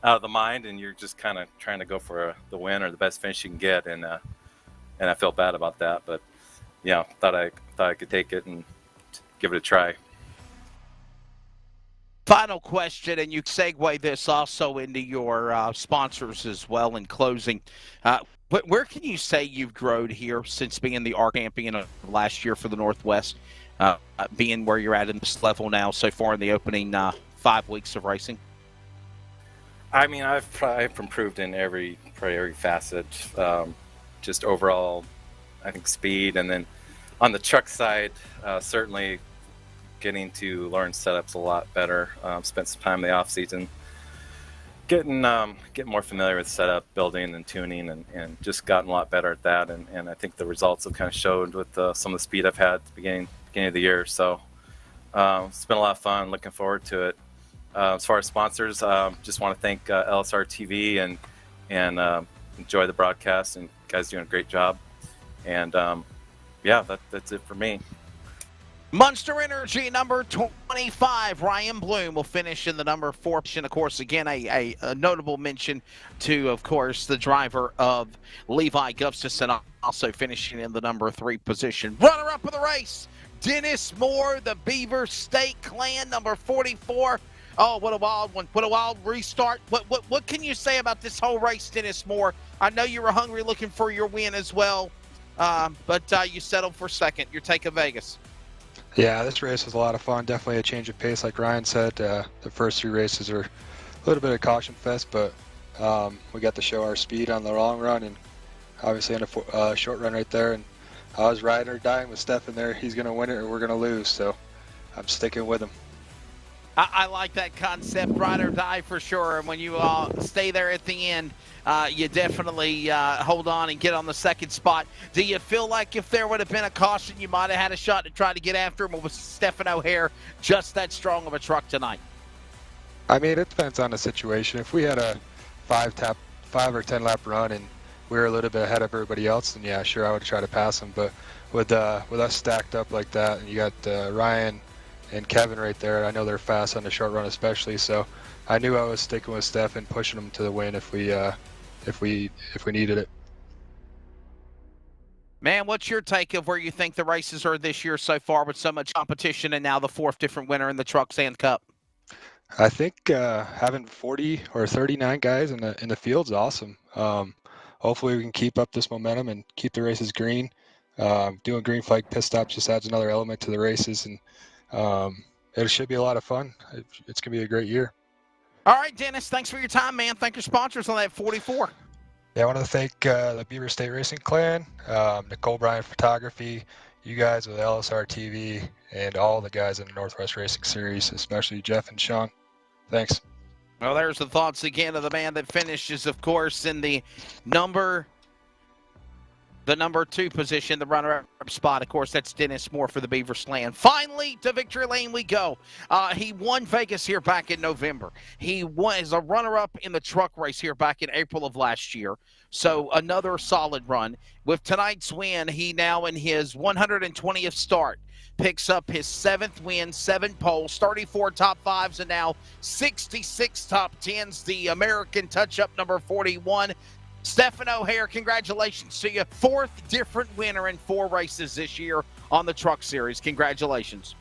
out of the mind, and you're just kind of trying to go for the win or the best finish you can get. And I felt bad about that, but thought I could take it and give it a try. Final question, and you segue this also into your sponsors as well in closing. Where can you say you've grown here since being the ARC champion of last year for the Northwest, being where you're at in this level now so far in the opening 5 weeks of racing? I mean, I've improved in every facet. Just overall, I think speed, and then on the truck side, certainly getting to learn setups a lot better. Spent some time in the off season getting more familiar with setup, building, and tuning, and just gotten a lot better at that. And I think the results have kind of showed with some of the speed I've had at the beginning of the year. So it's been a lot of fun. Looking forward to it. As far as sponsors, just want to thank LSRTV and enjoy the broadcast. And you guys doing a great job. And yeah, that's it for me. Monster Energy number 25, Ryan Bloom, will finish in the number 4 position. Of course, again, a notable mention to, of course, the driver of Levi Gustafson, also finishing in the number 3 position. Runner-up of the race, Dennis Moore, the Beaver State Clan, number 44. Oh, what a wild one. What a wild restart. What can you say about this whole race, Dennis Moore? I know you were hungry looking for your win as well, but you settled for second. Your take of Vegas. Yeah, this race was a lot of fun. Definitely a change of pace, like Ryan said. The first 3 races are a little bit of caution fest, but we got to show our speed on the long run and obviously on the short run right there. And I was riding or dying with Stefan there. He's going to win it or we're going to lose, so I'm sticking with him. I like that concept, ride or die for sure. And when you stay there at the end, you definitely hold on and get on the second spot. Do you feel like if there would have been a caution, you might have had a shot to try to get after him? Or was Stefan O'Hare just that strong of a truck tonight? I mean, it depends on the situation. If we had a 5 or 10 lap run and we were a little bit ahead of everybody else, then yeah, sure, I would try to pass him. But with us stacked up like that, and you got Ryan and Kevin right there, I know they're fast on the short run especially, so I knew I was sticking with Steph and pushing him to the win if we needed it. Man, what's your take of where you think the races are this year so far with so much competition and now the 4th different winner in the Truck Sand Cup? I think having 40 or 39 guys in the field is awesome. Hopefully we can keep up this momentum and keep the races green. Doing green flag pit stops just adds another element to the races, and it should be a lot of fun. It's going to be a great year. All right, Dennis, thanks for your time, man. Thank your sponsors on that 44. Yeah, I want to thank the Beaver State Racing Clan, Nicole Bryan Photography, you guys with LSRTV, and all the guys in the Northwest Racing Series, especially Jeff and Sean. Thanks. Well, there's the thoughts again of the man that finishes, of course, in the number 2 position, the runner-up spot. Of course, that's Dennis Moore for the Beaver Slant. Finally, to victory lane we go. He won Vegas here back in November. He won as a runner-up in the truck race here back in April of last year. So another solid run. With tonight's win, he now in his 120th start picks up his 7th win, 7 poles, 34 top 5s, and now 66 top 10s. The American touch-up number 41. Stefan O'Hare, congratulations to you. 4th different winner in 4 races this year on the Truck Series. Congratulations.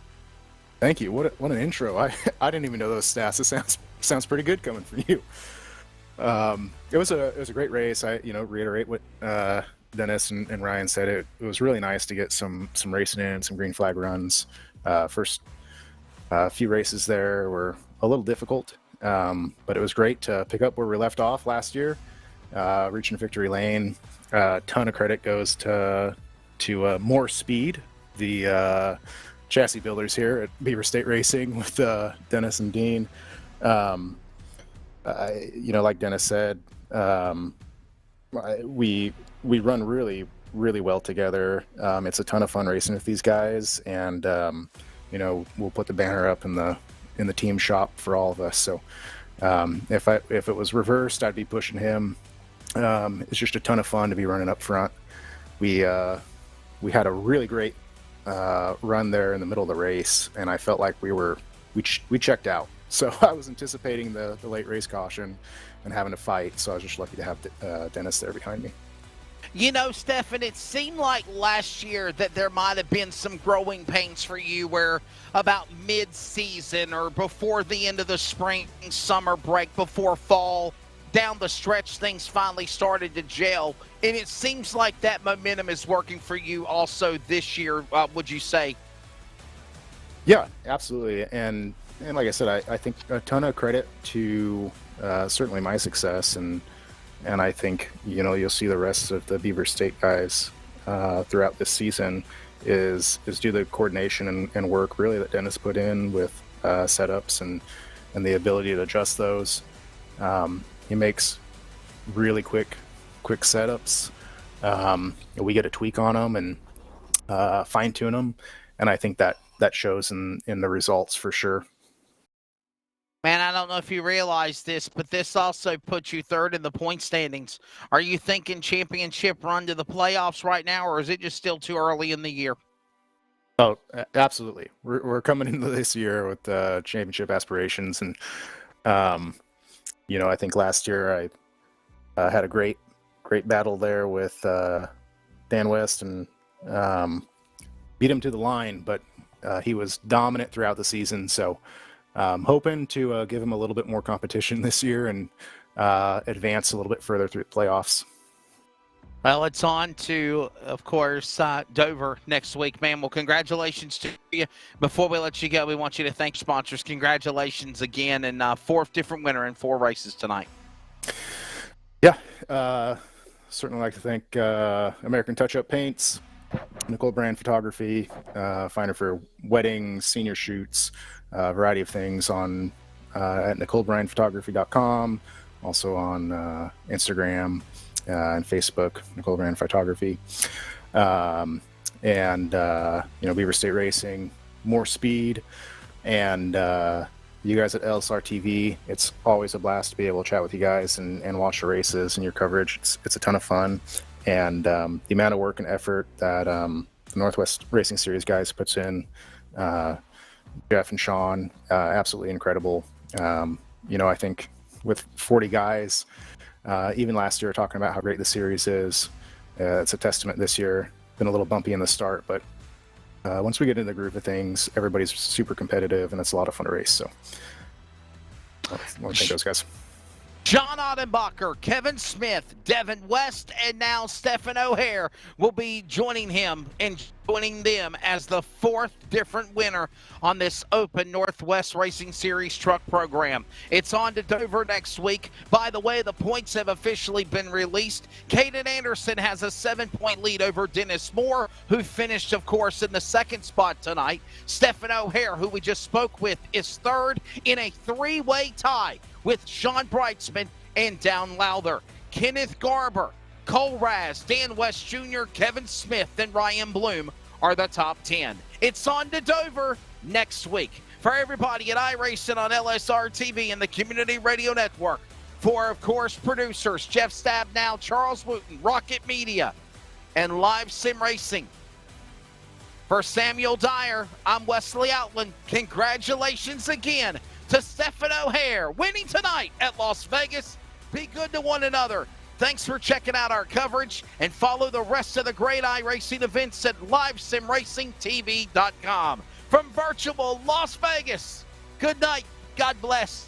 Thank you. What an intro. I didn't even know those stats. It sounds pretty good coming from you. It was a great race. I reiterate what Dennis and Ryan said. It was really nice to get some racing in, some green flag runs. First few races there were a little difficult, but it was great to pick up where we left off last year. Reaching victory lane. Ton of credit goes to More Speed, the chassis builders here at Beaver State Racing with Dennis and Dean. Like Dennis said, we run really, really well together. It's a ton of fun racing with these guys, and we'll put the banner up in the team shop for all of us. So if it was reversed, I'd be pushing him. It's just a ton of fun to be running up front. We had a really great run there in the middle of the race, and I felt like we checked out. So I was anticipating the late race caution and having to fight. So I was just lucky to have Dennis there behind me. You know, Stefan, it seemed like last year that there might have been some growing pains for you where about mid-season or before the end of the spring, summer break, before fall, down the stretch, things finally started to gel. And it seems like that momentum is working for you also this year, would you say? Yeah, absolutely. And like I said, I think a ton of credit to certainly my success, and I think you'll see the rest of the Beaver State guys throughout this season is due to the coordination and work really that Dennis put in with setups and the ability to adjust those. He makes really quick setups. We get a tweak on them and fine tune them, and I think that shows in the results for sure. Man, I don't know if you realize this, but this also puts you third in the point standings. Are you thinking championship run to the playoffs right now, or is it just still too early in the year? Oh, absolutely. We're coming into this year with championship aspirations, and I think last year I had a great battle there with Dan West and beat him to the line, but he was dominant throughout the season. So hoping to give him a little bit more competition this year and advance a little bit further through the playoffs. Well, it's on to, of course, Dover next week, man. Well, congratulations to you. Before we let you go, we want you to thank sponsors. Congratulations again, and fourth different winner in 4 races tonight. Yeah, certainly like to thank American Touch-Up Paints, Nicole Brand Photography, finder for weddings, senior shoots, a variety of things on at NicoleBrandPhotography.com, also on Instagram and Facebook, Nicole Brand Photography, and Beaver State Racing, more speed, and you guys at LSRTV. It's always a blast to be able to chat with you guys and watch the races and your coverage. It's a ton of fun, and the amount of work and effort that the Northwest Racing Series guys puts in, Jeff and Sean, absolutely incredible. I think with 40 guys, even last year, talking about how great the series is, it's a testament this year. Been a little bumpy in the start, but once we get into the groove of things, everybody's super competitive, and it's a lot of fun to race. So I want to thank those guys. John Ottenbacher, Kevin Smith, Devin West, and now Stephen O'Hare will be joining him and joining them as the 4th different winner on this Open Northwest Racing Series truck program. It's on to Dover next week. By the way, the points have officially been released. Caden Anderson has a 7-point lead over Dennis Moore, who finished, of course, in the 2nd spot tonight. Stephen O'Hare, who we just spoke with, is 3rd in a 3-way tie with Sean Brightsman and Down Lowther. Kenneth Garber, Cole Raz, Dan West Jr., Kevin Smith, and Ryan Bloom are the top 10. It's on to Dover next week. For everybody at iRacing on LSRTV and the Community Radio Network, for, of course, producers Jeff Stabnow, Charles Wooten, Rocket Media, and Live Sim Racing. For Samuel Dyer, I'm Wesley Outland. Congratulations again to Stephen O'Hare, winning tonight at Las Vegas. Be good to one another. Thanks for checking out our coverage, and follow the rest of the great iRacing events at LiveSimRacingTV.com. From virtual Las Vegas, good night. God bless.